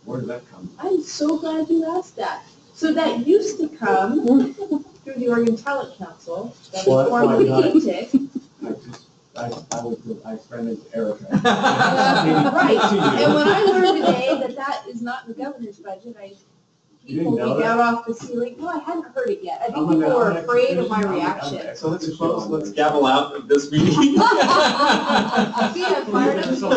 [SPEAKER 9] that come from?
[SPEAKER 4] I'm so glad you asked that. So that used to come through the Oregon Talent Council, that was formerly ATIC.
[SPEAKER 9] I friended Erica.
[SPEAKER 4] Right, and when I learned today that is not in the governor's budget, he pulled me down off the ceiling. No, I hadn't heard it yet. I think people were afraid of my reaction.
[SPEAKER 3] So let's gavel out of this meeting.
[SPEAKER 4] See, I'm fired up. So,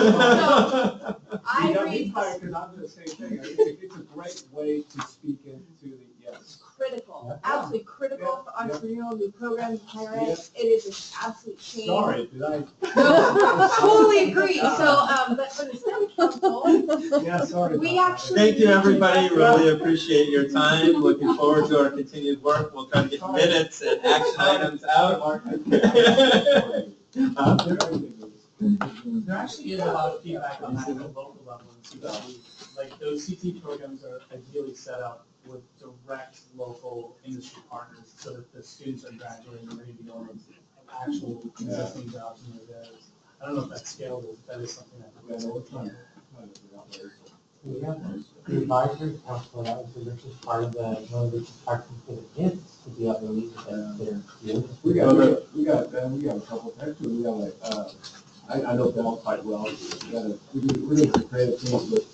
[SPEAKER 4] I read
[SPEAKER 9] Because I'm doing the same thing. It's a great way to speak into the, yes.
[SPEAKER 4] critical, absolutely critical for entrepreneurial new programs in higher ed. It is an absolute change.
[SPEAKER 9] Sorry, did I?
[SPEAKER 4] No, totally agree. So, but for the STEM council,
[SPEAKER 9] Yeah, sorry.
[SPEAKER 4] we
[SPEAKER 9] about
[SPEAKER 4] actually.
[SPEAKER 3] Thank you, everybody. Really appreciate your time. Looking forward to our continued work. We'll try to get minutes and action items out.
[SPEAKER 6] There actually is a lot of feedback on that at the local level in CTE. Like those CT programs are ideally set up with direct local industry partners so that the students are graduating and ready to go into actual existing jobs in those areas. I don't know if that's scalable, but that is something that.
[SPEAKER 11] We have the advisory council, that was the richest part of one of the richest parts for the kids to be able to meet with their students.
[SPEAKER 9] We got a couple, actually, we got like, I know Bell quite well. We're doing some creative things with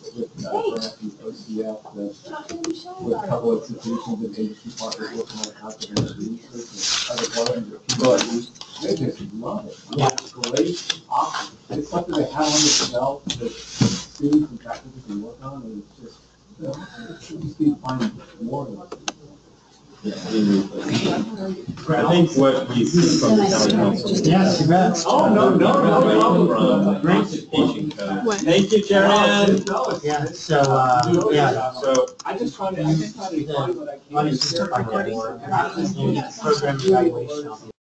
[SPEAKER 9] Grant and OCF, with a couple of institutions and industry partners working on conservation research and other programs that people are used. They just love it.
[SPEAKER 11] Yeah.
[SPEAKER 9] It's great, awesome. It's something they have under the belt that students and faculty can work on, and it's just, we just need to find more of it.
[SPEAKER 3] I think what we see from the county council.
[SPEAKER 11] Yes, you bet.
[SPEAKER 9] Oh, no problem.
[SPEAKER 3] From education code
[SPEAKER 7] What?
[SPEAKER 3] Thank you, Karen.
[SPEAKER 11] Yeah, so, yeah, so
[SPEAKER 9] I just try to find what I can.
[SPEAKER 11] honestly, if I had more, program evaluation, I'll be